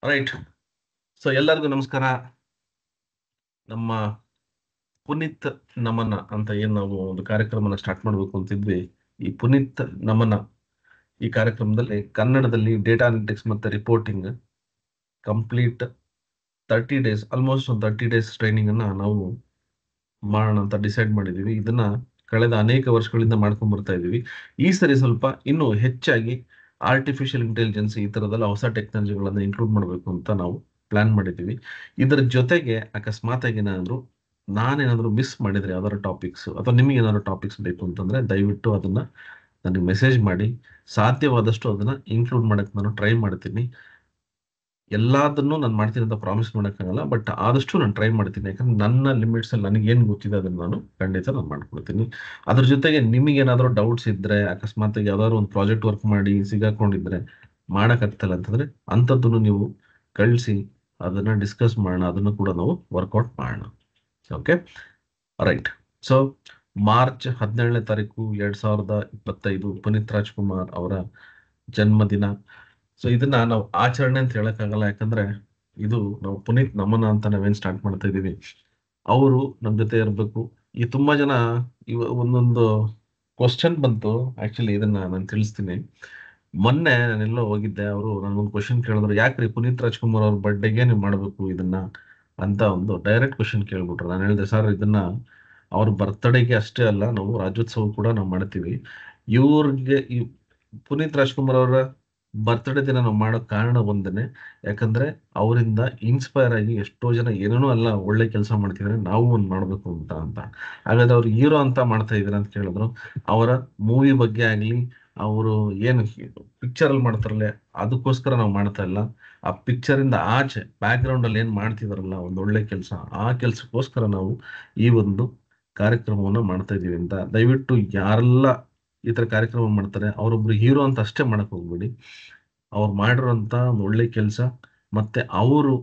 Right. So ಎಲ್ಲರಿಗೂ ನಮಸ್ಕಾರ. ನಮ್ಮ ಪುನೀತ್ ನಮನ ಅಂತ ಏನ್ ನಾವು ಒಂದು ಕಾರ್ಯಕ್ರಮನ ಸ್ಟಾರ್ಟ್ ಮಾಡಬೇಕು ಅಂತಿದ್ವಿ. ಈ ಪುನೀತ್ ನಮನ ಈ ಕಾರ್ಯಕ್ರಮದಲ್ಲಿ ಕನ್ನಡದಲ್ಲಿ ಡೇಟಾ ಅನಾಲಿಟಿಕ್ಸ್ ಮತ್ತೆ ರಿಪೋರ್ಟಿಂಗ್ ಕಂಪ್ಲೀಟ್ 30 ಡೇಸ್, ಆಲ್ಮೋಸ್ಟ್ ಒಂದು 30 ಡೇಸ್ ಟ್ರೈನಿಂಗ್ ಅನ್ನ ನಾವು ಮಾಡೋಣ ಅಂತ ಡಿಸೈಡ್ ಮಾಡಿದೀವಿ. ಇದನ್ನ ಕಳೆದ ಅನೇಕ ವರ್ಷಗಳಿಂದ ಮಾಡ್ಕೊಂಡ್ ಬರ್ತಾ ಇದೀವಿ. ಈ ಸರಿ ಸ್ವಲ್ಪ ಇನ್ನೂ ಹೆಚ್ಚಾಗಿ ಆರ್ಟಿಫಿಷಿಯಲ್ ಇಂಟೆಲಿಜೆನ್ಸ್ ಈ ತರದೆಲ್ಲ ಹೊಸ ಟೆಕ್ನಾಲಜಿಗಳನ್ನ ಇನ್ಕ್ಲೂಡ್ ಮಾಡಬೇಕು ಅಂತ ನಾವು ಪ್ಲಾನ್ ಮಾಡಿದೀವಿ. ಇದರ ಜೊತೆಗೆ ಅಕಸ್ಮಾತ್ ಆಗಿ ನಾನೇನಾದ್ರೂ ಮಿಸ್ ಮಾಡಿದ್ರೆ ಯಾವ್ದಾದ್ರು ಟಾಪಿಕ್ಸ್ ಅಥವಾ ನಿಮಗೆ ಏನಾದ್ರು ಟಾಪಿಕ್ಸ್ ಬೇಕು ಅಂತಂದ್ರೆ ದಯವಿಟ್ಟು ಅದನ್ನ ನನಗೆ ಮೆಸೇಜ್ ಮಾಡಿ. ಸಾಧ್ಯವಾದಷ್ಟು ಅದನ್ನ ಇನ್ಕ್ಲೂಡ್ ಮಾಡಕ್ ನಾನು ಟ್ರೈ ಮಾಡ್ತೀನಿ. ಎಲ್ಲದನ್ನು ನಾನು ಮಾಡ್ತೀನಿ ಅಂತ ಪ್ರಾಮಿಸ್ ಮಾಡೋಕ್ಕಾಗಲ್ಲ, ಬಟ್ ಆದಷ್ಟು ನಾನು ಟ್ರೈ ಮಾಡ್ತೀನಿ. ಯಾಕಂದ್ರೆ ನನ್ನ ಲಿಮಿಟ್ಸ್ ಅಲ್ಲಿ ನನಗೆ ಏನು ಗೊತ್ತಿದೆ ಅದನ್ನ ನಾನು ಖಂಡಿತ ನಾನು ಮಾಡ್ಕೊಡ್ತೀನಿ. ಅದ್ರ ಜೊತೆಗೆ ನಿಮಗೆ ಏನಾದರೂ ಡೌಟ್ಸ್ ಇದ್ರೆ, ಅಕಸ್ಮಾತ್ ಯಾವ್ದಾದ್ರು ಒಂದು ಪ್ರಾಜೆಕ್ಟ್ ವರ್ಕ್ ಮಾಡಿ ಸಿಗಾಕೊಂಡಿದ್ರೆ ಮಾಡಕ್ಕಾಗ್ತಲ್ಲ ಅಂತಂದ್ರೆ ಅಂಥದ್ದನ್ನು ನೀವು ಕಳಿಸಿ, ಅದನ್ನ ಡಿಸ್ಕಸ್ ಮಾಡೋಣ, ಅದನ್ನು ಕೂಡ ನಾವು ವರ್ಕೌಟ್ ಮಾಡೋಣ. Okay, right. ಸೊ ಮಾರ್ಚ್ 17ನೇ ತಾರೀಕು 2025 ಪುನೀತ್ ರಾಜ್ಕುಮಾರ್ ಅವರ ಜನ್ಮದಿನ. ಸೊ ಇದನ್ನ ನಾವು ಆಚರಣೆ ಅಂತ ಹೇಳಕ್ಕಾಗಲ್ಲ, ಯಾಕಂದ್ರೆ ಇದು ನಾವು ಪುನೀತ್ ನಮನ ಅಂತ ನಾವೇನ್ ಸ್ಟಾರ್ಟ್ ಮಾಡ್ತಾ ಇದೀವಿ, ಅವರು ನಮ್ ಜೊತೆ ಇರಬೇಕು. ಈ ತುಂಬಾ ಜನ ಒಂದೊಂದು ಕ್ವಶನ್ ಬಂತು. ಆಕ್ಚುಲಿ ಇದನ್ನ ನಾನು ತಿಳಿಸ್ತೀನಿ. ಮೊನ್ನೆ ನಾನೆಲ್ಲೋ ಹೋಗಿದ್ದೆ, ಅವರು ನನ್ಗೊಂದು ಕ್ವಶನ್ ಕೇಳಿದ್ರು, ಯಾಕ್ರಿ ಪುನೀತ್ ರಾಜ್ಕುಮಾರ್ ಅವ್ರ ಬರ್ಡೇಗೆ ನೀವು ಮಾಡಬೇಕು ಇದನ್ನ ಅಂತ ಒಂದು ಡೈರೆಕ್ಟ್ ಕ್ವಶನ್ ಕೇಳ್ಬಿಟ್ರು. ನಾನು ಹೇಳಿದೆ, ಸರ್ ಇದನ್ನ ಅವ್ರ ಬರ್ತ್ಡೇಗೆ ಅಷ್ಟೇ ಅಲ್ಲ, ನಾವು ರಾಜ್ಯೋತ್ಸವ ಕೂಡ ನಾವು ಮಾಡ್ತೀವಿ. ಇವ್ರಿಗೆ ಈ ಪುನೀತ್ ರಾಜ್ಕುಮಾರ್ ಅವರ ಬರ್ತ್ಡೇ ದಿನ ನಾವು ಮಾಡೋ ಕಾರಣ ಒಂದನೇ, ಯಾಕಂದ್ರೆ ಅವರಿಂದ ಇನ್ಸ್ಪೈರ್ ಆಗಿ ಎಷ್ಟೋ ಜನ ಏನೇನೋ ಅಲ್ಲ ಒಳ್ಳೆ ಕೆಲಸ ಮಾಡ್ತಿದ್ರೆ ನಾವು ಒಂದ್ ಮಾಡ್ಬೇಕು ಅಂತ. ಹಾಗಾದ್ರೆ ಅವ್ರು ಹೀರೋ ಅಂತ ಮಾಡ್ತಾ ಇದಾರೆ ಅಂತ ಕೇಳಿದ್ರು. ಅವರ ಮೂವಿ ಬಗ್ಗೆ ಆಗ್ಲಿ, ಅವರು ಏನು ಪಿಕ್ಚರ್ ಅಲ್ಲಿ ಮಾಡ್ತಾರಲ್ಲ ಅದಕ್ಕೋಸ್ಕರ ನಾವು ಮಾಡ್ತಾ ಇಲ್ಲ. ಆ ಪಿಕ್ಚರ್ ಇಂದ ಆಚೆ ಬ್ಯಾಕ್ ಗ್ರೌಂಡ್ ಅಲ್ಲಿ ಏನ್ ಮಾಡ್ತಿದಾರಲ್ಲ ಒಂದು ಒಳ್ಳೆ ಕೆಲಸ, ಆ ಕೆಲ್ಸಕ್ಕೋಸ್ಕರ ನಾವು ಈ ಒಂದು ಕಾರ್ಯಕ್ರಮವನ್ನ ಮಾಡ್ತಾ ಇದೀವಿ ಅಂತ. ದಯವಿಟ್ಟು ಯಾರೆಲ್ಲ ಈ ತರ ಕಾರ್ಯಕ್ರಮ ಮಾಡ್ತಾರೆ ಅವರೊಬ್ರು ಹೀರೋ ಅಂತ ಅಷ್ಟೇ ಮಾಡಕ್ ಹೋಗ್ಬೇಡಿ. ಅವ್ರು ಮಾಡಿರೋಂತ ಒಂದು ಒಳ್ಳೆ ಕೆಲಸ ಮತ್ತೆ ಅವರು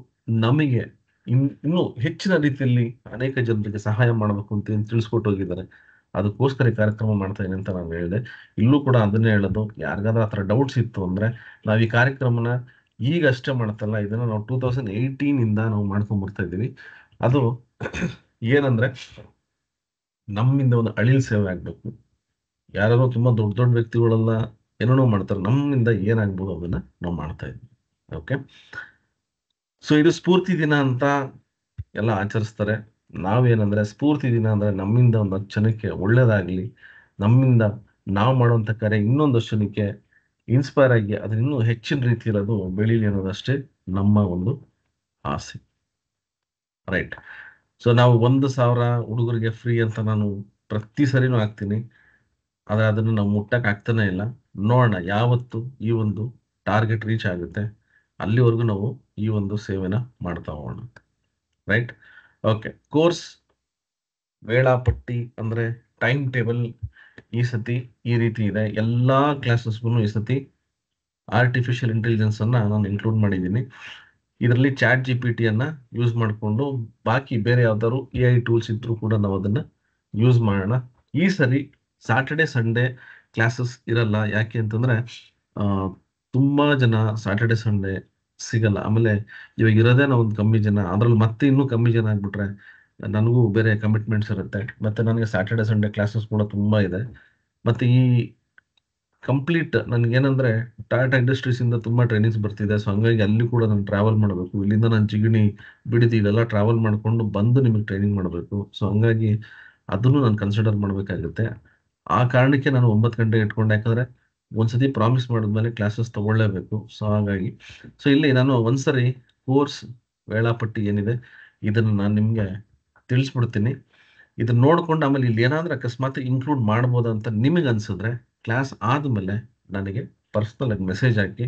ನಮಗೆ ಇನ್ನೂ ಹೆಚ್ಚಿನ ರೀತಿಯಲ್ಲಿ ಅನೇಕ ಜನರಿಗೆ ಸಹಾಯ ಮಾಡಬೇಕು ಅಂತ ಏನ್ ತಿಳಿಸ್ಕೊಟ್ಟು ಹೋಗಿದ್ದಾರೆ. ಅದಕ್ಕೋಸ್ಕರ ಈ ಕಾರ್ಯಕ್ರಮ ಮಾಡ್ತಾ ಇದೀನಿ ಅಂತ ನಾನು ಹೇಳಿದೆ. ಇಲ್ಲೂ ಕೂಡ ಅದನ್ನೇ ಹೇಳೋದು, ಯಾರಿಗಾದ್ರೂ ಆತರ ಡೌಟ್ಸ್ ಇತ್ತು ಅಂದ್ರೆ ನಾವ್ ಈ ಕಾರ್ಯಕ್ರಮನ ಈಗ ಅಷ್ಟೇ ಮಾಡ್ತಲ್ಲ, ಇದನ್ನ ನಾವು 2018 ಇಂದ ನಾವು ಮಾಡ್ಕೊಂಡ್ ಬರ್ತಾ ಇದೀವಿ. ಅದು ಏನಂದ್ರೆ ನಮ್ಮಿಂದ ಒಂದು ಅಳಿಲ್ ಸೇವೆ ಆಗ್ಬೇಕು. ಯಾರು ತುಂಬಾ ದೊಡ್ಡ ದೊಡ್ಡ ವ್ಯಕ್ತಿಗಳೆಲ್ಲ ಏನೇನೋ ಮಾಡ್ತಾರೆ, ನಮ್ಮಿಂದ ಏನಾಗ್ಬೋದು ಅದನ್ನ ನಾವು ಮಾಡ್ತಾ ಇದ್ವಿ. ಓಕೆ, ಸೊ ಇದು ಸ್ಫೂರ್ತಿ ದಿನ ಅಂತ ಎಲ್ಲ ಆಚರಿಸ್ತಾರೆ. ನಾವೇನಂದ್ರೆ ಸ್ಫೂರ್ತಿ ದಿನ ಅಂದ್ರೆ ನಮ್ಮಿಂದ ಒಂದು 10 ಜನಕ್ಕೆ ಒಳ್ಳೇದಾಗ್ಲಿ, ನಮ್ಮಿಂದ ನಾವು ಮಾಡುವಂತ ಕಾರ್ಯ ಇನ್ನೊಂದಷ್ಟು ಜನಕ್ಕೆ ಇನ್ಸ್ಪೈರ್ ಆಗಿ ಅದನ್ನ ಇನ್ನೂ ಹೆಚ್ಚಿನ ರೀತಿ ಇರೋದು ಬೆಳೀಲಿ ಅನ್ನೋದಷ್ಟೇ ನಮ್ಮ ಒಂದು ಆಸೆ. ರೈಟ್. ಸೊ ನಾವು 1,000 ಹುಡುಗರಿಗೆ ಫ್ರೀ ಅಂತ ನಾನು ಪ್ರತಿ ಸರಿನೂ ಹಾಕ್ತೀನಿ. ಆದ್ರೆ ಅದನ್ನು ನಾವು ಮುಟ್ಟಕ್ ಆಗ್ತಾನೆ ಇಲ್ಲ. ನೋಡೋಣ ಯಾವತ್ತು ಈ ಒಂದು ಟಾರ್ಗೆಟ್ ರೀಚ್ ಆಗುತ್ತೆ, ಅಲ್ಲಿವರೆಗೂ ನಾವು ಈ ಒಂದು ಸೇವೆನ ಮಾಡ್ತಾ ಹೋಗೋಣ. ರೈಟ್. ಓಕೆ, ಕೋರ್ಸ್ ವೇಳಾಪಟ್ಟಿ ಅಂದ್ರೆ ಟೈಮ್ ಟೇಬಲ್ ಈ ಸತಿ ಈ ರೀತಿ ಇದೆ. ಎಲ್ಲಾ ಕ್ಲಾಸಸ್ಗೂ ಈ ಸತಿ ಆರ್ಟಿಫಿಷಿಯಲ್ ಇಂಟೆಲಿಜೆನ್ಸ್ ಅನ್ನ ನಾನು ಇನ್ಕ್ಲೂಡ್ ಮಾಡಿದ್ದೀನಿ. ಇದರಲ್ಲಿ ChatGPT ಅನ್ನ ಯೂಸ್ ಮಾಡಿಕೊಂಡು ಬಾಕಿ ಬೇರೆ ಯಾವ್ದಾದ್ರು AI ಟೂಲ್ಸ್ ಇದ್ರೂ ಕೂಡ ನಾವು ಅದನ್ನ ಯೂಸ್ ಮಾಡೋಣ. ಈ ಸರಿ ಸ್ಯಾಟರ್ಡೆ ಸಂಡೇ ಕ್ಲಾಸಸ್ ಇರಲ್ಲ. ಯಾಕೆ ಅಂತಂದ್ರೆ ಆ, ತುಂಬಾ ಜನ ಸ್ಯಾಟರ್ಡೆ ಸಂಡೇ ಸಿಗಲ್ಲ. ಆಮೇಲೆ ಇವಾಗ ಇರೋದೇ ನಾವು ಒಂದು ಕಮ್ಮಿ ಜನ, ಅದ್ರಲ್ಲಿ ಮತ್ತೆ ಇನ್ನೂ ಕಮ್ಮಿ ಜನ ಆಗ್ಬಿಟ್ರೆ ನನಗೂ ಬೇರೆ ಕಮಿಟ್ಮೆಂಟ್ಸ್ ಇರುತ್ತೆ. ಮತ್ತೆ ನನಗೆ ಸ್ಯಾಟರ್ಡೆ ಸಂಡೇ ಕ್ಲಾಸಸ್ ಕೂಡ ತುಂಬಾ ಇದೆ. ಮತ್ತೆ ಈ ಕಂಪ್ಲೀಟ್ ನನ್ಗೇನಂದ್ರೆ ಟಾಟಾ ಇಂಡಸ್ಟ್ರೀಸ್ ಇಂದ ತುಂಬಾ ಟ್ರೈನಿಂಗ್ಸ್ ಬರ್ತಿದೆ. ಸೊ ಹಂಗಾಗಿ ಅಲ್ಲಿ ಕೂಡ ನಾನು ಟ್ರಾವೆಲ್ ಮಾಡಬೇಕು. ಇಲ್ಲಿಂದ ನಾನು ಜಿಗಣಿ ಬಿಡದಿ ಇಲ್ಲೆಲ್ಲ ಟ್ರಾವೆಲ್ ಮಾಡ್ಕೊಂಡು ಬಂದು ನಿಮಗೆ ಟ್ರೈನಿಂಗ್ ಮಾಡಬೇಕು. ಸೊ ಹಂಗಾಗಿ ಅದನ್ನು ನಾನು ಕನ್ಸಿಡರ್ ಮಾಡಬೇಕಾಗುತ್ತೆ. ಆ ಕಾರಣಕ್ಕೆ ನಾನು 9 ಗಂಟೆ ಇಟ್ಕೊಂಡೆ, ಯಾಕಂದ್ರೆ ಒಂದ್ಸತಿ ಪ್ರಾಮಿಸ್ ಮಾಡಿದ್ಮೇಲೆ ಕ್ಲಾಸಸ್ ತಗೊಳ್ಳೇಬೇಕು. ಸೊ ಹಾಗಾಗಿ ಇಲ್ಲಿ ನಾನು ಒಂದ್ಸರಿ ಕೋರ್ಸ್ ವೇಳಾಪಟ್ಟಿ ಏನಿದೆ ಇದನ್ನ ನಾನು ನಿಮ್ಗೆ ತಿಳಿಸ್ಬಿಡ್ತೀನಿ. ಇದನ್ನ ನೋಡ್ಕೊಂಡು ಆಮೇಲೆ ಇಲ್ಲಿ ಏನಾದ್ರೂ ಅಕಸ್ಮಾತ್ ಇನ್ಕ್ಲೂಡ್ ಮಾಡ್ಬೋದ ಅಂತ ನಿಮಗೆ ಅನ್ಸಿದ್ರೆ ಕ್ಲಾಸ್ ಆದ್ಮೇಲೆ ನನಗೆ ಪರ್ಸನಲ್ ಆಗಿ ಮೆಸೇಜ್ ಹಾಕಿ,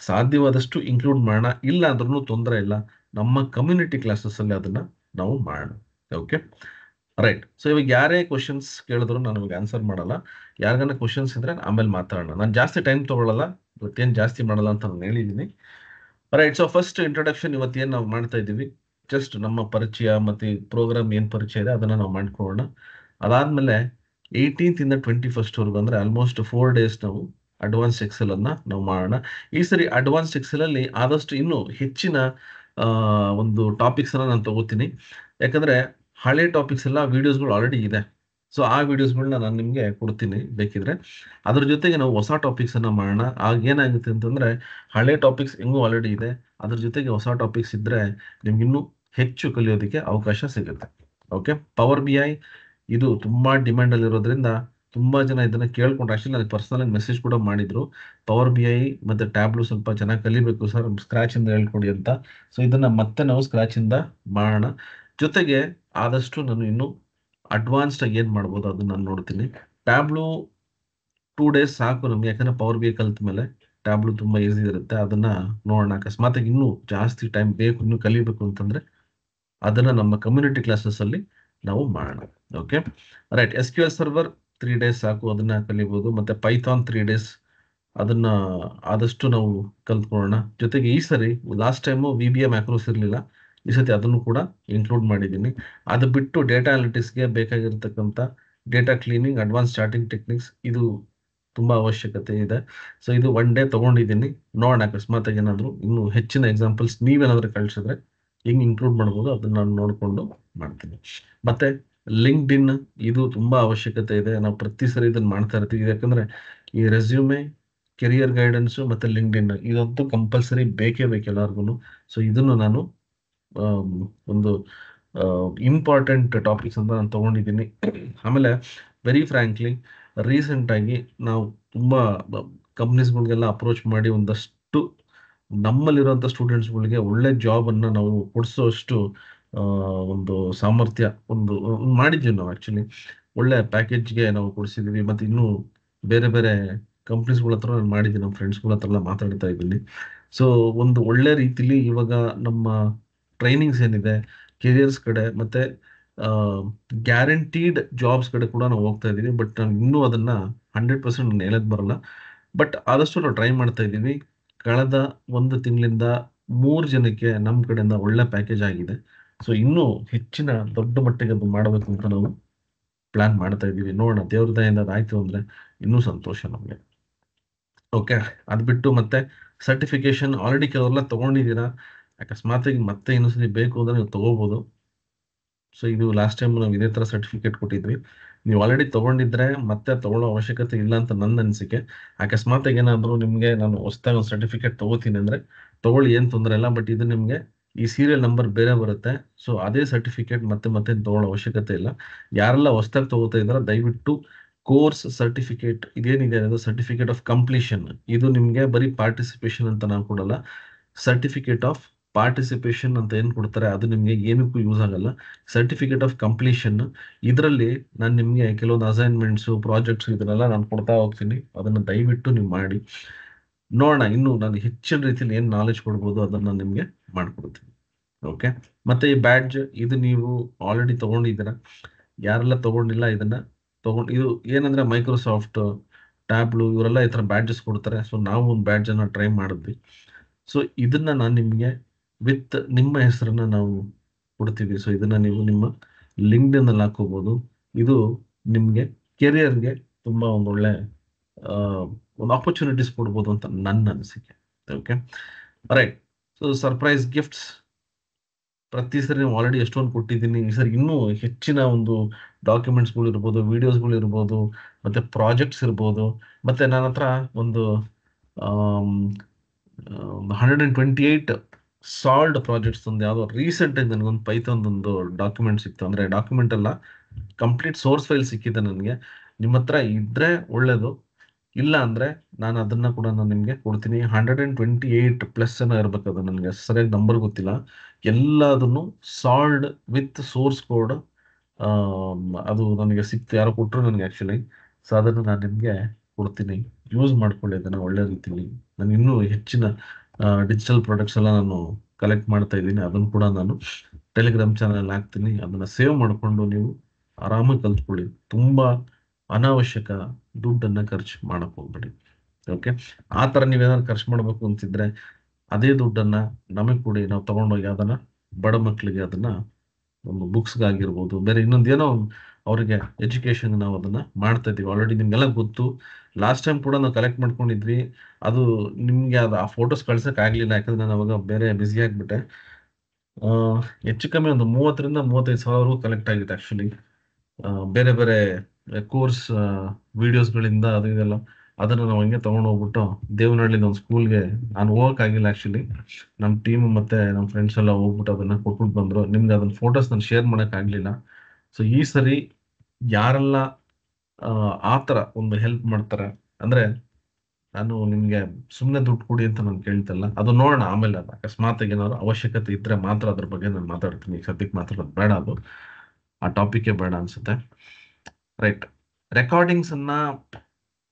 ಸಾಧ್ಯವಾದಷ್ಟು ಇನ್ಕ್ಲೂಡ್ ಮಾಡೋಣ. ಇಲ್ಲ ಅಂದ್ರೂ ತೊಂದರೆ ಇಲ್ಲ, ನಮ್ಮ ಕಮ್ಯುನಿಟಿ ಕ್ಲಾಸಸ್ ಅಲ್ಲಿ ಅದನ್ನ ನಾವು ಮಾಡೋಣ. Okay, right. ಸೊ ಇವಾಗ ಯಾರೇ ಕ್ವಶನ್ಸ್ ಕೇಳಿದ್ರು ನಾನು ಇವಾಗ ಆನ್ಸರ್ ಮಾಡಲ್ಲ. ಯಾರಿಗಾನ ಕ್ವಶನ್ಸ್ ಇದ್ರೆ ಆಮೇಲೆ ಮಾತಾಡೋಣ. ನಾನು ಜಾಸ್ತಿ ಟೈಮ್ ತಗೊಳ್ಳಲ್ಲ, ಇವತ್ತೇನು ಜಾಸ್ತಿ ಮಾಡಲ್ಲ ಅಂತ ನಾನು ಹೇಳಿದ್ದೀನಿ. ರೈಟ್. ಸೊ ಫಸ್ಟ್ ಇಂಟ್ರೊಡಕ್ಷನ್ ಇವತ್ತೇನು ನಾವು ಮಾಡ್ತಾ ಇದ್ದೀವಿ, ಜಸ್ಟ್ ನಮ್ಮ ಪರಿಚಯ ಮತ್ತೆ ಪ್ರೋಗ್ರಾಮ್ ಏನ್ ಪರಿಚಯ ಇದೆ ಅದನ್ನ ನಾವು ಮಾಡ್ಕೊಳ್ಳೋಣ. ಅದಾದ್ಮೇಲೆ 18th ಇಂದ 21st ವರೆಗೂ ಅಂದ್ರೆ ಆಲ್ಮೋಸ್ಟ್ 4 ಡೇಸ್ ನಾವು ಅಡ್ವಾನ್ಸ್ಡ್ ಎಕ್ಸೆಲ್ ಅನ್ನ ನಾವು ಮಾಡೋಣ. ಈ ಸರಿ ಅಡ್ವಾನ್ಸ್ಡ್ ಎಕ್ಸೆಲ್ ಅಲ್ಲಿ ಆದಷ್ಟು ಇನ್ನೂ ಹೆಚ್ಚಿನ ಆ, ಒಂದು ಟಾಪಿಕ್ಸ್ ಅನ್ನ ನಾನು ತಗೋತೀನಿ. ಯಾಕಂದ್ರೆ ಹಳೆ ಟಾಪಿಕ್ಸ್ ಎಲ್ಲ ವಿಡಿಯೋಸ್ಗಳು ಆಲ್ರೆಡಿ ಇದೆ. ಸೊ ಆ ವಿಡಿಯೋಸ್ಗಳನ್ನ ನಾನು ನಿಮಗೆ ಕೊಡ್ತೀನಿ ಬೇಕಿದ್ರೆ. ಅದ್ರ ಜೊತೆಗೆ ನಾವು ಹೊಸ ಟಾಪಿಕ್ಸ್ ಅನ್ನ ಮಾಡೋಣ. ಆಗ ಏನಾಗುತ್ತೆ ಅಂತಂದ್ರೆ ಹಳೆ ಟಾಪಿಕ್ಸ್ ಹೆಂಗೂ ಆಲ್ರೆಡಿ ಇದೆ, ಅದ್ರ ಜೊತೆಗೆ ಹೊಸ ಟಾಪಿಕ್ಸ್ ಇದ್ರೆ ನಿಮ್ಗೆ ಇನ್ನೂ ಹೆಚ್ಚು ಕಲಿಯೋದಕ್ಕೆ ಅವಕಾಶ ಸಿಗುತ್ತೆ. ಓಕೆ, ಪವರ್ ಬಿ ಐ ಇದು ತುಂಬಾ ಡಿಮ್ಯಾಂಡ್ ಅಲ್ಲಿ ಇರೋದ್ರಿಂದ ತುಂಬಾ ಜನ ಇದನ್ನ ಕೇಳ್ಕೊಂಡು ಆಕ್ಚುಲಿ ನನಗೆ ಪರ್ಸನಲ್ ಮೆಸೇಜ್ ಕೂಡ ಮಾಡಿದ್ರು. ಪವರ್ ಬಿ ಐ ಮತ್ತೆ ಟ್ಯಾಬ್ಲು ಸ್ವಲ್ಪ ಚೆನ್ನಾಗಿ ಕಲಿಬೇಕು ಸರ್, ಸ್ಕ್ರಾಚ್ ಇಂದ ಹೇಳ್ಕೊಡಿ ಅಂತ. ಸೊ ಇದನ್ನ ಮತ್ತೆ ನಾವು ಸ್ಕ್ರಾಚ್ ಇಂದ ಮಾಡೋಣ. ಜೊತೆಗೆ ಆದಷ್ಟು ನಾನು ಇನ್ನು ಅಡ್ವಾನ್ಸ್ಡ್ ಆಗಿ ಏನ್ ಮಾಡ್ಬೋದು ಅದನ್ನ ನಾನು ನೋಡ್ತೀನಿ. ಟ್ಯಾಬ್ಲು 2 ಡೇಸ್ ಸಾಕು ನಮ್ಗೆ, ಯಾಕಂದ್ರೆ ಪವರ್ ಬಿ ಐ ಕಲ್ತ ಮೇಲೆ ಟ್ಯಾಬ್ಲು ತುಂಬಾ ಈಸಿ ಇರುತ್ತೆ. ಅದನ್ನ ನೋಡೋಣ. ಅಕಸ್ಮಾತ್ ಇನ್ನೂ ಜಾಸ್ತಿ ಟೈಮ್ ಬೇಕು, ಇನ್ನೂ ಕಲಿಬೇಕು ಅಂತಂದ್ರೆ ಅದನ್ನ ನಮ್ಮ ಕಮ್ಯುನಿಟಿ ಕ್ಲಾಸಸ್ ಅಲ್ಲಿ ನಾವು ಮಾಡೋಣ. Okay, right. S Q L server 3 days ಸಾಕು, ಅದನ್ನ ಕಲಿಬಹುದು. ಮತ್ತೆ ಪೈಥಾನ್ 3 ಡೇಸ್, ಅದನ್ನ ಆದಷ್ಟು ನಾವು ಕಲ್ತ್ಕೊಳ್ಳೋಣ. ಜೊತೆಗೆ ಈ ಸರಿ last time V B A macros ಇರಲಿಲ್ಲ, ಈ ಸತಿ ಅದನ್ನು ಕೂಡ ಇನ್ಕ್ಲೂಡ್ ಮಾಡಿದ್ದೀನಿ. ಅದು ಬಿಟ್ಟು ಡೇಟಾ ಅನಾಲಿಟಿಕ್ಸ್ಗೆ ಬೇಕಾಗಿರ್ತಕ್ಕಂಥ data cleaning, advance charting techniques, ಇದು ತುಂಬಾ ಅವಶ್ಯಕತೆ ಇದೆ. ಸೊ ಇದು 1 ಡೇ ತಗೊಂಡಿದ್ದೀನಿ. ನೋಡೋಣ ಅಕಸ್ಮಾತ್ ಏನಾದ್ರು ಇನ್ನೂ ಹೆಚ್ಚಿನ ಎಕ್ಸಾಂಪಲ್ಸ್ ನೀವೇನಾದ್ರೂ ಕಳಿಸಿದ್ರೆ ಹೆಂಗ್ ಇನ್ಕ್ಲೂಡ್ ಮಾಡ್ಬೋದು ಅದನ್ನ ನಾನು ನೋಡ್ಕೊಂಡು ಮಾಡ್ತೀನಿ. ಮತ್ತೆ ಲಿಂಕ್ಡ್ ಇನ್, ಇದು ತುಂಬಾ ಅವಶ್ಯಕತೆ ಇದೆ. ನಾವು ಪ್ರತಿ ಸರಿ ಇದನ್ನ ಮಾಡ್ತಾ ಇರ್ತೀವಿ. ಯಾಕಂದ್ರೆ ಈ ರೆಸ್ಯೂಮೆ, ಕೆರಿಯರ್ ಗೈಡೆನ್ಸ್ ಮತ್ತೆ ಲಿಂಕ್ಡ್ ಇನ್ ಇದಂತೂ ಕಂಪಲ್ಸರಿ ಬೇಕೇ ಬೇಕು ಎಲ್ಲರಿಗೂ. ಸೊ ಇದನ್ನು ನಾನು ಆಮ್, ಒಂದು ಇಂಪಾರ್ಟೆಂಟ್ ಟಾಪಿಕ್ಸ್ ಅಂತ ನಾನು ತಗೊಂಡಿದ್ದೀನಿ. ಆಮೇಲೆ ವೆರಿ ಫ್ರ್ಯಾಂಕ್ಲಿ ರೀಸೆಂಟ್ ಆಗಿ ನಾವು ತುಂಬಾ ಕಂಪ್ನೀಸ್ಗಳಿಗೆಲ್ಲ ಅಪ್ರೋಚ್ ಮಾಡಿ ಒಂದಷ್ಟು ನಮ್ಮಲ್ಲಿರುವಂಥ ಸ್ಟೂಡೆಂಟ್ಸ್ಗಳಿಗೆ ಒಳ್ಳೆ ಜಾಬ್ ಅನ್ನ ನಾವು ಕೊಡಿಸೋಷ್ಟು ಆ, ಒಂದು ಸಾಮರ್ಥ್ಯ ಒಂದು ಮಾಡಿದ್ವಿ ನಾವು. ಆಕ್ಚುಲಿ ಒಳ್ಳೆ ಪ್ಯಾಕೇಜ್ಗೆ ನಾವು ಕೊಡಿಸಿದ್ವಿ. ಮತ್ತೆ ಇನ್ನೂ ಬೇರೆ ಬೇರೆ ಕಂಪ್ನೀಸ್ಗಳ ಹತ್ರ ನಾನು ಮಾಡಿದ್ದೀನಿ, ನಮ್ಮ ಫ್ರೆಂಡ್ಸ್ಗಳ ಹತ್ರ ಎಲ್ಲ ಮಾತಾಡ್ತಾ ಇದ್ದೀನಿ. ಸೊ ಒಂದು ಒಳ್ಳೆ ರೀತಿಲಿ ಇವಾಗ ನಮ್ಮ ಟ್ರೈನಿಂಗ್ಸ್ ಏನಿದೆ ಕೆರಿಯರ್ಸ್ ಕಡೆ ಮತ್ತೆ ಗ್ಯಾರಂಟೀಡ್ ಜಾಬ್ಸ್ ಕಡೆ ಕೂಡ ನಾವು ಹೋಗ್ತಾ ಇದ್ದೀವಿ. ಬಟ್ ನಾವು ಇನ್ನೂ ಅದನ್ನ 100% ಹೇಳಕ್ ಬರಲ್ಲ. ಬಟ್ ಆದಷ್ಟು ನಾವು ಟ್ರೈ ಮಾಡ್ತಾ ಇದ್ದೀವಿ. ಕಳೆದ 1 ತಿಂಗಳಿಂದ 3 ಜನಕ್ಕೆ ನಮ್ಮ ಕಡೆಯಿಂದ ಒಳ್ಳೆ ಪ್ಯಾಕೇಜ್ ಆಗಿದೆ. ಸೊ ಇನ್ನೂ ಹೆಚ್ಚಿನ ದೊಡ್ಡ ಮಟ್ಟಿಗೆ ಅದು ಮಾಡಬೇಕು ಅಂತ ನಾವು ಪ್ಲಾನ್ ಮಾಡ್ತಾ ಇದ್ದೀವಿ. ನೋಡೋಣ, ದೇವ್ರ ದಯೆಯಿಂದ ಅದಾಯ್ತು ಅಂದ್ರೆ ಇನ್ನೂ ಸಂತೋಷ ನಮಗೆ. ಓಕೆ, ಅದು ಬಿಟ್ಟು ಮತ್ತೆ ಸರ್ಟಿಫಿಕೇಶನ್ ಆಲ್ರೆಡಿ ಕೆಲವೆಲ್ಲ ತಗೊಂಡಿದ್ದೀರಾ. ಅಕಸ್ಮಾತ್ ಮತ್ತೆ ಇನ್ನೊಂದ್ಸತಿ ಬೇಕು ಅಂದ್ರೆ ನೀವು ತಗೋಬಹುದು. ಸೊ ಇದು ಲಾಸ್ಟ್ ಟೈಮ್ ನಾವು ಇದೇ ತರ ಸರ್ಟಿಫಿಕೇಟ್ ಕೊಟ್ಟಿದ್ವಿ. ನೀವು ಆಲ್ರೆಡಿ ತಗೊಂಡಿದ್ರೆ ಮತ್ತೆ ತಗೊಳ್ಳೋ ಅವಶ್ಯಕತೆ ಇಲ್ಲ ಅಂತ ನನ್ನ ಅನಿಸಿಕೆ. ಅಕಸ್ಮಾತ್ ಏನಾದ್ರು ನಿಮ್ಗೆ ನಾನು ಹೊಸದಾಗಿ ಒಂದು ಸರ್ಟಿಫಿಕೇಟ್ ತಗೋತೀನಿ ಅಂದ್ರೆ ತಗೊಳ್ಳಿ, ಏನ್ ತೊಂದರೆ ಇಲ್ಲ. ಬಟ್ ಇದು ನಿಮ್ಗೆ ಈ ಸೀರಿಯಲ್ ನಂಬರ್ ಬೇರೆ ಬರುತ್ತೆ. ಸೊ ಅದೇ ಸರ್ಟಿಫಿಕೇಟ್ ಮತ್ತೆ ಮತ್ತೆ ತಗೊಳ್ಳೋ ಅವಶ್ಯಕತೆ ಇಲ್ಲ. ಯಾರೆಲ್ಲ ಹೊಸದಾಗಿ ತಗೋತಾ ಇದಾರೆ ದಯವಿಟ್ಟು ಕೋರ್ಸ್ ಸರ್ಟಿಫಿಕೇಟ್ ಇದೇನಿದೆ ಅದು ಸರ್ಟಿಫಿಕೇಟ್ ಆಫ್ ಕಂಪ್ಲೀಷನ್, ಇದು ನಿಮ್ಗೆ ಬರೀ ಪಾರ್ಟಿಸಿಪೇಷನ್ ಅಂತ ನಾವು ಕೊಡಲ್ಲ. ಸರ್ಟಿಫಿಕೇಟ್ ಆಫ್ ಪಾರ್ಟಿಸಿಪೇಷನ್ ಅಂತ ಏನ್ ಕೊಡ್ತಾರೆ ಅದು ನಿಮ್ಗೆ ಏನಕ್ಕೂ ಯೂಸ್ ಆಗಲ್ಲ. ಸರ್ಟಿಫಿಕೇಟ್ ಆಫ್ ಕಂಪ್ಲೀಷನ್ ಇದರಲ್ಲಿ ನಾನು ನಿಮ್ಗೆ ಕೆಲವೊಂದು ಅಸೈನ್ಮೆಂಟ್ಸ್, ಪ್ರಾಜೆಕ್ಟ್ಸ್ ಇದನ್ನೆಲ್ಲ ನಾನು ಕೊಡ್ತಾ ಹೋಗ್ತೀನಿ. ಅದನ್ನ ದಯವಿಟ್ಟು ನೀವು ಮಾಡಿ ನೋಡೋಣ. ಇನ್ನು ನಾನು ಹೆಚ್ಚಿನ ರೀತಿಯಲ್ಲಿ ಏನ್ ನಾಲೆಜ್ ಕೊಡ್ಬೋದು ಅದನ್ನ ನಾನು ನಿಮ್ಗೆ ಮಾಡ್ಕೊಡ್ತೀನಿ. ಓಕೆ, ಮತ್ತೆ ಈ ಬ್ಯಾಡ್ಜ್ ಇದು ನೀವು ಆಲ್ರೆಡಿ ತಗೊಂಡಿದ್ದೀರಾ. ಯಾರೆಲ್ಲ ತಗೊಂಡಿಲ್ಲ ಇದನ್ನ ಇದು ಏನಂದ್ರೆ ಮೈಕ್ರೋಸಾಫ್ಟ್, ಟ್ಯಾಬ್ಲು ಇವರೆಲ್ಲ ಈ ತರ ಬ್ಯಾಡ್ಜಸ್ ಕೊಡ್ತಾರೆ. ಸೊ ನಾವು ಒಂದು ಬ್ಯಾಡ್ಜ್ ಅನ್ನ ಟ್ರೈ ಮಾಡಿದ್ವಿ. ಸೊ ಇದನ್ನ ನಾನು ನಿಮಗೆ ವಿತ್ ನಿಮ್ಮ ಹೆಸರನ್ನ ನಾವು ಕೊಡ್ತೀವಿ. ಸೊ ಇದನ್ನ ನೀವು ನಿಮ್ಮ ಲಿಂಕ್ಡ್ಇನ್ ಅಲ್ಲಿ ಹಾಕೋಬಹುದು. ಇದು ನಿಮ್ಗೆ ಕೆರಿಯರ್ಗೆ ತುಂಬಾ ಒಂದು ಒಳ್ಳೆ ಆ, ಒಂದು ಆಪರ್ಚುನಿಟೀಸ್ ಕೊಡ್ಬೋದು ಅಂತ ನನ್ನ ಅನಿಸಿಕೆ. Okay, right. So surprise gifts ಪ್ರತಿ ಸರಿ ಆಲ್ರೆಡಿ ಎಷ್ಟೊಂದು ಕೊಟ್ಟಿದ್ದೀನಿ. ಈ ಸರಿ ಇನ್ನೂ ಹೆಚ್ಚಿನ ಒಂದು ಡಾಕ್ಯುಮೆಂಟ್ಸ್ಗಳು ಇರ್ಬೋದು, ವಿಡಿಯೋಸ್ಗಳು ಇರ್ಬೋದು, ಮತ್ತೆ ಪ್ರಾಜೆಕ್ಟ್ಸ್ ಇರ್ಬೋದು. ಮತ್ತೆ ನನ್ನ ಹತ್ರ ಒಂದು 128 ಸಾಲ್ಡ್ ಪ್ರಾಜೆಕ್ಟ್ಸ್ ಒಂದು ಯಾವುದೋ ರೀಸೆಂಟ್ ಆಗಿ ನನಗೊಂದು ಪೈಥಾನ್ ಒಂದು ಡಾಕ್ಯುಮೆಂಟ್ ಸಿಕ್ತು. ಅಂದ್ರೆ ಡಾಕ್ಯುಮೆಂಟ್ ಅಲ್ಲ, ಕಂಪ್ಲೀಟ್ ಸೋರ್ಸ್ ಫೈಲ್ ಸಿಕ್ಕಿದೆ ನನಗೆ. ನಿಮ್ಮ ಹತ್ರ ಇದ್ರೆ ಒಳ್ಳೇದು, ಇಲ್ಲ ಅಂದ್ರೆ ನಾನು ಅದನ್ನ ಕೂಡ ನಾನು ನಿಮ್ಗೆ ಕೊಡ್ತೀನಿ. 128+ ಏನೋ ಇರ್ಬೇಕು, ಅದು ನನಗೆ ಸರಿಯಾಗಿ ನಂಬರ್ ಗೊತ್ತಿಲ್ಲ. ಎಲ್ಲದನ್ನು ಸಾಲ್ಡ್ ವಿತ್ ಸೋರ್ಸ್ ಕೋಡ್ ಅದು ನನಗೆ ಸಿಕ್ತು, ಯಾರೋ ಕೊಟ್ಟರು ನನಗೆ ಆಕ್ಚುಲಿ. ಸೊ ಅದನ್ನು ನಾನು ನಿಮ್ಗೆ ಕೊಡ್ತೀನಿ, ಯೂಸ್ ಮಾಡ್ಕೊಳ್ಳಿ ಅದನ್ನ ಒಳ್ಳೆ ರೀತಿಲಿ. ನಾನು ಇನ್ನೂ ಹೆಚ್ಚಿನ ಡಿಜಿಟಲ್ ಪ್ರಾಡಕ್ಟ್ಸ್ ಎಲ್ಲ ನಾನು ಕಲೆಕ್ಟ್ ಮಾಡ್ತಾ ಇದ್ದೀನಿ. ಅದನ್ನು ಕೂಡ ನಾನು ಟೆಲಿಗ್ರಾಮ್ ಚಾನಲ್ ಹಾಕ್ತೀನಿ. ಅದನ್ನ ಸೇವ್ ಮಾಡಿಕೊಂಡು ನೀವು ಆರಾಮಾಗಿ ಕಲ್ತ್ಕೊಳ್ಳಿ. ತುಂಬಾ ಅನಾವಶ್ಯಕ ದುಡ್ಡನ್ನ ಖರ್ಚು ಮಾಡಕ್ ಹೋಗ್ಬೇಡಿ. ಓಕೆ, ಆ ತರ ನೀವೇನಾದ್ರು ಖರ್ಚು ಮಾಡ್ಬೇಕು ಅಂತಿದ್ರೆ ಅದೇ ದುಡ್ಡನ್ನ ನಮಗೆ ಕೊಡಿ, ನಾವು ತಗೊಂಡೋಗಿ ಅದನ್ನ ಬಡ ಮಕ್ಕಳಿಗೆ ಅದನ್ನ ಒಂದು ಬುಕ್ಸ್ಗಾಗಿರ್ಬೋದು, ಬೇರೆ ಇನ್ನೊಂದೇನೋ ಅವರಿಗೆ ಎಜುಕೇಶನ್ ನಾವು ಅದನ್ನ ಮಾಡ್ತಾ ಇದ್ದೀವಿ. ಆಲ್ರೆಡಿ ನಿಮ್ಗೆಲ್ಲ ಗೊತ್ತು. ಲಾಸ್ಟ್ ಟೈಮ್ ಕೂಡ ನಾವು ಕಲೆಕ್ಟ್ ಮಾಡ್ಕೊಂಡಿದ್ವಿ. ಅದು ನಿಮ್ಗೆ ಅದು ಆ ಫೋಟೋಸ್ ಕಳ್ಸಕ್ ಆಗ್ಲಿಲ್ಲ, ಯಾಕಂದ್ರೆ ನಾನು ಅವಾಗ ಬೇರೆ ಬ್ಯುಸಿ ಆಗ್ಬಿಟ್ಟೆ. ಆ, ಹೆಚ್ಚು ಕಮ್ಮಿ ಒಂದು 30,000 ರಿಂದ 35,000 ಕಲೆಕ್ಟ್ ಆಗಿದೆ ಆಕ್ಚುಲಿ. ಬೇರೆ ಬೇರೆ ಕೋರ್ಸ್ ವಿಡಿಯೋಸ್ಗಳಿಂದ ಅದು ಇದೆಲ್ಲ. ಅದನ್ನು ನಾವು ಹಂಗೆ ತಗೊಂಡು ಹೋಗ್ಬಿಟ್ಟು ದೇವನಹಳ್ಳಿದ ಒಂದು ಸ್ಕೂಲ್ಗೆ ನಾನು ಹೋಗಕ್ಕಾಗಿಲ್ಲ ಆಕ್ಚುಲಿ. ನಮ್ಮ ಟೀಮ್ ಮತ್ತೆ ನಮ್ಮ ಫ್ರೆಂಡ್ಸ್ ಎಲ್ಲ ಹೋಗ್ಬಿಟ್ಟು ಅದನ್ನ ಕೊಟ್ಬಿಟ್ಟು ಬಂದ್ರು. ನಿಮ್ಗೆ ಅದನ್ನ ಫೋಟೋಸ್ ನಾನು ಶೇರ್ ಮಾಡಕ್ ಆಗ್ಲಿಲ್ಲ. ಸೊ ಈ ಸರಿ ಯಾರೆಲ್ಲ ಆ ತರ ಒಂದು ಹೆಲ್ಪ್ ಮಾಡ್ತಾರೆ, ಅಂದ್ರೆ ನಾನು ನಿಮ್ಗೆ ಸುಮ್ಮನೆ ದುಡ್ಡು ಕೊಡಿ ಅಂತ ನಾನು ಕೇಳ್ತಲ್ಲ, ಅದು ನೋಡೋಣ ಆಮೇಲೆ. ಅದು ಅಕಸ್ಮಾತ್ ಏನಾದ್ರು ಅವಶ್ಯಕತೆ ಇದ್ರೆ ಮಾತ್ರ ಅದ್ರ ಬಗ್ಗೆ ನಾನು ಮಾತಾಡ್ತೀನಿ. ಈಗ ಸದ್ಯಕ್ಕೆ ಮಾತಾಡೋದು ಬೇಡ, ಅದು ಆ ಟಾಪಿಕ್ ಬೇಡ ಅನ್ಸುತ್ತೆ. ರೈಟ್. ರೆಕಾರ್ಡಿಂಗ್ಸ್ ಅನ್ನ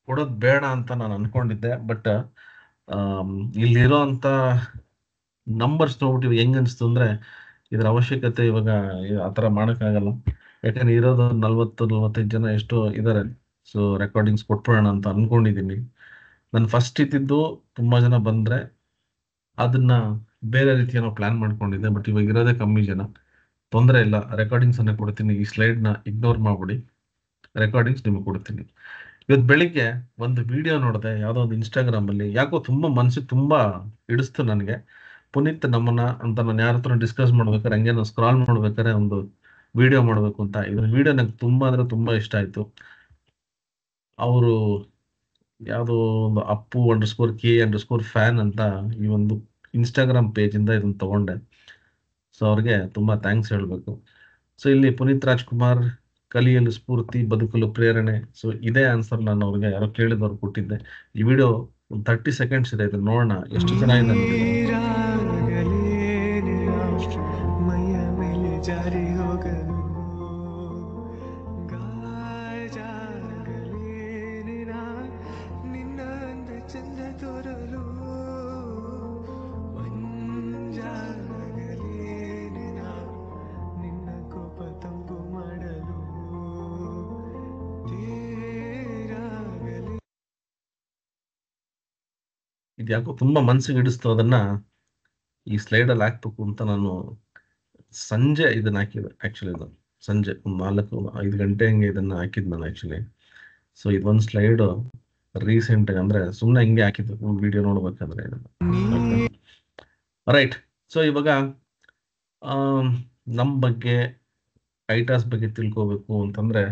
ಕೊಡೋದು ಬೇಡ ಅಂತ ನಾನು ಅನ್ಕೊಂಡಿದ್ದೆ, ಬಟ್ ಇಲ್ಲಿರೋ ಅಂತ ನಂಬರ್ಸ್ ನೋಡ್ಬಿಟ್ಟು ಹೆಂಗ್ ಅನ್ಸ್ತು ಅಂದ್ರೆ ಇದ್ರ ಅವಶ್ಯಕತೆ ಇವಾಗ ಆ ಥರ ಮಾಡೋಕ್ಕಾಗಲ್ಲ. ಯಾಕಂದ್ರೆ ಇರೋದು 40-45 ಜನ ಎಷ್ಟೋ ಇದ್ದಾರೆ. ಸೊ ರೆಕಾರ್ಡಿಂಗ್ಸ್ ಕೊಟ್ಬಿಡೋಣ ಅಂತ ಅನ್ಕೊಂಡಿದ್ದೀನಿ. ನಾನು ಫಸ್ಟ್ ಇದ್ದಿದ್ದು ತುಂಬಾ ಜನ ಬಂದ್ರೆ ಅದನ್ನ ಬೇರೆ ರೀತಿ ಏನೋ ಪ್ಲಾನ್ ಮಾಡ್ಕೊಂಡಿದ್ದೆ, ಬಟ್ ಇವಾಗ ಇರೋದೇ ಕಮ್ಮಿ ಜನ. ತೊಂದರೆ ಇಲ್ಲ, ರೆಕಾರ್ಡಿಂಗ್ಸ್ ಅನ್ನ ಕೊಡ್ತೀನಿ. ಈ ಸ್ಲೈಡ್ ನ ಇಗ್ನೋರ್ ಮಾಡ್ಬಿಡಿ, ರೆಕಾರ್ಡಿಂಗ್ಸ್ ನಿಮಗೆ ಕೊಡ್ತೀನಿ. ಇವತ್ತು ಬೆಳಿಗ್ಗೆ ಒಂದು ವಿಡಿಯೋ ನೋಡಿದೆ ಯಾವುದೋ ಒಂದು ಇನ್ಸ್ಟಾಗ್ರಾಮ್ ಅಲ್ಲಿ, ಯಾಕೋ ತುಂಬಾ ಮನ್ಸಿಗೆ ತುಂಬಾ ಹಿಡಿಸ್ತು ನನಗೆ. ಪುನೀತ್ ನಮ್ಮನ್ನ ಅಂತ ನಾನು ಯಾರ ಹತ್ರ ಡಿಸ್ಕಸ್ ಮಾಡ್ಬೇಕಾದ್ರೆ ಹಂಗೆ ನಾವು ಸ್ಕ್ರಾಲ್ ಮಾಡ್ಬೇಕಾದ್ರೆ ಒಂದು ವಿಡಿಯೋ ಮಾಡ್ಬೇಕು ಅಂತ. ಇದ್ರ ವಿಡಿಯೋ ನಂಗೆ ತುಂಬಾ ಅಂದ್ರೆ ತುಂಬಾ ಇಷ್ಟ ಆಯ್ತು. ಅವರು ಯಾವುದೋ ಒಂದು ಅಪ್ಪು_ಕೆ_ಫ್ಯಾನ್ ಅಂತ ಈ ಒಂದು ಇನ್ಸ್ಟಾಗ್ರಾಮ್ ಪೇಜ್ ಇಂದ ಇದನ್ನ ತಗೊಂಡೆ. ಸೊ ಅವ್ರಿಗೆ ತುಂಬಾ ಥ್ಯಾಂಕ್ಸ್ ಹೇಳ್ಬೇಕು. ಸೊ ಇಲ್ಲಿ ಪುನೀತ್ ರಾಜ್ಕುಮಾರ್ ಕಲಿಯಲು ಸ್ಫೂರ್ತಿ, ಬದುಕಲು ಪ್ರೇರಣೆ. ಸೊ ಇದೇ ಆನ್ಸರ್ ನಾನು ಅವ್ರಿಗೆ ಯಾರೋ ಕೇಳಿದವ್ರು ಕೊಟ್ಟಿದ್ದೆ. ಈ ವಿಡಿಯೋ ಒಂದು 30 ಸೆಕೆಂಡ್ಸ್ ಇದೆ, ಇದನ್ನ ನೋಡೋಣ ಎಷ್ಟು ಚೆನ್ನಾಗಿದೆ ನೋಡಿದ್ರೆ. ಮೈಯ ಮೇಲೆ ಜಾರಿ ಹೋಗಲು ನಿನ್ನ ಚಂದ ತೋರಲು ನಿನ್ನ ಕೋಪ ತಂಪು ಮಾಡಲು ಇದ್ಯಾಕೋ ತುಂಬಾ ಮನ್ಸಿಗೆ ಹಿಡಿಸ್ತು. ಅದನ್ನ ಈ ಸ್ಲೈಡ್ ಅಲ್ಲಿ ಹಾಕ್ಬೇಕು ಅಂತ ನಾನು ಸಂಜೆ ಇದನ್ನ ಹಾಕಿದೆ ಆಕ್ಚುಲಿ. ಇದು ಸಂಜೆ ಒಂದು 4-5 ಗಂಟೆ ಹಂಗೆ ಇದನ್ನ ಹಾಕಿದ್ ನಾನು ಆಕ್ಚುಲಿ. ಸೊ ಇದೊಂದು ಸ್ಲೈಡ್ ರೀಸೆಂಟ್ ಅಂದ್ರೆ ಸುಮ್ಮನೆ ಹಿಂಗೆ ಹಾಕಿದ್ದು ವಿಡಿಯೋ ನೋಡ್ಬೇಕಾದ್ರೆ. ರೈಟ್. ಸೊ ಇವಾಗ ನಮ್ಮ ಬಗ್ಗೆ, ಐಟಾಸ್ ಬಗ್ಗೆ ತಿಳ್ಕೋಬೇಕು ಅಂತಂದ್ರೆ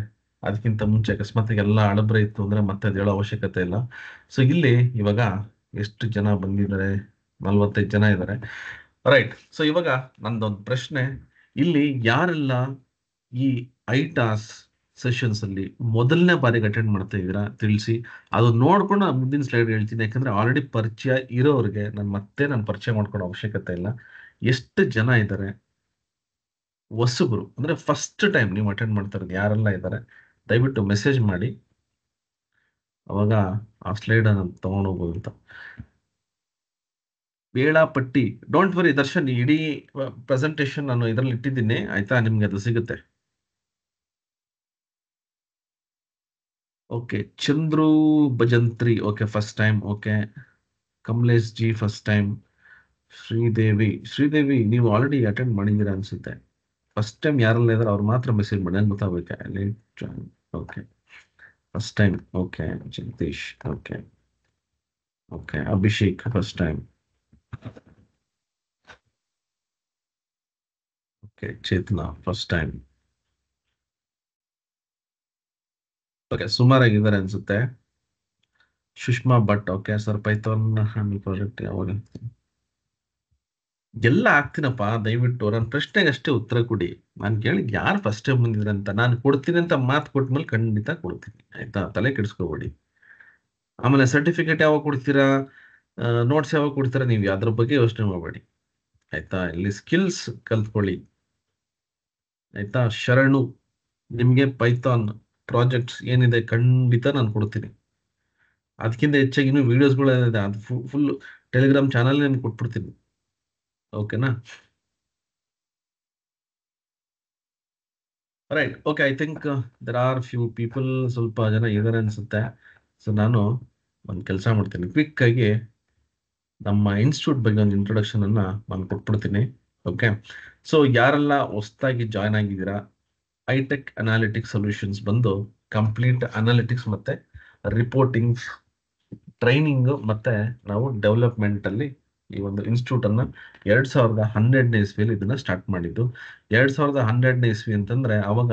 ಅದಕ್ಕಿಂತ ಮುಂಚೆ ಅಕಸ್ಮಾತ್ ಎಲ್ಲ ಅಳಬ್ರೆ ಇತ್ತು ಅಂದ್ರೆ ಮತ್ತೆ ಅದು ಹೇಳೋ ಅವಶ್ಯಕತೆ ಇಲ್ಲ. ಸೊ ಇಲ್ಲಿ ಇವಾಗ ಎಷ್ಟು ಜನ ಬಂದಿದ್ದಾರೆ? 45 ಜನ ಇದ್ದಾರೆ. ರೈಟ್. ಸೊ ಇವಾಗ ನಂದೊಂದು ಪ್ರಶ್ನೆ, ಇಲ್ಲಿ ಯಾರೆಲ್ಲ ಈ ಐಟಾಸ್ ಸೆಷನ್ಸ್ ಅಲ್ಲಿ ಮೊದಲನೇ ಬಾರಿಗೆ ಅಟೆಂಡ್ ಮಾಡ್ತಾ ಇದ್ದೀರಾ ತಿಳಿಸಿ. ಅದು ನೋಡ್ಕೊಂಡು ನಾನು ಮುಂದಿನ ಸ್ಲೈಡ್ ಹೇಳ್ತೀನಿ. ಯಾಕಂದ್ರೆ ಆಲ್ರೆಡಿ ಪರಿಚಯ ಇರೋರಿಗೆ ನಾನು ಪರಿಚಯ ಮಾಡ್ಕೊಳೋ ಅವಶ್ಯಕತೆ ಇಲ್ಲ. ಎಷ್ಟು ಜನ ಇದ್ದಾರೆ ಹೊಸಬ್ರು, ಅಂದ್ರೆ ಫಸ್ಟ್ ಟೈಮ್ ನೀವು ಅಟೆಂಡ್ ಮಾಡ್ತಾ ಇರೋದು ಯಾರೆಲ್ಲ ಇದ್ದಾರೆ ದಯವಿಟ್ಟು ಮೆಸೇಜ್ ಮಾಡಿ, ಅವಾಗ ಆ ಸ್ಲೈಡ್ ಅನ್ನು ತಗೊಂಡು ಹೋಗ್ಬೋದು ಅಂತ. ವೇಳಾಪಟ್ಟಿ, ಡೋಂಟ್ ವರಿ ದರ್ಶನ್, ಇಡೀ ಪ್ರೆಸೆಂಟೇಶನ್ ನಾನು ಇದರಲ್ಲಿ ಇಟ್ಟಿದ್ದೀನಿ ಆಯ್ತಾ, ನಿಮ್ಗೆ ಅದು ಸಿಗುತ್ತೆ. Okay, Chandru Bhajantri, okay first time. Okay, Kamlesh ji first time. Sridevi ನೀವು ಆಲ್ರೆಡಿ ಅಟೆಂಡ್ ಮಾಡಿದ್ದೀರಾ ಅನ್ಸುತ್ತೆ. ಫಸ್ಟ್ ಟೈಮ್ ಯಾರೆಲ್ಲ ಇದಾರೆ ಅವ್ರು ಮಾತ್ರ ಮೆಸೇಜ್ ಮಾಡಿ, ನಂಗೆ ಗೊತ್ತಾಗಬೇಕು. Okay, first time. Okay, Jagadish. Okay, okay, Abhishek first time. Okay, Chetana first time. Okay, ಸುಮಾರಾಗಿದ್ದಾರೆ ಅನ್ಸುತ್ತೆ. Sushma Bhat, okay sir. Python project ಯಾವಾಗ ಎಲ್ಲ ಆಗ್ತೀನಪ್ಪ, ದಯವಿಟ್ಟು ನನ್ನ ಪ್ರಶ್ನೆಗೆ ಅಷ್ಟೇ ಉತ್ತರ ಕೊಡಿ. ನಾನು ಕೇಳಿದ್ ಯಾರು ಫಸ್ಟ್ ಟೈಮ್ ಬಂದಿದ್ರೆ ಅಂತ. ನಾನು ಕೊಡ್ತೀನಿ ಅಂತ ಮಾತು ಕೊಟ್ಮೇಲೆ ಖಂಡಿತ ಕೊಡ್ತೀನಿ ಆಯ್ತಾ, ತಲೆ ಕೆಡಿಸ್ಕೋಬೇಡಿ. ಆಮೇಲೆ ಸರ್ಟಿಫಿಕೇಟ್ ಯಾವಾಗ ಕೊಡ್ತೀರಾ, ನೋಟ್ಸ್ ಯಾವಾಗ ಕೊಡ್ತೀರಾ, ನೀವು ಯಾವ್ದ್ರ ಬಗ್ಗೆ ಯೋಚನೆ ಮಾಡಬೇಡಿ ಆಯ್ತಾ. ಇಲ್ಲಿ ಸ್ಕಿಲ್ಸ್ ಕಲ್ತ್ಕೊಳ್ಳಿ ಆಯ್ತಾ. ಶರಣು, ನಿಮ್ಗೆ ಪೈಥಾನ್ ಪ್ರಾಜೆಕ್ಟ್ಸ್ ಏನಿದೆ ಖಂಡಿತ ನಾನು ಕೊಡ್ತೀನಿ. ಅದಕ್ಕಿಂತ ಹೆಚ್ಚಾಗಿ ಇನ್ನೂ ವಿಡಿಯೋಸ್ಗಳಿದೆ, ಅದು ಫುಲ್ ಟೆಲಿಗ್ರಾಮ್ ಚಾನಲ್ ನಿಮ್ಗೆ ಕೊಟ್ಬಿಡ್ತೀನಿ. ಓಕೆನಾ? Right. Okay, I think there are few people, ಸ್ವಲ್ಪ ಜನ ಇದಾರೆ ಅನ್ಸುತ್ತೆ. ಸೊ ನಾನು ಒಂದು ಕೆಲಸ ಮಾಡ್ತೀನಿ, ಕ್ವಿಕ್ ಆಗಿ ನಮ್ಮ ಇನ್ಸ್ಟಿಟ್ಯೂಟ್ ಬಗ್ಗೆ ಒಂದು ಇಂಟ್ರೊಡಕ್ಷನ್ ಅನ್ನ ನಾನು ಕೊಟ್ಬಿಡ್ತೀನಿ. ಓಕೆ. ಸೊ ಯಾರೆಲ್ಲ ಹೊಸದಾಗಿ ಜಾಯ್ನ್ ಆಗಿದ್ದೀರಾ, ಐಟೆಕ್ ಅನಾಲಿಟಿಕ್ಸ್ ಸೊಲ್ಯೂಷನ್ಸ್ ಬಂದು ಕಂಪ್ಲೀಟ್ ಅನಾಲಿಟಿಕ್ಸ್ ಮತ್ತೆ ರಿಪೋರ್ಟಿಂಗ್ ಟ್ರೈನಿಂಗ್ ಮತ್ತೆ ನಾವು ಡೆವಲಪ್ಮೆಂಟ್ ಅಲ್ಲಿ ಈ ಒಂದು ಇನ್ಸ್ಟಿಟ್ಯೂಟ್ ಅನ್ನ 2012ನೇ ಇಸ್ವಿಯಲ್ಲಿ ಇದನ್ನ ಸ್ಟಾರ್ಟ್ ಮಾಡಿದ್ದು. 2012ನೇ ಇಸ್ವಿ ಅಂತಂದ್ರೆ ಅವಾಗ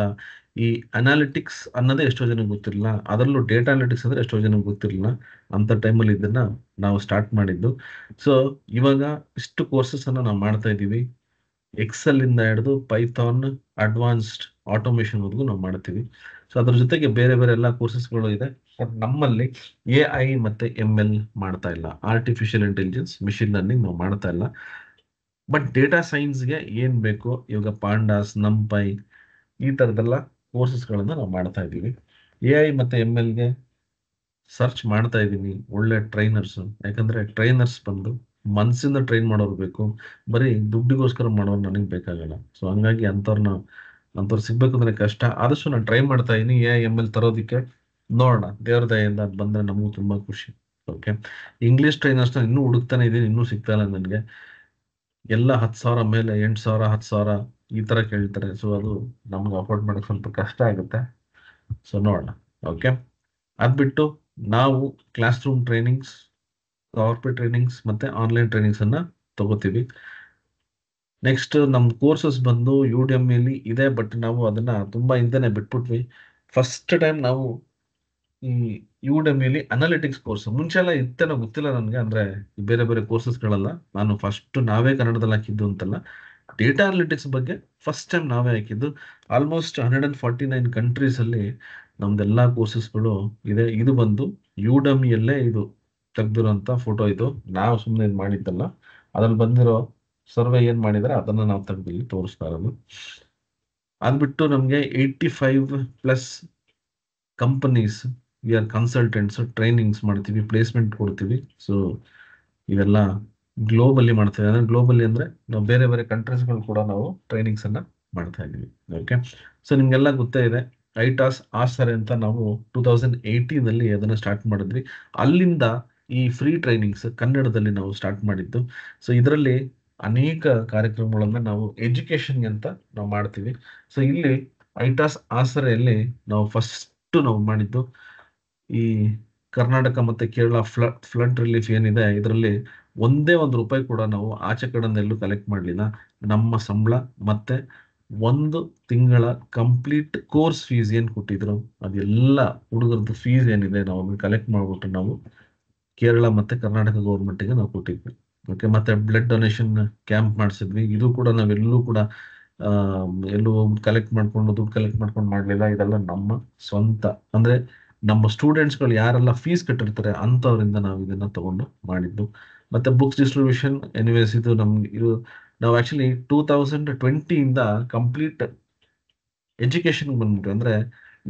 ಈ ಅನಾಲಿಟಿಕ್ಸ್ ಅನ್ನೋದೇ ಎಷ್ಟೋ ಜನಕ್ಕೆ ಗೊತ್ತಿರಲಿಲ್ಲ, ಅದರಲ್ಲೂ ಡೇಟಾ ಅನಾಲಿಟಿಕ್ಸ್ ಅಂದ್ರೆ ಎಷ್ಟೋ ಜನಕ್ಕೆ ಗೊತ್ತಿರಲಿಲ್ಲ. ಅಂತ ಟೈಮಲ್ಲಿ ಇದನ್ನ ನಾವು ಸ್ಟಾರ್ಟ್ ಮಾಡಿದ್ದು. ಸೊ ಇವಾಗ ಇಷ್ಟು ಕೋರ್ಸಸ್ ಅನ್ನ ನಾವು ಮಾಡ್ತಾ ಇದ್ದೀವಿ. ಎಕ್ಸೆಲ್ ಇಂದ ಹಿಡಿದು ಪೈಥಾನ್ ಅಡ್ವಾನ್ಸ್ಡ್ ಆಟೋಮೇಷನ್ ವರೆಗೂ ನಾವು ಮಾಡ್ತೀವಿ. ಸೊ ಅದ್ರ ಜೊತೆಗೆ ಬೇರೆ ಬೇರೆ ಎಲ್ಲ ಕೋರ್ಸಸ್ಗಳು ಇದೆ. ಬಟ್ ನಮ್ಮಲ್ಲಿ AI ಮತ್ತೆ ML ಮಾಡ್ತಾ ಇಲ್ಲ, ಆರ್ಟಿಫಿಷಿಯಲ್ ಇಂಟೆಲಿಜೆನ್ಸ್ ಮಿಷಿನ್ ಲರ್ನಿಂಗ್ ನಾವು ಮಾಡ್ತಾ ಇಲ್ಲ. ಬಟ್ ಡೇಟಾ ಸೈನ್ಸ್ಗೆ ಏನ್ ಬೇಕು ಇವಾಗ ಪಾಂಡಾಸ್, ನಂಪೈ ಈ ತರದೆಲ್ಲ ಕೋರ್ಸಸ್ಗಳನ್ನ ನಾವು ಮಾಡ್ತಾ ಇದ್ದೀವಿ. AI ಮತ್ತೆ MLಗೆ ಸರ್ಚ್ ಮಾಡ್ತಾ ಇದ್ದೀನಿ ಒಳ್ಳೆ ಟ್ರೈನರ್ಸ್. ಯಾಕಂದ್ರೆ ಟ್ರೈನರ್ಸ್ ಬಂದು ಮನ್ಸಿಂದ ಟ್ರೈನ್ ಮಾಡೋರು ಬೇಕು, ಬರೀ ದುಡ್ಡಿಗೋಸ್ಕರ ಮಾಡೋರು ನನಗೆ ಬೇಕಾಗಲ್ಲ. ಸೊ ಹಂಗಾಗಿ ಅಂಥವ್ರು ಸಿಗ್ಬೇಕು ಅಂದ್ರೆ ಕಷ್ಟ. ಆದಷ್ಟು ನಾನು ಟ್ರೈ ಮಾಡ್ತಾ ಇದ್ದೀನಿ AI ML ತರೋದಕ್ಕೆ. ನೋಡೋಣ, ದೇವ್ರ ದಯೆಯಿಂದ ಅದ್ ಬಂದ್ರೆ ನಮಗೂ ತುಂಬಾ ಖುಷಿ. ಓಕೆ. ಇಂಗ್ಲಿಷ್ ಟ್ರೈನರ್ಸ್ನ ಇನ್ನೂ ಹುಡುಕ್ತಾನೆ ಇದ್ದೀನಿ, ಇನ್ನೂ ಸಿಗ್ತಾ ಇಲ್ಲ ನನಗೆ. ಎಲ್ಲ 10,000 ಮೇಲೆ 8,000 10,000 ಈ ತರ ಕೇಳ್ತಾರೆ. ಸೊ ಅದು ನಮ್ಗೆ ಅಫೋರ್ಡ್ ಮಾಡಕ್ಕೆ ಸ್ವಲ್ಪ ಕಷ್ಟ ಆಗುತ್ತೆ. ಸೊ ನೋಡೋಣ. ಓಕೆ. ಅದ್ಬಿಟ್ಟು ನಾವು class room trainings, corporate trainings ಮತ್ತೆ ಆನ್ಲೈನ್ ಟ್ರೈನಿಂಗ್ಸ್ ಅನ್ನ ತಗೋತೀವಿ. ನೆಕ್ಸ್ಟ್ ನಮ್ ಕೋರ್ಸಸ್ ಬಂದು ಯುಡೆಮಿಲಿ ಇದೆ, ಬಟ್ ನಾವು ಅದನ್ನ ತುಂಬಾ ಹಿಂದೆನೆ ಬಿಟ್ಬಿಟ್ವಿ. ಫಸ್ಟ್ ಟೈಮ್ ನಾವು ಈ ಯುಡೆಮಿಲಿ ಅನಾಲಿಟಿಕ್ಸ್ ಕೋರ್ಸ್, ಮುಂಚೆ ಎಲ್ಲ ಇತ್ತೇನೋ ಗೊತ್ತಿಲ್ಲ ನನಗೆ, ಅಂದ್ರೆ ಈ ಬೇರೆ ಬೇರೆ ಕೋರ್ಸಸ್ಗಳೆಲ್ಲ ನಾನು ಫಸ್ಟ್ ನಾವೇ ಕನ್ನಡದಲ್ಲಿ ಹಾಕಿದ್ದು ಅಂತಲ್ಲ, ಡೇಟಾ ಅನಾಲಿಟಿಕ್ಸ್ ಬಗ್ಗೆ ಫಸ್ಟ್ ಟೈಮ್ ನಾವೇ ಹಾಕಿದ್ದು. ಆಲ್ಮೋಸ್ಟ್ 149 ಕಂಟ್ರೀಸ್ ಅಲ್ಲಿ ನಮ್ದೆಲ್ಲಾ ಕೋರ್ಸಸ್ಗಳು ಇದೆ. ಇದು ಬಂದು ಯುಡಮಿಯಲ್ಲೇ ಇದು ತೆಗ್ದಿರೋಂಥ ಫೋಟೋ. ಇದು ನಾವು ಸುಮ್ಮನೆ ಇದು ಮಾಡಿದ್ದಲ್ಲ, ಅದ್ರಲ್ಲಿ ಬಂದಿರೋ ಸರ್ವೆ ಏನ್ ಮಾಡಿದಾರೆ ಅದನ್ನ ನಾವು ತೆಗೆದು ಇಲ್ಲಿ ತೋರಿಸ್ತಾ ಇರೋದು. ಅದ್ಬಿಟ್ಟು ನಮ್ಗೆ 85+ companies, we are consultants, trainings ಮಾಡ್ತೀವಿ, ಪ್ಲೇಸ್ಮೆಂಟ್ ಕೊಡ್ತೀವಿ. ಸೊ ಇವೆಲ್ಲ ಗ್ಲೋಬಲಿ ಮಾಡ್ತೀವಿ. ಅಂದ್ರೆ ಗ್ಲೋಬಲಿ ಅಂದ್ರೆ ನಾವು ಬೇರೆ ಬೇರೆ ಕಂಟ್ರೀಸ್ಗಳು ಕೂಡ ನಾವು ಟ್ರೈನಿಂಗ್ಸ್ ಅನ್ನ ಮಾಡ್ತಾ ಇದೀವಿ. ಓಕೆ. ಸೊ ನಿಮ್ಗೆಲ್ಲ ಗೊತ್ತೇ ಇದೆ, ಐಟಾಸ್ ಆಸರೆ ಅಂತ ನಾವು 2018 ಅಲ್ಲಿ ಅದನ್ನ ಸ್ಟಾರ್ಟ್ ಮಾಡಿದ್ವಿ. ಅಲ್ಲಿಂದ ಈ ಫ್ರೀ ಟ್ರೈನಿಂಗ್ಸ್ ಕನ್ನಡದಲ್ಲಿ ನಾವು ಸ್ಟಾರ್ಟ್ ಮಾಡಿದ್ದು. ಸೊ ಇದರಲ್ಲಿ ಅನೇಕ ಕಾರ್ಯಕ್ರಮಗಳನ್ನ ನಾವು ಎಜುಕೇಶನ್ಗೆ ಅಂತ ನಾವು ಮಾಡ್ತೀವಿ. ಸೊ ಇಲ್ಲಿ ಐಟಾಸ್ ಆಸರೆಯಲ್ಲಿ ನಾವು ಫಸ್ಟ್ ನಾವು ಮಾಡಿದ್ದು ಈ ಕರ್ನಾಟಕ ಮತ್ತೆ ಕೇರಳ ಫ್ಲಡ್ ರಿಲೀಫ್ ಏನಿದೆ, ಇದರಲ್ಲಿ ಒಂದೇ ಒಂದು ರೂಪಾಯಿ ಕೂಡ ನಾವು ಆಚೆ ಕಡೆಯಿಂದ ಎಲ್ಲೂ ಕಲೆಕ್ಟ್ ಮಾಡಲಿಲ್ಲ. ನಮ್ಮ ಸಂಬಳ ಮತ್ತೆ ಒಂದು ತಿಂಗಳ ಕಂಪ್ಲೀಟ್ ಕೋರ್ಸ್ ಫೀಸ್ ಏನ್ ಕೊಟ್ಟಿದ್ರು ಅದೆಲ್ಲ ಹುಡುಗರದ್ದು ಫೀಸ್ ಏನಿದೆ ನಾವು ಕಲೆಕ್ಟ್ ಮಾಡ್ಬಿಟ್ಟು ನಾವು ಕೇರಳ ಮತ್ತೆ ಕರ್ನಾಟಕ ಗೌರ್ಮೆಂಟ್ಗೆ ನಾವು ಕೊಟ್ಟಿದ್ವಿ. ಓಕೆ. ಮತ್ತೆ ಬ್ಲಡ್ ಡೊನೇಷನ್ ಕ್ಯಾಂಪ್ ಮಾಡಿಸಿದ್ವಿ. ಇದು ಕೂಡ ನಾವೆಲ್ಲೂ ಕೂಡ ಆ ಎಲ್ಲೂ ಕಲೆಕ್ಟ್ ಮಾಡ್ಕೊಂಡು ದುಡ್ಡು ಕಲೆಕ್ಟ್ ಮಾಡ್ಕೊಂಡು ಮಾಡ್ಲಿಲ್ಲ. ಇದೆಲ್ಲ ನಮ್ಮ ಸ್ವಂತ, ಅಂದ್ರೆ ನಮ್ಮ ಸ್ಟೂಡೆಂಟ್ಸ್ಗಳು ಯಾರೆಲ್ಲ ಫೀಸ್ ಕಟ್ಟಿರ್ತಾರೆ ಅಂತವರಿಂದ ನಾವು ಇದನ್ನ ತಗೊಂಡು ಮಾಡಿದ್ದು. ಮತ್ತೆ ಬುಕ್ಸ್ ಡಿಸ್ಟ್ರಿಬ್ಯೂಷನ್ ಎನಿವೇಸ್ ಇದು ನಮ್ಗೆ ಇದು ನಾವು ಆಕ್ಚುಲಿ 2020ಇಂದ ಕಂಪ್ಲೀಟ್ ಎಜುಕೇಶನ್ ಬಂದ್ಬಿಟ್ಟು, ಅಂದ್ರೆ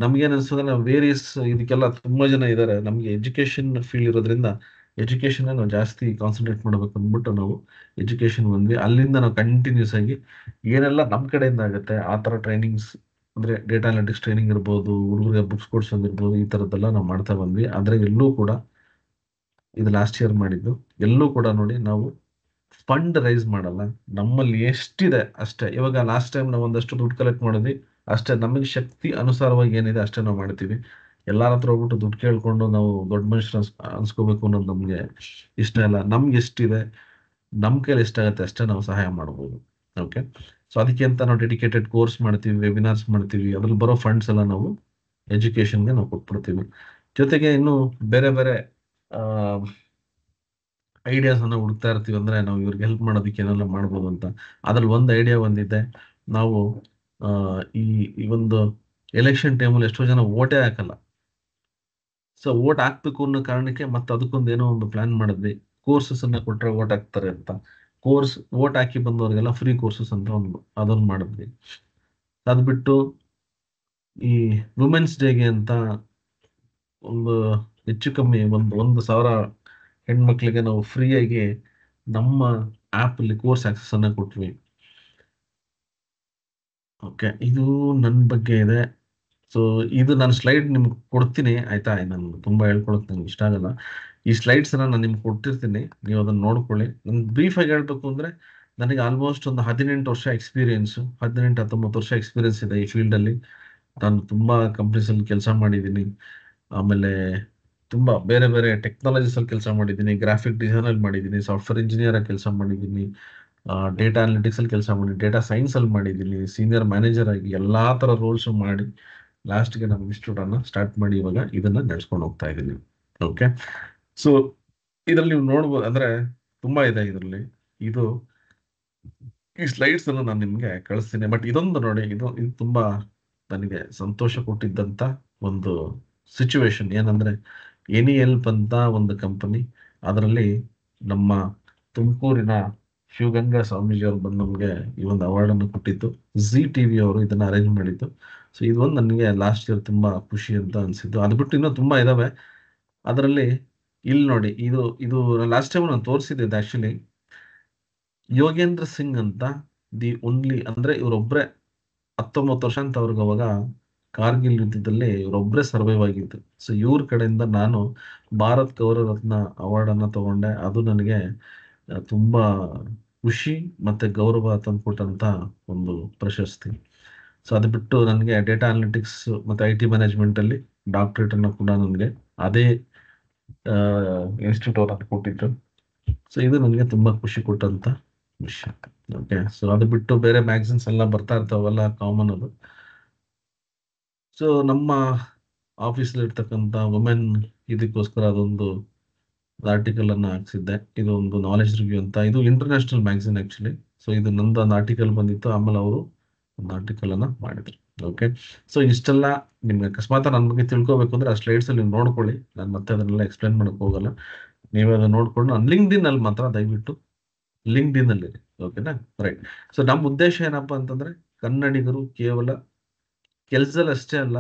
ನಮ್ಗೇನ್ ಅನ್ಸ್ತದೆ, ನಾವು ವೇರಿಯಸ್ ಇದಕ್ಕೆಲ್ಲ ತುಂಬಾ ಜನ ಇದ್ದಾರೆ, ನಮ್ಗೆ ಎಜುಕೇಶನ್ ಫೀಲ್ಡ್ ಇರೋದ್ರಿಂದ ಎಜುಕೇಶನ್ ನಾವು ಜಾಸ್ತಿ ಕಾನ್ಸಂಟ್ರೇಟ್ ಮಾಡ್ಬೇಕು ಅಂದ್ಬಿಟ್ಟು ನಾವು ಎಜುಕೇಶನ್ ಬಂದ್ವಿ. ಅಲ್ಲಿಂದ ನಾವು ಕಂಟಿನ್ಯೂಸ್ ಆಗಿ ಏನೆಲ್ಲ ನಮ್ಮ ಕಡೆಯಿಂದ ಆಗುತ್ತೆ ಆ ಥರ ಟ್ರೈನಿಂಗ್ಸ್, ಅಂದ್ರೆ ಡೇಟಾ ಅನಾಲಿಟಿಕ್ಸ್ ಟ್ರೈನಿಂಗ್ ಇರ್ಬೋದು, ಹುಡುಗರಿಗೆ ಬುಕ್ಸ್ ಕೊಡ್ಸೋದಿರ್ಬೋದು, ಈ ಥರದ್ದೆಲ್ಲ ನಾವು ಮಾಡ್ತಾ ಬಂದ್ವಿ. ಆದ್ರೆ ಎಲ್ಲೂ ಕೂಡ ಇದು ಲಾಸ್ಟ್ ಇಯರ್ ಮಾಡಿದ್ದು, ಎಲ್ಲೂ ಕೂಡ ನೋಡಿ ನಾವು ಫಂಡ್ ರೈಸ್ ಮಾಡಲ್ಲ. ನಮ್ಮಲ್ಲಿ ಎಷ್ಟಿದೆ ಅಷ್ಟೇ. ಇವಾಗ ಲಾಸ್ಟ್ ಟೈಮ್ ನಾವು ಒಂದಷ್ಟು ದುಡ್ಡು ಕಲೆಕ್ಟ್ ಮಾಡಿದ್ವಿ ಅಷ್ಟೇ, ನಮಗೆ ಶಕ್ತಿ ಅನುಸಾರವಾಗಿ ಏನಿದೆ ಅಷ್ಟೇ ನಾವು ಮಾಡ್ತೀವಿ. ಎಲ್ಲಾರ ಹತ್ರ ಹೋಗ್ಬಿಟ್ಟು ದುಡ್ಡು ಕೇಳ್ಕೊಂಡು ನಾವು ದೊಡ್ಡ ಮನುಷ್ಯರು ಅನ್ಸ್ಕೋಬೇಕು ಅನ್ನೋದು ನಮ್ಗೆ ಇಷ್ಟ ಇಲ್ಲ. ನಮ್ಗೆ ಎಷ್ಟಿದೆ, ನಮ್ ಕೈಲಿ ಎಷ್ಟಾಗತ್ತೆ ಅಷ್ಟೇ ನಾವು ಸಹಾಯ ಮಾಡ್ಬೋದು. ಓಕೆ. ಸೊ ಅದಕ್ಕೆ ಅಂತ ನಾವು ಡೆಡಿಕೇಟೆಡ್ ಕೋರ್ಸ್ ಮಾಡ್ತೀವಿ, ವೆಬಿನಾರ್ಸ್ ಮಾಡ್ತೀವಿ, ಅದ್ರಲ್ಲಿ ಬರೋ ಫಂಡ್ಸ್ ಎಲ್ಲ ನಾವು ಎಜುಕೇಶನ್ಗೆ ನಾವು ಕೊಟ್ಬಿಡ್ತೀವಿ. ಜೊತೆಗೆ ಇನ್ನು ಬೇರೆ ಬೇರೆ ಐಡಿಯಾಸ್ ಅನ್ನ ಹುಡುಕ್ತಾ ಇರ್ತೀವಿ, ಅಂದ್ರೆ ನಾವು ಇವ್ರಿಗೆ ಹೆಲ್ಪ್ ಮಾಡೋದಕ್ಕೆ ಏನೆಲ್ಲ ಮಾಡ್ಬೋದು ಅಂತ. ಅದ್ರಲ್ಲಿ ಒಂದು ಐಡಿಯಾ ಬಂದಿದೆ. ನಾವು ಆ, ಈ ಈ ಒಂದು ಎಲೆಕ್ಷನ್ ಟೈಮಲ್ಲಿ ಎಷ್ಟೋ ಜನ ಓಟೇ ಹಾಕಲ್ಲ. ಸೊ ಓಟ್ ಹಾಕ್ಬೇಕು ಅನ್ನೋ ಕಾರಣಕ್ಕೆ ಮತ್ತೆ ಅದಕ್ಕೊಂದು ಏನೋ ಒಂದು ಪ್ಲಾನ್ ಮಾಡಿದ್ವಿ, ಕೋರ್ಸಸ್ ಅನ್ನ ಕೊಟ್ರೆ ಓಟ್ ಹಾಕ್ತಾರೆ ಅಂತ. ಓಟ್ ಹಾಕಿ ಬಂದವರಿಗೆಲ್ಲ ಫ್ರೀ ಕೋರ್ಸಸ್ ಅಂತ ಒಂದು ಅದೊಂದು ಮಾಡಿದ್ವಿ. ಅದ್ ಬಿಟ್ಟು ಈ ವುಮೆನ್ಸ್ ಡೇಗೆ ಅಂತ ಒಂದು ಹೆಚ್ಚು ಕಮ್ಮಿ ಒಂದು 1,000 ಹೆಣ್ಮಕ್ಳಿಗೆ ನಾವು ಫ್ರೀಯಾಗಿ ನಮ್ಮ ಆಪ್ ಅಲ್ಲಿ ಕೋರ್ಸ್ ಆಕ್ಸೆಸ್ ಅನ್ನ ಕೊಟ್ವಿ. ಓಕೆ. ಇದು ನನ್ನ ಬಗ್ಗೆ ಇದೆ. ಸೊ ಇದು ನಾನು ಸ್ಲೈಡ್ ನಿಮ್ಗೆ ಕೊಡ್ತೀನಿ, ಆಯ್ತಾ? ನಾನು ತುಂಬಾ ಹೇಳ್ಕೊಳಕ್ ನಂಗೆ ಇಷ್ಟ ಆಗಲ್ಲ. ಈ ಸ್ಲೈಡ್ಸ್ ಅನ್ನ ನಾನು ನಿಮ್ಗೆ ಕೊಟ್ಟಿರ್ತೀನಿ, ನೀವು ಅದನ್ನ ನೋಡ್ಕೊಳ್ಳಿ. ನನ್ ಬ್ರೀಫ್ ಆಗಿ ಹೇಳ್ಬೇಕು ಅಂದ್ರೆ ನನಗೆ ಆಲ್ಮೋಸ್ಟ್ ಒಂದು 18 ವರ್ಷ ಎಕ್ಸ್ಪೀರಿಯನ್ಸು, 18-19 ವರ್ಷ ಎಕ್ಸ್ಪೀರಿಯನ್ಸ್ ಇದೆ ಈ ಫೀಲ್ಡಲ್ಲಿ. ನಾನು ತುಂಬಾ ಕಂಪ್ನೀಸ್ ಅಲ್ಲಿ ಕೆಲಸ ಮಾಡಿದ್ದೀನಿ. ಆಮೇಲೆ ತುಂಬಾ ಬೇರೆ ಬೇರೆ ಟೆಕ್ನಾಲಜೀಸ್ ಅಲ್ಲಿ ಕೆಲಸ ಮಾಡಿದ್ದೀನಿ, ಗ್ರಾಫಿಕ್ ಡಿಸೈನ್ ಅಲ್ಲಿ ಮಾಡಿದ್ದೀನಿ, ಸಾಫ್ಟ್ವೇರ್ ಇಂಜಿನಿಯರ್ ಆಗಿ ಕೆಲಸ ಮಾಡಿದ್ದೀನಿ, ಡೇಟಾ ಅನಾಲಿಟಿಕ್ಸ್ ಅಲ್ಲಿ ಕೆಲಸ ಮಾಡಿದ್ದೀನಿ, ಡೇಟಾ ಸೈನ್ಸ್ ಅಲ್ಲಿ ಮಾಡಿದ್ದೀನಿ, ಸೀನಿಯರ್ ಮ್ಯಾನೇಜರ್ ಆಗಿ ಎಲ್ಲಾ ತರ ರೋಲ್ಸ್ ಮಾಡಿ ಲಾಸ್ಟ್ಗೆ ನಮ್ಮ ಇನ್ಸ್ಟಿಟ್ಯೂಟ್ ಅನ್ನ ಸ್ಟಾರ್ಟ್ ಮಾಡಿ ಇವಾಗ ಇದನ್ನ ನಡೆಸ್ಕೊಂಡು ಹೋಗ್ತಾ ಇದ್ದೀನಿ. ಓಕೆ, ಸೊ ಇದ್ರಲ್ಲಿ ನೀವು ನೋಡ್ಬೋದು ಅಂದ್ರೆ ತುಂಬಾ ಇದೆ ಇದರಲ್ಲಿ. ಇದು ಈ ಸ್ಲೈಡ್ಸ್ ಅನ್ನು ನಾನು ನಿಮ್ಗೆ ಕಳಿಸ್ತೀನಿ. ಬಟ್ ಇದೊಂದು ನೋಡಿ, ಇದು ತುಂಬಾ ನನಗೆ ಸಂತೋಷ ಕೊಟ್ಟಿದ್ದಂತ ಒಂದು ಸಿಚುವೇಶನ್ ಏನಂದ್ರೆ, ಎನಿ ಹೆಲ್ಪ್ ಅಂತ ಒಂದು ಕಂಪನಿ, ಅದರಲ್ಲಿ ನಮ್ಮ ತುಮಕೂರಿನ ಶಿವಗಂಗಾ ಸ್ವಾಮೀಜಿ ಅವರು ಬಂದು ನಮಗೆ ಈ ಒಂದು ಅವಾರ್ಡ್ ಅನ್ನು ಕೊಟ್ಟಿದ್ದು, ಜಿ ಟಿವಿ ಅವರು ಇದನ್ನ ಅರೇಂಜ್ ಮಾಡಿದ್ದು. ಸೊ ಇದೊಂದು ನನಗೆ ಲಾಸ್ಟ್ ಇಯರ್ ತುಂಬಾ ಖುಷಿ ಅಂತ ಅನ್ಸಿದ್ದು. ಅದು ಬಿಟ್ಟು ಇನ್ನೂ ತುಂಬಾ ಇದಾವೆ. ಅದರಲ್ಲಿ ಇಲ್ಲಿ ನೋಡಿ, ಇದು ಲಾಸ್ಟ್ ಟೈಮ್ ನಾನು ತೋರಿಸಿದ್ದೆ ಆಕ್ಚುಲಿ. ಯೋಗೇಂದ್ರ ಸಿಂಗ್ ಅಂತ, ದಿ ಓನ್ಲಿ ಅಂದ್ರೆ ಇವರೊಬ್ರೆ 19 ವರ್ಷ ಅಂತ ಅವ್ರಿಗೆ ಅವಾಗ ಕಾರ್ಗಿಲ್ ಯುದ್ಧದಲ್ಲಿ ಇವರೊಬ್ರೆ ಸರ್ವೈವ್ ಆಗಿದ್ದು. ಸೊ ಇವ್ರ ಕಡೆಯಿಂದ ನಾನು ಭಾರತ್ ಗೌರವ ರತ್ನ ಅವಾರ್ಡ್ ಅನ್ನ ತಗೊಂಡೆ. ಅದು ನನಗೆ ತುಂಬಾ ಖುಷಿ ಮತ್ತೆ ಗೌರವ ತಂದ್ಕೊಟ್ಟಂತ ಒಂದು ಪ್ರಶಸ್ತಿ. ಸೊ ಅದು ಬಿಟ್ಟು ನನಗೆ ಡೇಟಾ ಅನಾಲಿಟಿಕ್ಸ್ ಮತ್ತೆ IT ಮ್ಯಾನೇಜ್ಮೆಂಟ್ ಅಲ್ಲಿ ಡಾಕ್ಟರೇಟ್ ಅನ್ನು ಕೂಡ ನನಗೆ ಅದೇ ಇನ್ಸ್ಟಿಟ್ಯೂಟ್ ಅವ್ರು ಕೊಟ್ಟಿದ್ರು. ಸೊ ಇದು ನನಗೆ ತುಂಬಾ ಖುಷಿ ಕೊಟ್ಟಂತ ವಿಷಯ. ಓಕೆ, ಸೊ ಅದು ಬಿಟ್ಟು ಬೇರೆ ಮ್ಯಾಗಝಿನ್ಸ್ ಎಲ್ಲ ಬರ್ತಾ ಇರ್ತಾವಲ್ಲ, ಕಾಮನ್ ಅದು. ಸೊ ನಮ್ಮ ಆಫೀಸಲ್ಲಿ ಇರ್ತಕ್ಕಂಥ ವುಮೆನ್ ಇದಕ್ಕೋಸ್ಕರ ಅದೊಂದು ಆರ್ಟಿಕಲ್ ಅನ್ನ ಹಾಕ್ಸಿದ್ದೆ. ಇದು ಒಂದು ನಾಲೆಜ್ ರಿವ್ಯೂ ಅಂತ, ಇದು ಇಂಟರ್ನ್ಯಾಷನಲ್ ಮ್ಯಾಗಝಿನ್ ಆಕ್ಚುಲಿ. ಸೊ ಇದು ನಂದು ಒಂದು ಆರ್ಟಿಕಲ್ ಬಂದಿತ್ತು, ಆಮೇಲೆ ಅವರು ಒಂದು ಆರ್ಟಿಕಲ್ ಅನ್ನ ಮಾಡಿದ್ರು. ಓಕೆ, ಸೊ ಇಷ್ಟೆಲ್ಲ ನಿಮ್ಗೆ ಅಕಸ್ಮಾತ್ ನನ್ನ ಬಗ್ಗೆ ತಿಳ್ಕೊಬೇಕು ಅಂದ್ರೆ ಆ ಸ್ಲೈಡ್ಸ್ ಅಲ್ಲಿ ನೀವು ನೋಡ್ಕೊಳ್ಳಿ. ನಾನು ಮತ್ತೆ ಅದನ್ನೆಲ್ಲ ಎಕ್ಸ್ಪ್ಲೈನ್ ಮಾಡಕ್ ಹೋಗಲ್ಲ. ನೀವೇ ಅದನ್ನ ನೋಡ್ಕೊಂಡು ನಾನು ಲಿಂಕ್ಡ್ಇನ್ ಅಲ್ಲಿ ಮಾತ್ರ ದಯವಿಟ್ಟು ಲಿಂಕ್ಡ್ಇನ್ ಅಲ್ಲಿ, ಓಕೆನಾ? ರೈಟ್. ಸೊ ನಮ್ಮ ಉದ್ದೇಶ ಏನಪ್ಪಾ ಅಂತಂದ್ರೆ, ಕನ್ನಡಿಗರು ಕೇವಲ ಕೆಲಸದಲ್ಲಿ ಅಷ್ಟೇ ಅಲ್ಲ,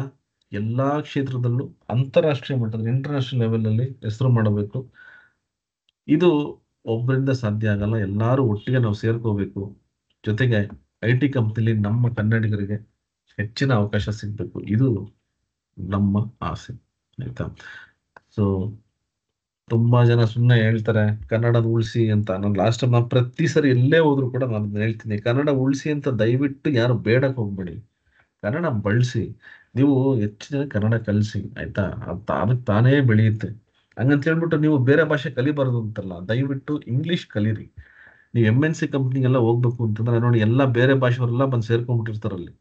ಎಲ್ಲಾ ಕ್ಷೇತ್ರದಲ್ಲೂ ಅಂತಾರಾಷ್ಟ್ರೀಯ ಮಟ್ಟದಲ್ಲಿ ಇಂಟರ್ನ್ಯಾಷನಲ್ ಲೆವೆಲ್ ಅಲ್ಲಿ ಹೆಸರು ಮಾಡಬೇಕು. ಇದು ಒಬ್ಬರಿಂದ ಸಾಧ್ಯ ಆಗಲ್ಲ, ಎಲ್ಲಾರು ಒಟ್ಟಿಗೆ ನಾವು ಸೇರ್ಕೋಬೇಕು. ಜೊತೆಗೆ IT ಕಂಪ್ನಿಲಿ ನಮ್ಮ ಕನ್ನಡಿಗರಿಗೆ ಹೆಚ್ಚಿನ ಅವಕಾಶ ಸಿಗ್ಬೇಕು, ಇದು ನಮ್ಮ ಆಸೆ. ಆಯ್ತಾ? ಸೊ ತುಂಬಾ ಜನ ಸುಮ್ಮನೆ ಹೇಳ್ತಾರೆ ಕನ್ನಡದ ಉಳಿಸಿ ಅಂತ. ನಾನು ಲಾಸ್ಟ್ ಟೈಮ್ ನಾನು ಪ್ರತಿ ಸರಿ ಎಲ್ಲೇ ಹೋದ್ರು ಕೂಡ ನಾನು ಅದನ್ನ ಹೇಳ್ತೀನಿ, ಕನ್ನಡ ಉಳಿಸಿ ಅಂತ ದಯವಿಟ್ಟು ಯಾರು ಬೇಡಕ್ ಹೋಗ್ಬೇಡಿ, ಕನ್ನಡ ಬಳಸಿ. ನೀವು ಹೆಚ್ಚು ಜನ ಕನ್ನಡ ಕಲಿಸಿ, ಆಯ್ತಾ? ಅದಕ್ಕೆ ತಾನೇ ಬೆಳೆಯುತ್ತೆ. ಹಂಗಂತ ಹೇಳ್ಬಿಟ್ಟು ನೀವು ಬೇರೆ ಭಾಷೆ ಕಲಿಬಾರ್ದು ಅಂತಲ್ಲ, ದಯವಿಟ್ಟು ಇಂಗ್ಲಿಷ್ ಕಲೀರಿ. ನೀವು MNC ಕಂಪ್ನಿಗೆಲ್ಲ ಹೋಗ್ಬೇಕು ಅಂತಂದ್ರೆ ನೋಡಿ, ಎಲ್ಲ ಬೇರೆ ಭಾಷೆಯವರೆಲ್ಲ ಬಂದು ಸೇರ್ಕೊಂಡ್ಬಿಟ್ಟಿರ್ತಾರಲ್ಲಿ,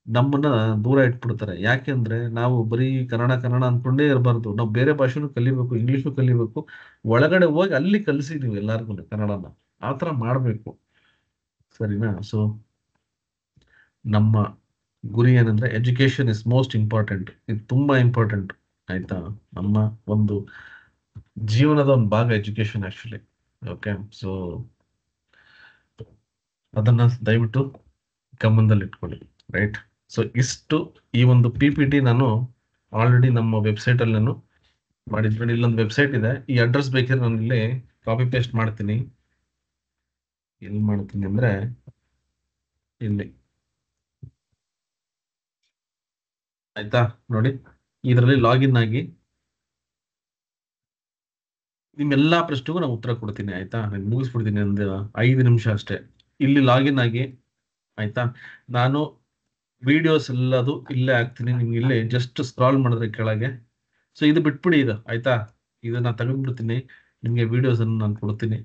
ನಮ್ಮನ್ನ ದೂರ ಇಟ್ಬಿಡ್ತಾರೆ. ಯಾಕೆಂದ್ರೆ ನಾವು ಬರೀ ಕನ್ನಡ ಕನ್ನಡ ಅನ್ಕೊಂಡೇ ಇರಬಾರ್ದು, ನಾವು ಬೇರೆ ಭಾಷೆನೂ ಕಲಿಬೇಕು, ಇಂಗ್ಲಿಷು ಕಲಿಬೇಕು. ಒಳಗಡೆ ಹೋಗಿ ಅಲ್ಲಿ ಕಲಿಸಿ ನೀವು ಎಲ್ಲಾರ್ಗು ಕನ್ನಡನ, ಆತರ ಮಾಡ್ಬೇಕು. ಸರಿನಾ? ಸೊ ನಮ್ಮ ಗುರಿ ಏನಂದ್ರೆ ಎಜುಕೇಶನ್ ಇಸ್ ಮೋಸ್ಟ್ ಇಂಪಾರ್ಟೆಂಟ್. ಇದು ತುಂಬಾ ಇಂಪಾರ್ಟೆಂಟ್. ಆಯ್ತಾ? ನಮ್ಮ ಒಂದು ಜೀವನದ ಒಂದು ಭಾಗ ಎಜುಕೇಶನ್ ಆಕ್ಚುಲಿ. ಓಕೆ, ಸೊ ಅದನ್ನ ದಯವಿಟ್ಟು ಗಮನದಲ್ಲಿ ಇಟ್ಕೊಳ್ಳಿ. ರೈಟ್. ಸೊ ಇಷ್ಟು ಈ ಒಂದು PPT ನಾನು ಆಲ್ರೆಡಿ ನಮ್ಮ ವೆಬ್ಸೈಟ್ ಅಲ್ಲಿ ನಾನು ಮಾಡಿದ್ದೀನಿ. ಇಲ್ಲೊಂದು ವೆಬ್ಸೈಟ್ ಇದೆ, ಈ ಅಡ್ರೆಸ್ ಬೇಕಿದ್ರೆ ನಾನು ಇಲ್ಲಿ ಕಾಪಿ ಪೇಸ್ಟ್ ಮಾಡ್ತೀನಿ. ಎಲ್ಲಿ ಮಾಡ್ತೀನಿ ಅಂದ್ರೆ ಇಲ್ಲಿ, ಆಯ್ತಾ? ನೋಡಿ, ಇದರಲ್ಲಿ ಲಾಗಿನ್ ಆಗಿ ನಿಮ್ಮೆಲ್ಲಾ ಪ್ರಶ್ನೆಗೂ ನಾನು ಉತ್ತರ ಕೊಡ್ತೀನಿ. ಆಯ್ತಾ? ನಾನು ಮುಗಿಸ್ಬಿಡ್ತೀನಿ ಒಂದು 5 ನಿಮಿಷ ಅಷ್ಟೇ. ಇಲ್ಲಿ ಲಾಗಿನ್ ಆಗಿ, ಆಯ್ತಾ? ನಾನು ವಿಡಿಯೋಸ್ ಎಲ್ಲದು ಇಲ್ಲೇ ಹಾಕ್ತೀನಿ. ನಿಮ್ಗೆ ಇಲ್ಲೇ ಜಸ್ಟ್ ಸ್ಕ್ರಾಲ್ ಮಾಡಿದ್ರೆ ಕೆಳಗೆ, ಸೊ ಇದು ಬಿಟ್ಬಿಡಿ, ಇದು ಆಯ್ತಾ? ಇದನ್ನ ತೆಗೆದ್ಬಿಡ್ತೀನಿ, ನಿಮ್ಗೆ ವಿಡಿಯೋಸ್ ಅನ್ನು ನಾನು ಕೊಡ್ತೀನಿ.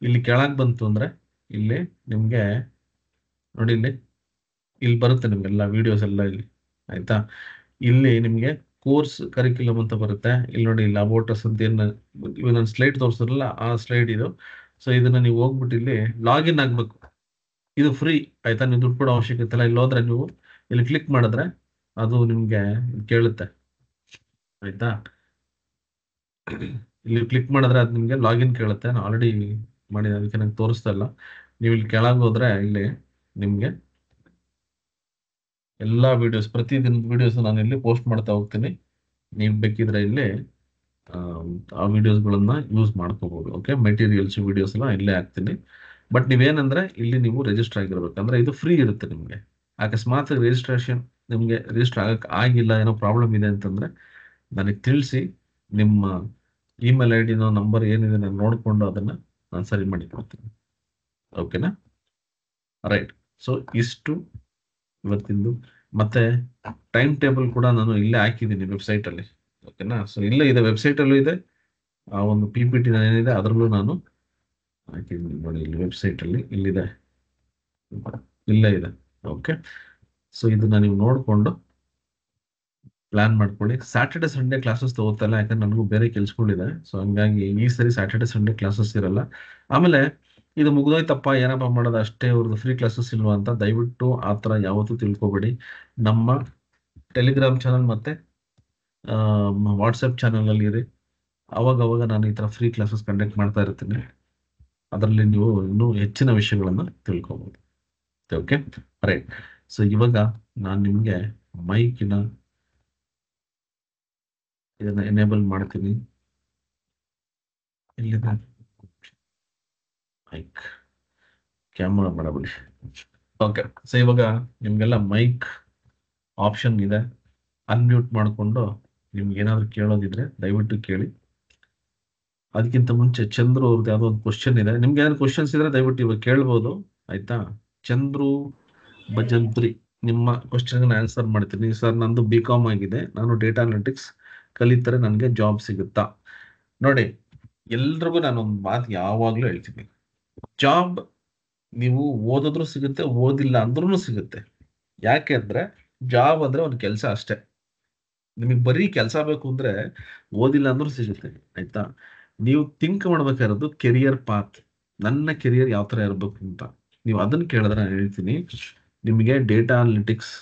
ಇಲ್ಲಿ ಕೆಳಗೆ ಬಂತು ಅಂದ್ರೆ ಇಲ್ಲಿ ನಿಮ್ಗೆ ನೋಡಿ, ಇಲ್ಲಿ ಬರುತ್ತೆ ನಿಮ್ಗೆಲ್ಲ ವಿಡಿಯೋಸ್ ಎಲ್ಲ ಇಲ್ಲಿ. ಆಯ್ತಾ? ಇಲ್ಲಿ ನಿಮ್ಗೆ ಕೋರ್ಸ್ ಕರಿಕ್ಯುಲಮ್ ಅಂತ ಬರುತ್ತೆ. ಇಲ್ಲಿ ನೋಡಿ, ಇಲ್ಲಿ ಅಬೌಟ್ ಅಸ್ ಅಂತ ಏನು ಇವಾಗ ನಾನು ಸ್ಲೈಡ್ ತೋರಿಸಿದ್ರಲ್ಲ ಆ ಸ್ಲೈಡ್ ಇದು. ಸೊ ಇದನ್ನ ನೀವು ಹೋಗ್ಬಿಟ್ಟು ಇಲ್ಲಿ ಲಾಗಿನ್ ಆಗ್ಬೇಕು. ಇದು ಫ್ರೀ, ಆಯ್ತಾ? ನೀವು ದುಡ್ಡು ಕೊಡೋ ಅವಶ್ಯಕತೆ ಇಲ್ಲ. ಇಲ್ಲಿ ಹೋದ್ರೆ ನೀವು ಇಲ್ಲಿ ಕ್ಲಿಕ್ ಮಾಡಿದ್ರೆ ಅದು ನಿಮ್ಗೆ ಕೇಳುತ್ತೆ, ಆಯ್ತಾ? ಇಲ್ಲಿ ಕ್ಲಿಕ್ ಮಾಡಿದ್ರೆ ಅದು ನಿಮ್ಗೆ ಲಾಗಿನ್ ಕೇಳುತ್ತೆ. ನಾನು ಆಲ್ರೆಡಿ ಮಾಡಿದ, ಅದಕ್ಕೆ ನಂಗೆ ತೋರಿಸ್ತಾ ಇಲ್ಲ. ನೀವು ಇಲ್ಲಿ ಕೆಳಗೆ ಹೋದ್ರೆ ಇಲ್ಲಿ ನಿಮ್ಗೆ ಎಲ್ಲಾ ವಿಡಿಯೋಸ್, ಪ್ರತಿದಿನದ ವಿಡಿಯೋಸ್ ನಾನು ಇಲ್ಲಿ ಪೋಸ್ಟ್ ಮಾಡ್ತಾ ಹೋಗ್ತೀನಿ. ನೀವು ಬೇಕಿದ್ರೆ ಇಲ್ಲಿ ಆ ವಿಡಿಯೋಸ್ಗಳನ್ನ ಯೂಸ್ ಮಾಡ್ಕೋಬಹುದು. ಓಕೆ, ಮೆಟೀರಿಯಲ್ಸ್ ವಿಡಿಯೋಸ್ ಎಲ್ಲ ಇಲ್ಲೇ ಹಾಕ್ತೀನಿ. ಬಟ್ ನೀವೇನಂದ್ರೆ ಇಲ್ಲಿ ನೀವು ರಿಜಿಸ್ಟರ್ ಆಗಿರ್ಬೇಕು, ಅಂದ್ರೆ ಇದು ಫ್ರೀ ಇರುತ್ತೆ ನಿಮ್ಗೆ. ಅಕಸ್ಮಾತ್ ರಿಜಿಸ್ಟ್ರೇಷನ್ ನಿಮ್ಗೆ ರಿಜಿಸ್ಟರ್ ಆಗಕ್ ಆಗಿಲ್ಲ, ಏನೋ ಪ್ರಾಬ್ಲಮ್ ಇದೆ ಅಂತಂದ್ರೆ ನನಗೆ ತಿಳಿಸಿ. ನಿಮ್ಮ ಇಮೇಲ್ ID ನಂಬರ್ ಏನಿದೆ ನಾನು ನೋಡ್ಕೊಂಡು ಅದನ್ನ ನಾನು ಸರಿ ಮಾಡಿ ಕೊಡ್ತೀನಿ. ಓಕೆನಾ? ರೈಟ್. ಸೊ ಇಷ್ಟು ಇವತ್ತಿಂದು. ಮತ್ತೆ ಟೈಮ್ ಟೇಬಲ್ ಕೂಡ ನಾನು ಇಲ್ಲೇ ಹಾಕಿದ್ದೀನಿ ವೆಬ್ಸೈಟ್ ಅಲ್ಲಿ. ಓಕೆನಾ? ಸೊ ಇಲ್ಲೇ ಇದೆ, ವೆಬ್ಸೈಟ್ ಅಲ್ಲೂ ಇದೆ, ಆ ಒಂದು PPT ಏನಿದೆ ಅದರಲ್ಲೂ ನಾನು ಹಾಕಿದ್ದೀನಿ ನೋಡಿ. ಇಲ್ಲಿ ವೆಬ್ಸೈಟ್ ಅಲ್ಲಿ ಇಲ್ಲಿದೆ, ಇಲ್ಲೇ ಇದೆ. ಓಕೆ. ಸೊ ಇದನ್ನ ನೀವು ನೋಡ್ಕೊಂಡು ಪ್ಲಾನ್ ಮಾಡ್ಕೊಳ್ಳಿ. ಸ್ಯಾಟರ್ಡೆ ಸಂಡೇ ಕ್ಲಾಸಸ್ ತಗೋತಲ್ಲ, ಯಾಕಂದ್ರೆ ನನಗೂ ಬೇರೆ ಕೆಲ್ಸಗಳಿದೆ. ಸೊ ಹಂಗಾಗಿ ಈ ಸರಿ ಸ್ಯಾಟರ್ಡೆ ಸಂಡೇ ಕ್ಲಾಸಸ್ ಇರಲ್ಲ. ಆಮೇಲೆ ಇದು ಮುಗ್ದೋಯ್ತಪ್ಪ ಏನಪ್ಪ ಮಾಡೋದು ಅಷ್ಟೇ, ಅವ್ರದ್ದು ಫ್ರೀ ಕ್ಲಾಸಸ್ ಇಲ್ವಾ ಅಂತ ದಯವಿಟ್ಟು ಆ ಥರ ಯಾವತ್ತೂ ತಿಳ್ಕೊಬೇಡಿ. ನಮ್ಮ ಟೆಲಿಗ್ರಾಮ್ ಚಾನಲ್ ಮತ್ತೆ ವಾಟ್ಸಪ್ ಚಾನಲ್ ಅಲ್ಲಿ ಇರಿ. ಅವಾಗ ನಾನು ಈ ಥರ ಫ್ರೀ ಕ್ಲಾಸಸ್ ಕಂಡಕ್ಟ್ ಮಾಡ್ತಾ ಇರ್ತೀನಿ. ಅದರಲ್ಲಿ ನೀವು ಇನ್ನೂ ಹೆಚ್ಚಿನ ವಿಷಯಗಳನ್ನು ತಿಳ್ಕೊಬೋದು. Okay, right. ಸೊ ಇವಾಗ ನಾನು ನಿಮಗೆ ಮೈಕಿನ ಇದನ್ನ ಎನೇಬಲ್ ಮಾಡ್ತೀನಿ. ಇಲ್ಲಿದೆ ಮೈಕ್, ಕ್ಯಾಮರಾ ಮಾಡಬಿಡಿ. ಓಕೆ. ಸೊ ಇವಾಗ ನಿಮ್ಗೆಲ್ಲ ಮೈಕ್ ಆಪ್ಷನ್ ಇದೆ. ಅನ್ಮ್ಯೂಟ್ ಮಾಡಿಕೊಂಡು ನಿಮ್ಗೆ ಏನಾದ್ರು ಕೇಳೋದಿದ್ರೆ ದಯವಿಟ್ಟು ಕೇಳಿ. ಅದಕ್ಕಿಂತ ಮುಂಚೆ ಚಂದ್ರು ಅವ್ರದ್ದು ಯಾವುದೋ ಒಂದು ಕ್ವಶನ್ ಇದೆ. ನಿಮ್ಗೆ ಏನಾದ್ರು ಕ್ವಶನ್ಸ್ ಇದ್ರೆ ದಯವಿಟ್ಟು ಇವಾಗ ಕೇಳ್ಬೋದು, ಆಯ್ತಾ? ಚಂದ್ರು ಭಜಂತ್ರಿ, ನಿಮ್ಮ ಕ್ವಶನ್ಗೆ ಆನ್ಸರ್ ಮಾಡ್ತೀನಿ. ಸರ್ ನಂದು BCom ಆಗಿದೆ, ನಾನು ಡೇಟಾ ಅನಾಲಿಟಿಕ್ಸ್ ಕಲಿತರೆ ನನಗೆ ಜಾಬ್ ಸಿಗುತ್ತಾ? ನೋಡಿ, ಎಲ್ರಿಗೂ ನಾನು ಒಂದು ಮಾತು ಯಾವಾಗ್ಲೂ ಹೇಳ್ತೀನಿ, ಜಾಬ್ ನೀವು ಓದಿದ್ರು ಸಿಗುತ್ತೆ, ಓದಿಲ್ಲ ಅಂದ್ರೂ ಸಿಗುತ್ತೆ. ಯಾಕೆ ಅಂದ್ರೆ ಜಾಬ್ ಅಂದ್ರೆ ಒಂದು ಕೆಲಸ ಅಷ್ಟೇ. ನಿಮಗೆ ಬರೀ ಕೆಲಸ ಬೇಕು ಅಂದ್ರೆ ಓದಿಲ್ಲ ಅಂದ್ರೂ ಸಿಗುತ್ತೆ, ಆಯ್ತಾ? ನೀವು ಥಿಂಕ್ ಮಾಡ್ಬೇಕಾಗಿರೋದು ಕೆರಿಯರ್ ಪಾತ್, ನನ್ನ ಕೆರಿಯರ್ ಯಾವ ತರ ಇರಬೇಕು ಅಂತ. ನೀವು ಅದನ್ನ ಕೇಳಿದ್ರೆ ನಾನು ಹೇಳ್ತೀನಿ ನಿಮಗೆ ಡೇಟಾ ಅನಾಲಿಟಿಕ್ಸ್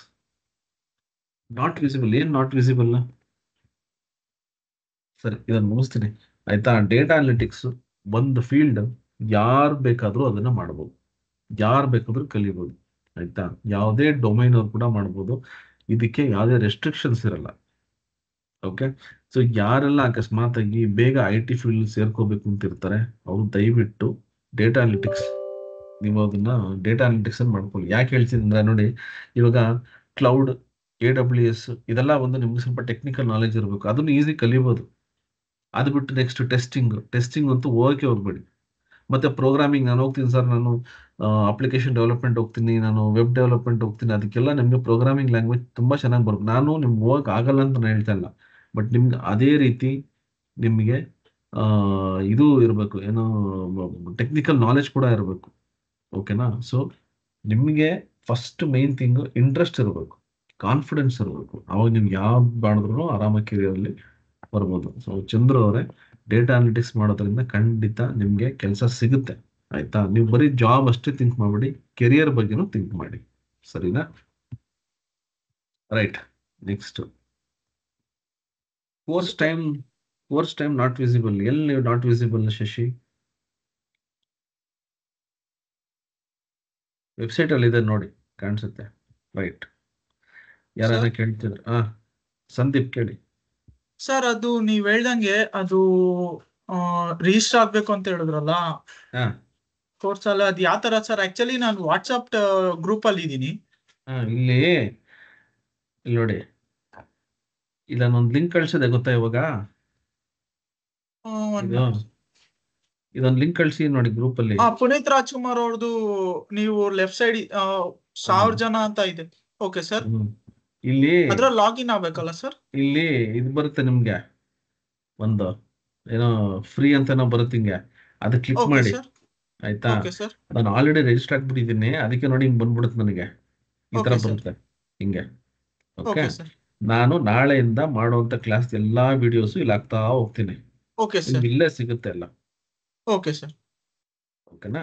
ನಾಟ್ ವಿಸಿಬಲ್. ಏನ್ ನಾಟ್ ವಿಸಿಬಲ್? ಸರಿ, ಇದನ್ನು ಮುಗಿಸ್ತೀನಿ, ಆಯ್ತಾ? ಡೇಟಾ ಅನಾಲಿಟಿಕ್ಸ್ ಒಂದು ಫೀಲ್ಡ್, ಯಾರು ಬೇಕಾದ್ರೂ ಅದನ್ನ ಮಾಡ್ಬೋದು, ಯಾರು ಬೇಕಾದ್ರೂ ಕಲಿಬಹುದು, ಆಯ್ತಾ? ಯಾವುದೇ ಡೊಮೈನ್ ಅವ್ರು ಕೂಡ ಮಾಡ್ಬೋದು, ಇದಕ್ಕೆ ಯಾವುದೇ ರೆಸ್ಟ್ರಿಕ್ಷನ್ಸ್ ಇರಲ್ಲ. ಓಕೆ. ಸೊ ಯಾರೆಲ್ಲ ಅಕಸ್ಮಾತ್ ಆಗಿ ಬೇಗ IT ಫೀಲ್ಡ್ ಸೇರ್ಕೋಬೇಕು ಅಂತ ಇರ್ತಾರೆ, ಅವ್ರು ದಯವಿಟ್ಟು ಡೇಟಾ ಅನಾಲಿಟಿಕ್ಸ್, ನೀವು ಅದನ್ನ ಡೇಟಾ ಅನಾಲಿಟಿಕ್ಸ್ ಅನ್ನು ಮಾಡ್ಕೊಳ್ಳಿ. ಯಾಕೆ ಹೇಳ್ತೀನಿ ಅಂದ್ರೆ ನೋಡಿ, ಇವಾಗ ಕ್ಲೌಡ್, AWS ಇದೆಲ್ಲ ಒಂದು ನಿಮ್ಗೆ ಸ್ವಲ್ಪ ಟೆಕ್ನಿಕಲ್ ನಾಲೆಜ್ ಇರಬೇಕು, ಅದನ್ನು ಈಸಿ ಕಲಿಬಹುದು. ಅದು ಬಿಟ್ಟು ನೆಕ್ಸ್ಟ್ ಟೆಸ್ಟಿಂಗ್ ಅಂತೂ ಹೋಗಬೇಡಿ. ಮತ್ತೆ ಪ್ರೋಗ್ರಾಮಿಂಗ್ ನಾನು ಹೋಗ್ತೀನಿ ಸರ್, ನಾನು ಅಪ್ಲಿಕೇಶನ್ ಡೆವಲಪ್ಮೆಂಟ್ ಹೋಗ್ತೀನಿ, ನಾನು ವೆಬ್ ಡೆವಲಪ್ಮೆಂಟ್ ಹೋಗ್ತೀನಿ, ಅದಕ್ಕೆಲ್ಲ ನಿಮಗೆ ಪ್ರೋಗ್ರಾಮಿಂಗ್ ಲ್ಯಾಂಗ್ವೇಜ್ ತುಂಬಾ ಚೆನ್ನಾಗಿ ಬರ್ಬೇಕು. ನಾನು ನಿಮ್ಗೆ ಹೋಗಕ್ ಆಗಲ್ಲ ಅಂತ ನಾನು ಹೇಳ್ತಾ ಇಲ್ಲ, ಬಟ್ ನಿಮ್ಗೆ ಅದೇ ರೀತಿ ನಿಮಗೆ ಇದು ಇರಬೇಕು, ಏನೋ ಟೆಕ್ನಿಕಲ್ ನಾಲೆಜ್ ಕೂಡ ಇರಬೇಕು. ಓಕೆನಾ? ಸೊ ನಿಮಗೆ ಫಸ್ಟ್ ಮೇನ್ ಥಿಂಗ್ ಇಂಟ್ರೆಸ್ಟ್ ಇರಬೇಕು, ಕಾನ್ಫಿಡೆನ್ಸ್ ಇರಬೇಕು. ಅವಾಗ ನಿಮ್ಗೆ ಯಾವ್ದು ಮಾಡಿದ್ರು ಆರಾಮಾಗಿ ಕೆರಿಯರಲ್ಲಿ ಬರ್ಬೋದು. ಸೊ ಚಂದ್ರು ಅವರೇ, ಡೇಟಾ ಅನಾಲಿಟಿಕ್ಸ್ ಮಾಡೋದ್ರಿಂದ ಖಂಡಿತ ನಿಮ್ಗೆ ಕೆಲಸ ಸಿಗುತ್ತೆ, ಆಯ್ತಾ? ನೀವು ಬರೀ ಜಾಬ್ ಅಷ್ಟೇ ಥಿಂಕ್ ಮಾಡ್ಬೇಡಿ, ಕೆರಿಯರ್ ಬಗ್ಗೆನೂ ಥಿಂಕ್ ಮಾಡಿ, ಸರಿನಾ? Right. Next, course time not visible. ಎಲ್ಲಿ ನೀವು ನಾಟ್ ವಿಸಿಬಲ್ ಶಶಿ? ವೆಬ್ಸೈಟ್ ಅಲ್ಲಿ ಇದೆ ನೋಡಿ, ಕಾಣಿಸುತ್ತೆ. ರೈಟ್. ಯಾರ ಕೇಳ್ತಿದ್ರ? ಸಂದೀಪ್ ಕೇಳಿ. ಸರ್, ಅದು ನೀವ್ ಹೇಳ್ದಂಗೆ ಅದು ರಿಜಿಸ್ಟರ್ ಆಗ್ಬೇಕು ಅಂತ ಹೇಳಿದ್ರಲ್ಲ ಕೋರ್ಸ್ ಅಲ್ಲ, ಅದು ಯಾವ ತರ ಸರ್? ಆಕ್ಚುಲಿ ನಾನು ವಾಟ್ಸ್ಆಪ್ ಗ್ರೂಪ್ ಅಲ್ಲಿ ಇದ್ದೀನಿ. ಇಲ್ಲಿ ನೋಡಿ, ಇಲ್ಲ ನಾನೊಂದು ಲಿಂಕ್ ಕಳ್ಸಿದೆ ಗೊತ್ತಾ ಇವಾಗ? ಇದೊಂದು ಲಿಂಕ್ ಕಳ್ಸಿ ನೋಡಿ ಗ್ರೂಪ್ ಅಲ್ಲಿ. ಪುನೀತ್ ರಾಜ್ಕುಮಾರ್ ಅವ್ರದ್ದು ನೀವು ಲೆಫ್ಟ್ ಸೈಡ್ 1000 ಜನ ಅಂತ ಇದೆ. ಓಕೆ ಸರ್, ಇಲ್ಲಿ ಅದ್ರ ಲಾಗಿನ್ ಆಗ್ಬೇಕಲ್ಲ ಸರ್? ಇಲ್ಲಿ ಇದು ಬರುತ್ತೆ ನಿಮ್ಗೆ, ಒಂದು ಏನೋ ಫ್ರೀ ಅಂತ ಬರುತ್ತೆ ಹಿಂಗೆ, ಅದು ಕ್ಲಿಕ್ ಮಾಡಿ, ಆಯ್ತಾ? ನಾನು ಆಲ್ರೆಡಿ ರಿಜಿಸ್ಟರ್ ಆಗ್ಬಿಟ್ಟಿದ್ದೀನಿ, ಅದಕ್ಕೆ ನೋಡಿ ಹಿಂಗ್ ಬಂದ್ಬಿಡುತ್ತೆ ನನಗೆ, ಈ ತರ ಬರುತ್ತೆ ಹಿಂಗೆ. ಓಕೆ. ನಾನು ನಾಳೆಯಿಂದ ಮಾಡುವಂತ ಕ್ಲಾಸ್ ಎಲ್ಲಾ ವಿಡಿಯೋಸ್ ಇಲ್ಲಿ ಹಾಕ್ತಾ ಹೋಗ್ತೀನಿ, ಇಲ್ಲೇ ಸಿಗುತ್ತೆ ಎಲ್ಲ. Okay sir. ಓಕೆನಾ?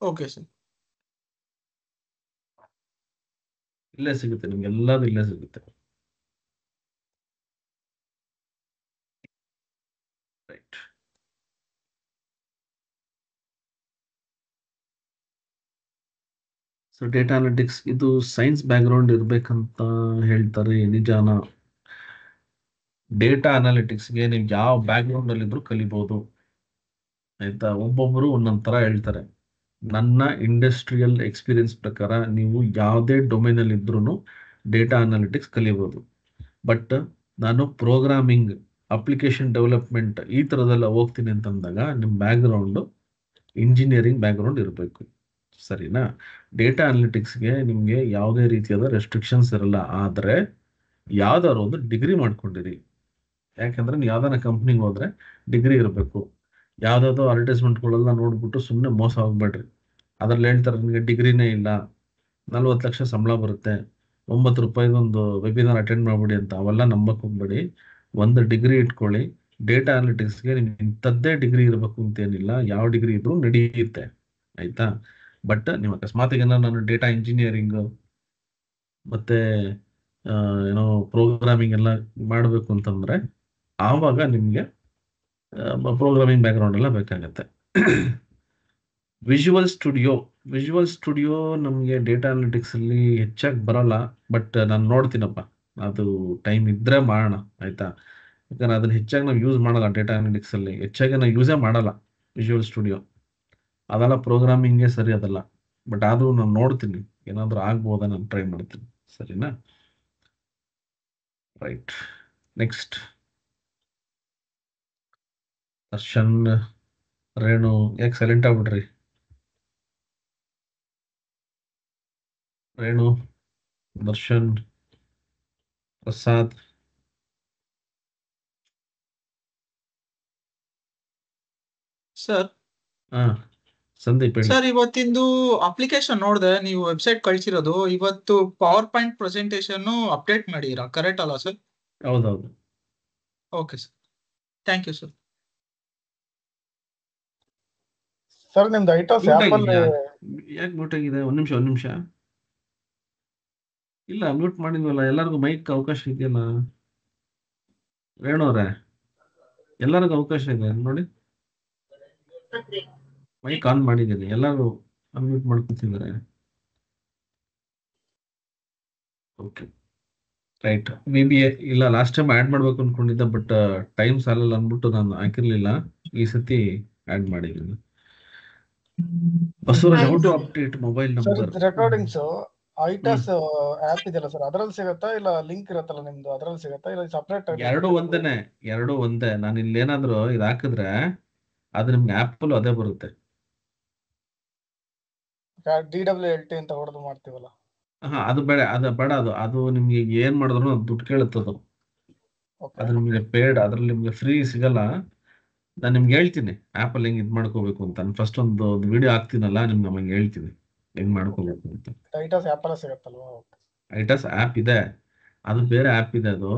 Okay sir. ಇಲ್ಲೇ ಸಿಗುತ್ತೆ ನಿಮ್ಗೆ, ಎಲ್ಲಾದು ಇಲ್ಲೇ ಸಿಗುತ್ತೆ. ರೈಟ್. ಸೊ ಡೇಟಾ ಅನಾಲಿಟಿಕ್ಸ್ ಇದು ಸೈನ್ಸ್ ಬ್ಯಾಕ್ಗ್ರೌಂಡ್ ಇರ್ಬೇಕಂತ ಹೇಳ್ತಾರೆ, ನಿಜಾನ? ಡೇಟಾ ಅನಾಲಿಟಿಕ್ಸ್ಗೆ ನೀವು ಯಾವ ಬ್ಯಾಕ್ಗ್ರೌಂಡ್ ಅಲ್ಲಿ ಇದ್ರು ಕಲಿಬಹುದು, ಆಯ್ತಾ? ಒಬ್ಬೊಬ್ರು ಒಂದೊಂದ್ ತರ ಹೇಳ್ತಾರೆ. ನನ್ನ ಇಂಡಸ್ಟ್ರಿಯಲ್ ಎಕ್ಸ್ಪೀರಿಯನ್ಸ್ ಪ್ರಕಾರ ನೀವು ಯಾವುದೇ ಡೊಮೈನ್ ಅಲ್ಲಿ ಇದ್ರೂ ಡೇಟಾ ಅನಾಲಿಟಿಕ್ಸ್ ಕಲಿಬಹುದು. ಬಟ್ ನಾನು ಪ್ರೋಗ್ರಾಮಿಂಗ್, ಅಪ್ಲಿಕೇಶನ್ ಡೆವಲಪ್ಮೆಂಟ್ ಈ ತರದೆಲ್ಲ ಹೋಗ್ತೀನಿ ಅಂತಂದಾಗ ನಿಮ್ಮ ಬ್ಯಾಕ್ಗ್ರೌಂಡ್ ಇಂಜಿನಿಯರಿಂಗ್ ಬ್ಯಾಕ್ಗ್ರೌಂಡ್ ಇರಬೇಕು. ಸರಿನಾ? ಡೇಟಾ ಅನಾಲಿಟಿಕ್ಸ್ಗೆ ನಿಮಗೆ ಯಾವುದೇ ರೀತಿಯಾದ ರೆಸ್ಟ್ರಿಕ್ಷನ್ಸ್ ಇರಲ್ಲ. ಆದರೆ ಯಾವ್ದಾದ್ರು ಒಂದು ಡಿಗ್ರಿ ಮಾಡ್ಕೊಂಡಿರಿ. ಯಾಕಂದ್ರೆ ನೀವು ಯಾವ್ದಾರ ಕಂಪ್ನಿಗೆ ಹೋದ್ರೆ ಡಿಗ್ರಿ ಇರಬೇಕು. ಯಾವ್ದಾದ್ರು ಅಡ್ವರ್ಟೈಸ್ಮೆಂಟ್ಗಳೆಲ್ಲ ನೋಡ್ಬಿಟ್ಟು ಸುಮ್ಮನೆ ಮೋಸ ಹೋಗ್ಬೇಡ್ರಿ. ಅದ್ರಲ್ಲಿ ಹೇಳ್ತಾರೆ ನಿಮಗೆ ಡಿಗ್ರಿನೇ ಇಲ್ಲ, 40 ಲಕ್ಷ ಸಂಬಳ ಬರುತ್ತೆ, 9 ರೂಪಾಯಿದೊಂದು ವೆಬಿನಾರ್ ಅಟೆಂಡ್ ಮಾಡ್ಬಿಡಿ ಅಂತ. ಅವೆಲ್ಲ ನಂಬಕ್ ಹೋಗ್ಬೇಡಿ. ಒಂದು ಡಿಗ್ರಿ ಇಟ್ಕೊಳ್ಳಿ. ಡೇಟಾ ಅನಾಲಿಟಿಕ್ಸ್ಗೆ ನಿಮ್ಗೆ ಇಂಥದ್ದೇ ಡಿಗ್ರಿ ಇರಬೇಕು ಅಂತೇನಿಲ್ಲ, ಯಾವ ಡಿಗ್ರಿ ಇದ್ರೂ ನಡೆಯುತ್ತೆ. ಆಯ್ತಾ? ಬಟ್ ನೀವು ಅಕಸ್ಮಾತ್ ಏನಾದ್ರು ನಾನು ಡೇಟಾ ಇಂಜಿನಿಯರಿಂಗ್ ಮತ್ತೆ ಏನೋ ಪ್ರೋಗ್ರಾಮಿಂಗ್ ಎಲ್ಲ ಮಾಡಬೇಕು ಅಂತಂದ್ರೆ ಆವಾಗ ನಿಮಗೆ ಪ್ರೋಗ್ರಾಮಿಂಗ್ ಬ್ಯಾಕ್ಗ್ರೌಂಡ್ ಎಲ್ಲ ಬೇಕಾಗತ್ತೆ. ವಿಜುವಲ್ ಸ್ಟುಡಿಯೋ ನಮಗೆ ಡೇಟಾ ಅನಾಲಿಟಿಕ್ಸ್ ಅಲ್ಲಿ ಹೆಚ್ಚಾಗಿ ಬರಲ್ಲ. ಬಟ್ ನಾನು ನೋಡ್ತೀನಪ್ಪ, ಅದು ಟೈಮ್ ಇದ್ರೆ ಮಾಡೋಣ. ಆಯ್ತಾ? ಯಾಕಂದ್ರೆ ಅದನ್ನ ಹೆಚ್ಚಾಗಿ ನಾವು ಯೂಸ್ ಮಾಡಲ್ಲ. ಡೇಟಾ ಅನಾಲಿಟಿಕ್ಸ್ ಅಲ್ಲಿ ಹೆಚ್ಚಾಗಿ ನಾವು ಯೂಸೇ ಮಾಡಲ್ಲ ವಿಜುವಲ್ ಸ್ಟುಡಿಯೋ. ಅದೆಲ್ಲ ಪ್ರೋಗ್ರಾಮಿಂಗ್ಗೆ ಸರಿ ಅದಲ್ಲ. ಬಟ್ ಆದ್ರೂ ನಾನು ನೋಡ್ತೀನಿ, ಏನಾದ್ರೂ ಆಗ್ಬೋದಾ, ನಾನು ಟ್ರೈ ಮಾಡ್ತೀನಿ. ಸರಿನಾ? ರೈಟ್. ನೆಕ್ಸ್ಟ್ ದರ್ಶನ್, ರೇಣು, ಯಾಕೆ ಸೈಲೆಂಟ್ ಆಗ್ಬಿಡ್ರಿ? ರೇಣು, ದರ್ಶನ್, ಪ್ರಸಾದ್, ಸರ್ ಸಂದೀಪ್ ಹೇಳಿ. ಸರ್ ಇವತ್ತಿಂದು ಅಪ್ಲಿಕೇಶನ್ ನೋಡಿದೆ, ನೀವು ವೆಬ್ಸೈಟ್ ಕಳ್ಸಿರೋದು. ಇವತ್ತು ಪವರ್ ಪಾಯಿಂಟ್ ಪ್ರೆಸೆಂಟೇಶನ್ ಅಪ್ಡೇಟ್ ಮಾಡಿರಾ, ಕರೆಕ್ಟ್ ಅಲ್ಲ ಸರ್? ಹೌದೌದು. Okay sir, thank you sir. Sir ನಿಮ್ದು ಐಟಾಸ್ ಮ್ಯೂಟ್ ಆಪಲ್ ಆಗಿದ್ಯಾ? ಯಾಕೆ ಮ್ಯೂಟ್ ಆಗಿದೆ? ಒಂದ್ ನಿಮಿಷ. ಇಲ್ಲ, ಮ್ಯೂಟ್ ಮಾಡಿದ್ವಲ್ಲ. ಎಲ್ಲರಿಗೂ ಮೈಕ್ ಅವಕಾಶ ಇದೆಯಲ್ಲ ರೇಣು ಅವ್ರೆ, ಎಲ್ಲರಿಗೂ ಅವಕಾಶ ಇದೆ ನೋಡಿ. ಮೈಕ್ ಆನ್ ಮಾಡಿದ್ದೀನಿ, ಎಲ್ಲರೂ ಅನ್ಮ್ಯೂಟ್ ಮಾಡ್ಕೊತಿದ್ದಾರೆ. Okay, right. BBA ಇಲ್ಲ, ಲಾಸ್ಟ್ ಟೈಮ್ ಆ್ಯಡ್ ಮಾಡ್ಬೇಕು ಅನ್ಕೊಂಡಿದ್ದೆ, ಬಟ್ ಟೈಮ್ ಸಾಲಲ್ಲ ಅಂದ್ಬಿಟ್ಟು ನಾನು ಹಾಕಿರ್ಲಿಲ್ಲ. ಈ ಸತಿ ಆ್ಯಡ್ ಮಾಡಿದ್ದೀನಿ. Basavaraj, how to update mobile sir number? Recordings ಐಟಾಸ್ ಆಪ್ ಇದೆಯಲ್ಲ ಸರ್, ಅದ್ರಲ್ಲಿ ಸಿಗತ್ತಾ ಇಲ್ಲ ಲಿಂಕ್ ಇರತ್ತಲ್ಲ ನಿಮ್ದು, ಅದ್ರಲ್ಲಿ ಸಿಗತ್ತಾ ಇಲ್ಲ ಸಪರೇಟ್? ಎರಡು ಒಂದೇ. ನಾನು ಇಲ್ಲೇನಾದ್ರು ಇದು ಹಾಕಿದ್ರೆ ಅದು ನಿಮ್ಗೆ ಆ್ಯಪಲ್ಲೂ ಅದೇ ಬರುತ್ತೆ. DWLT ಅಂತ ಹೊಡೆದು ಮಾಡ್ತೀವಲ್ಲ. ಅದು ಬೇಡ, ಅದು ನಿಮ್ಗೆ ಏನ್ ಮಾಡಿದ್ರು ಅದು ದುಡ್ಡು ಕೇಳುತ್ತದು. ಅದು ನಿಮ್ಗೆ ಪೇಡ್, ಅದ್ರಲ್ಲಿ ನಿಮ್ಗೆ ಫ್ರೀ ಸಿಗಲ್ಲ. ನಾನು ನಿಮ್ಗೆ ಹೇಳ್ತೀನಿ ಆ್ಯಪಲ್ಲಿ ಹೆಂಗ್ ಇದು ಮಾಡ್ಕೋಬೇಕು ಅಂತ. ನಾನು ಫಸ್ಟ್ ಒಂದು ವಿಡಿಯೋ ಹಾಕ್ತೀನಲ್ಲ, ನಿಮ್ಗೆ ನಮಗೆ ಹೇಳ್ತೀನಿ ಹೆಂಗ್ ಮಾಡ್ಕೋಬೇಕು ಅಂತ. ಐಟಾಸ್ ಆಪ್ ಅಲ್ಲ ಸಿಗತ್ತಲ್ವಾ? ಐಟಾಸ್ ಆ್ಯಪ್ ಇದೆ, ಅದು ಬೇರೆ ಆ್ಯಪ್ ಇದೆ. ಅದು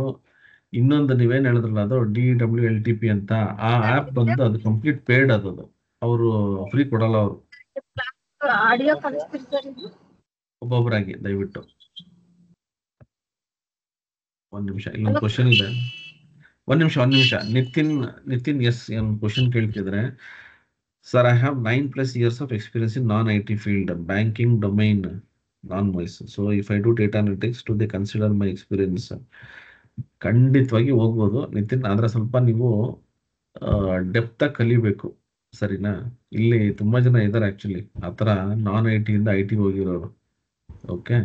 ಇನ್ನೊಂದು ನೀವೇನ್ ಹೇಳಿದ್ರಲ್ಲ, ಅದು DWLTP ಅಂತ. ಆ ಆ್ಯಪ್ ಬಂದು ಅದು ಕಂಪ್ಲೀಟ್ ಪೇಡ್. ಅದು ಅವರು ಫ್ರೀ ಕೊಡಲ್ಲ. ಅವರು ಒಬ್ಬೊಬ್ಬರಾಗಿ ದಯವಿಟ್ಟು. ಒಂದ್ ನಿಮಿಷ, ಇಲ್ಲೊಂದು ಕ್ವಶನ್ ಇದೆ. ಒಂದ್ ನಿಮಿಷ. ನಿತಿನ್ ಎಸ್ ಒಂದು ಕ್ವಶನ್ ಕೇಳ್ತಿದ್ರೆ, sir I have 9+ years of experience in non-IT field, banking domain, non-voice. So if I do data analytics, do they consider my experience? ಖಂಡಿತವಾಗಿ ಹೋಗ್ಬೋದು ನಿತಿನ್, ಆದ್ರೆ ಸ್ವಲ್ಪ ನೀವು ಡೆಪ್ತ್ ಆಗಿ ಕಲಿಬೇಕು. ಸರಿನಾ? ಇಲ್ಲಿ ತುಂಬಾ ಜನ ಇದ್ದಾರೆ ಆಕ್ಚುಲಿ ಆತರ non-IT ಇಂದ IT ಹೋಗಿರೋರು. ಓಕೆ,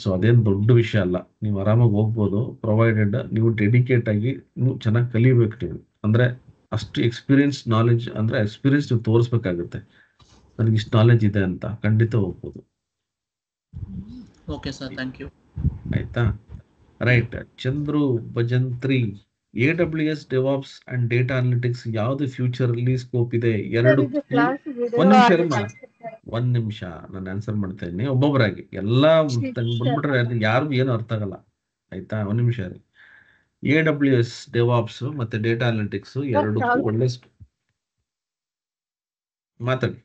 ಸೊ ಅದೇನು ದೊಡ್ಡ ವಿಷಯ ಅಲ್ಲ, ನೀವು ಆರಾಮಾಗಿ ಹೋಗ್ಬೋದು, ಪ್ರೊವೈಡೆಡ್ ನೀವು ಡೆಡಿಕೇಟ್ ಆಗಿ ನೀವು ಚೆನ್ನಾಗಿ ಕಲಿಬೇಕು. ನೀವು ಅಂದ್ರೆ ಅಷ್ಟು ಎಕ್ಸ್ಪೀರಿಯನ್ಸ್ ನಾಲೆಜ್, ಅಂದ್ರೆ ಎಕ್ಸ್ಪೀರಿಯನ್ಸ್ ನೀವು ತೋರಿಸ್ಬೇಕಾಗುತ್ತೆ, ನನಗೆ ಇಷ್ಟು ನಾಲೆಜ್ ಇದೆ ಅಂತ. ಖಂಡಿತ ಹೋಗ್ಬೋದು. Okay sir, thank you. ಆಯ್ತಾ? Right. Chandru Bhajantri, AWS DevOps and data analytics ಯಾವ್ದು ಫ್ಯೂಚರ್ ಅಲ್ಲಿ ಸ್ಕೋಪ್ ಇದೆ? ಎರಡು. ಒಂದ್ ನಿಮಿಷ ನಾನು ಆನ್ಸರ್ ಮಾಡ್ತಾ ಇದ್ದೀನಿ ಒಬ್ಬೊಬ್ಬರಾಗಿ. ಎಲ್ಲಾ ಬಂದ್ಬಿಟ್ರೆ ಯಾರು ಏನು ಅರ್ಥ ಆಗಲ್ಲ. ಆಯ್ತಾ? ಒಂದ್ ನಿಮಿಷ ರೀ. AWS DevOps ಮತ್ತೆ ಡೇಟಾ ಅನಾಲಿಟಿಕ್ಸ್ ಎರಡಕ್ಕೂ ಒಳ್ಳೆ ಮಾತಾಡಿ.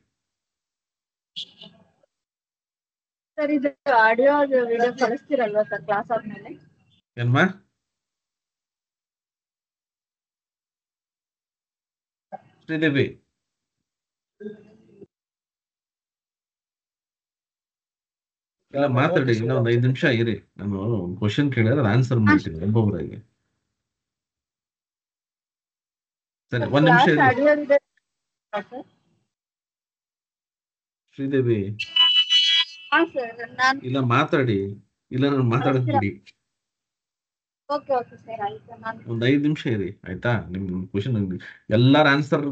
ಸರ್ ಇದು ಆಡಿಯೋ ವಿಡಿಯೋ ಕಳಿಸ್ತಿರಲ್ವಾ ಸರ್ ಕ್ಲಾಸ್ ಆದ್ಮೇಲೆ? ಏನ್ಮಾ? ಶ್ರೀದೇವಿ, ಇಲ್ಲ ಮಾತಾಡಿ, ಇಲ್ಲ ಒಂದು 5 ನಿಮಿಷ ಇರಿ. ನಾನು ಕ್ವಶನ್ ಕೇಳಿದ್ರೆ ಆನ್ಸರ್ ಮಾಡ್ತೀನಿ ಒಬ್ಬೊಬ್ಬರಾಗಿ. ಸರಿ, ಒಂದ್ ನಿಮಿಷ ಇರಿ ಶ್ರೀದೇವಿ. ಇಲ್ಲ ಮಾತಾಡಿ, ಇಲ್ಲ ನಾನು ಮಾತಾಡಕ್ ಬಿಡಿ. ಒಂದ್ 5 ನಿಮಿಷ ಇರಿ ಆಯ್ತಾ? ನಿಮ್ ಕ್ವಶನ್ ಎಲ್ಲಾರ ಆನ್ಸರ್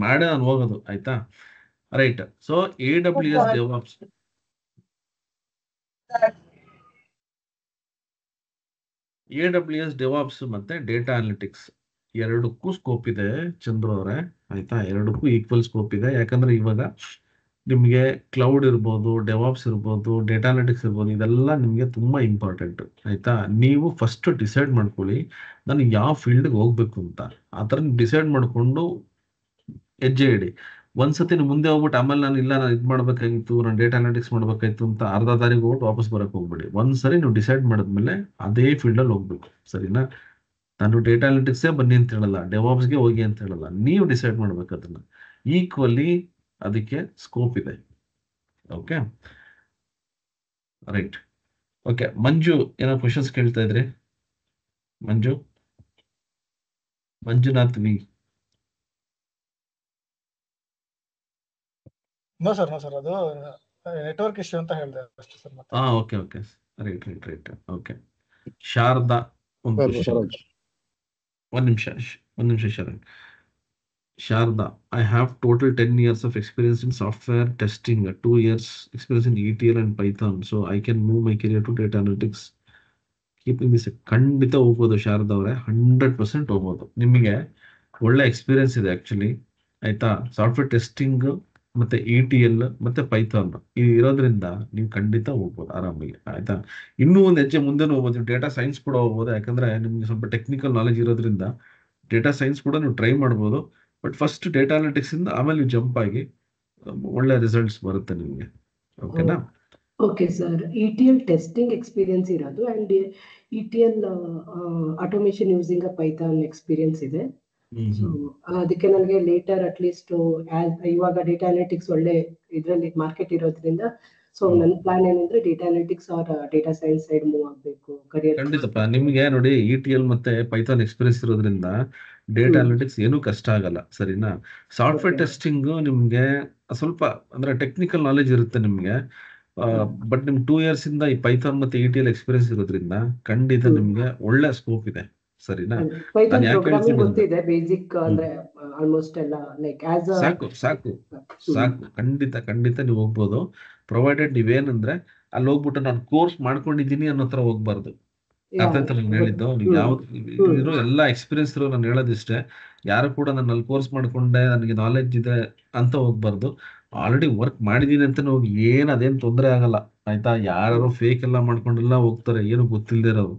ಮಾಡಿ ನಾನು ಹೋಗೋದು. ಆಯ್ತಾ? ರೈಟ್. ಸೊ AWS DevOps ಮತ್ತೆ ಡೇಟಾ ಅನಾಲಿಟಿಕ್ಸ್ ಎರಡಕ್ಕೂ ಸ್ಕೋಪ್ ಇದೆ ಚಂದ್ರು ಅವರೇ, ಆಯ್ತಾ? ಎರಡಕ್ಕೂ ಈಕ್ವಲ್ ಸ್ಕೋಪ್ ಇದೆ. ಯಾಕಂದ್ರೆ ಇವಾಗ ನಿಮಗೆ ಕ್ಲೌಡ್ ಇರ್ಬೋದು, ಡೆವಾಪ್ಸ್ ಇರ್ಬೋದು, ಡೇಟಾ ಅನಾಲಿಟಿಕ್ಸ್ ಇರ್ಬೋದು, ಇದೆಲ್ಲ ನಿಮಗೆ ತುಂಬಾ ಇಂಪಾರ್ಟೆಂಟ್, ಆಯ್ತಾ? ನೀವು ಫಸ್ಟ್ ಡಿಸೈಡ್ ಮಾಡ್ಕೊಳ್ಳಿ ನಾನು ಯಾವ ಫೀಲ್ಡ್ಗೆ ಹೋಗ್ಬೇಕು ಅಂತ. ಆ ಥರ ಡಿಸೈಡ್ ಮಾಡ್ಕೊಂಡು ಹೆಜ್ಜೆ ಇಡಿ. ಒಂದ್ಸತಿ ನೀವು ಮುಂದೆ ಹೋಗ್ಬಿಟ್ಟು ಆಮೇಲೆ ನಾನು ಇದು ಮಾಡ್ಬೇಕಾಗಿತ್ತು, ನಾನು ಡೇಟಾ ಅನಾಲಿಟಿಕ್ಸ್ ಮಾಡ್ಬೇಕಾಯ್ತು ಅಂತ ಅರ್ಧ ದಾರಿಗೆ ಹೋಗ್ಬಿಟ್ಟು ವಾಪಸ್ ಬರಕ್ ಹೋಗ್ಬೇಡಿ. ಒಂದ್ಸರಿ ನೀವು ಡಿಸೈಡ್ ಮಾಡಿದ್ಮೇಲೆ ಅದೇ ಫೀಲ್ಡಲ್ಲಿ ಹೋಗ್ಬೇಕು, ಸರಿನಾ? ನಾನು ಡೇಟಾ ಅನಾಲಿಟಿಕ್ಸೇ ಬನ್ನಿ ಅಂತ ಹೇಳಲ್ಲ, ಡೆವಾಪ್ಸ್ಗೆ ಹೋಗಿ ಅಂತ ಹೇಳಲ್ಲ. ನೀವು ಡಿಸೈಡ್ ಮಾಡ್ಬೇಕು ಅದನ್ನ. ಈಕ್ವಲಿ ಅದಕ್ಕೆ ಸ್ಕೋಪ್ ಇದೆ. Okay, right. ಓಕೆ, ಮಂಜು ಏನೋ ಕ್ವಶನ್ಸ್ ಕೇಳ್ತಾ ಇದ್ರಿ? ಮಂಜುನಾಥ್ ವಿ. ನೋ ಸರ್ ಅದು ನೆಟ್ವರ್ಕ್ ಇಶ್ಯೂ ಅಂತ ಹೇಳಿದೆ ಅಷ್ಟೇ ಸರ್. ಮತ್ತೆ ಓಕೆ, ರೈಟ್. ಓಕೆ, ಶಾರದಾ ಒಂದು ನಿಮಿಷ Sharan. Sharda, I have total 10 years of experience in software testing, 2 years experience in ETL and Python, so I can move my career to data analytics. Keeping this ಖಂಡಿತ ಹೋಗ್ಬೋದು ಶಾರದಾ ಅವರೇ, 100% ಹೋಗ್ಬೋದು. ನಿಮಗೆ ಒಳ್ಳೆ experience ಇದೆ actually, ಆಯ್ತಾ? ಸಾಫ್ಟ್ವೇರ್ ಟೆಸ್ಟಿಂಗ್ ಮತ್ತೆ ETL ಮತ್ತೆ ಪೈಥಾನ್ ಇರೋದ್ರಿಂದ ನೀವು ಖಂಡಿತ ಹೋಗ್ಬೋದು ಆರಾಮಾಗಿ, ಆಯ್ತಾ? ಇನ್ನೂ ಒಂದು ಹೆಜ್ಜೆ ಮುಂದೆ ಹೋಗ್ಬೋದು, ಡೇಟಾ ಸೈನ್ಸ್ ಕೂಡ ಹೋಗ್ಬೋದು. ಯಾಕಂದ್ರೆ ನಿಮ್ಗೆ ಸ್ವಲ್ಪ ಟೆಕ್ನಿಕಲ್ ನಾಲೆಜ್ ಇರೋದ್ರಿಂದ ಡೇಟಾ ಸೈನ್ಸ್ ಕೂಡ ನೀವು ಟ್ರೈ ಮಾಡ್ಬೋದು. ಬಟ್ ಫಸ್ಟ್ ಡೇಟಾ ಅನಾಲಿಟಿಕ್ಸ್ ಇಂದ ಆಮೇಲೆ ನೀವು ಜಂಪ್ ಆಗಿ ಒಳ್ಳೆ ರಿಸಲ್ಟ್ಸ್ ಬರುತ್ತೆ ನಿಮಗೆ. ಓಕೆನಾ? Okay sir, ETL testing experience ಇರೋದು and ETL automation using Python experience ಇದೆ. ಸೊ ಅದಕ್ಕೆ ನನಗೆ ಲೇಟರ್ ಅಟ್ಲೀಸ್ಟ್ ಇವಾಗ ಡೇಟಾ ಅನಾಲಿಟಿಕ್ಸ್ ಒಳ್ಳೆ ಇದರಲ್ಲಿ ಮಾರ್ಕೆಟ್ ಇರೋದ್ರಿಂದ, ಸೊ ನನ್ನ ಪ್ಲಾನ್ ಏನಂದ್ರೆ data analytics or data science side move ಆಗಬೇಕು ಕರಿಯರ್. ಖಂಡಿತಪ್ಪ, ನಿಮ್ಗೆ ನೋಡಿ ETL ಮತ್ತೆ ಪೈಥಾನ್ ಎಕ್ಸ್ಪೀರಿಯನ್ಸ್ ಇರೋದ್ರಿಂದ ಡೇಟಾ ಅನಾಲಿಟಿಕ್ಸ್ ಏನು ಕಷ್ಟ ಆಗಲ್ಲ, ಸರಿನಾ? ಸಾಫ್ಟ್ವೇರ್ ಟೆಸ್ಟಿಂಗ್ ನಿಮ್ಗೆ ಸ್ವಲ್ಪ ಅಂದ್ರೆ ಟೆಕ್ನಿಕಲ್ ನಾಲೆಜ್ ಇರುತ್ತೆ ನಿಮ್ಗೆ, ಬಟ್ ನಿಮ್ಗೆ 2 years ಇಂದ ಈ ಪೈಥಾನ್ ಮತ್ತೆ ETL ಎಕ್ಸ್ಪೀರಿಯನ್ಸ್ ಇರೋದ್ರಿಂದ ಖಂಡಿತ ನಿಮ್ಗೆ ಒಳ್ಳೆ ಸ್ಕೋಪ್ ಇದೆ, ಸರಿನಾ? ಪೈಥಾನ್ ಪ್ರೋಗ್ರಾಮಿಂಗ್ ಗೊತ್ತಿದೆ, ಬೇಸಿಕ್ ಅಂದ್ರೆ ಆಲ್ಮೋಸ್ಟ್ ಎಲ್ಲ ಲೈಕ್ ಆಸ್ ಸಾಕು. ಖಂಡಿತ ನೀವು ಹೋಗ್ಬೋದು, ಪ್ರೊವೈಡೆಡ್ ನೀವೇನಂದ್ರೆ ಅಲ್ಲಿ ಹೋಗ್ಬಿಟ್ಟು ನಾನು ಕೋರ್ಸ್ ಮಾಡ್ಕೊಂಡಿದ್ದೀನಿ ಅನ್ನೋ ತರ ಹೋಗ್ಬಾರ್ದು. ಅರ್ಥ ಆಯ್ತಾ ನಾನು ಹೇಳಿದ್ದು? ನೀವು ಯಾವ್ದು ಎಲ್ಲ ಎಕ್ಸ್ಪೀರಿಯನ್ಸ್ ಇರೋ ನಾನು ಹೇಳೋದಿಷ್ಟೇ. ಯಾರು ಕೂಡ ನಾನು ಅಲ್ಲಿ ಕೋರ್ಸ್ ಮಾಡ್ಕೊಂಡೆ ನನಗೆ ನಾಲೆಡ್ಜ್ ಇದೆ ಅಂತ ಹೋಗ್ಬಾರ್ದು. ಆಲ್ರೆಡಿ ವರ್ಕ್ ಮಾಡಿದೀನಿ ಅಂತ ಹೋಗಿ ಅದೇನು ತೊಂದರೆ ಆಗಲ್ಲ, ಆಯ್ತಾ? ಯಾರು ಫೇಕ್ ಎಲ್ಲ ಮಾಡ್ಕೊಂಡೆಲ್ಲ ಹೋಗ್ತಾರೆ, ಏನು ಗೊತ್ತಿಲ್ಲದೆ ಇರೋರು.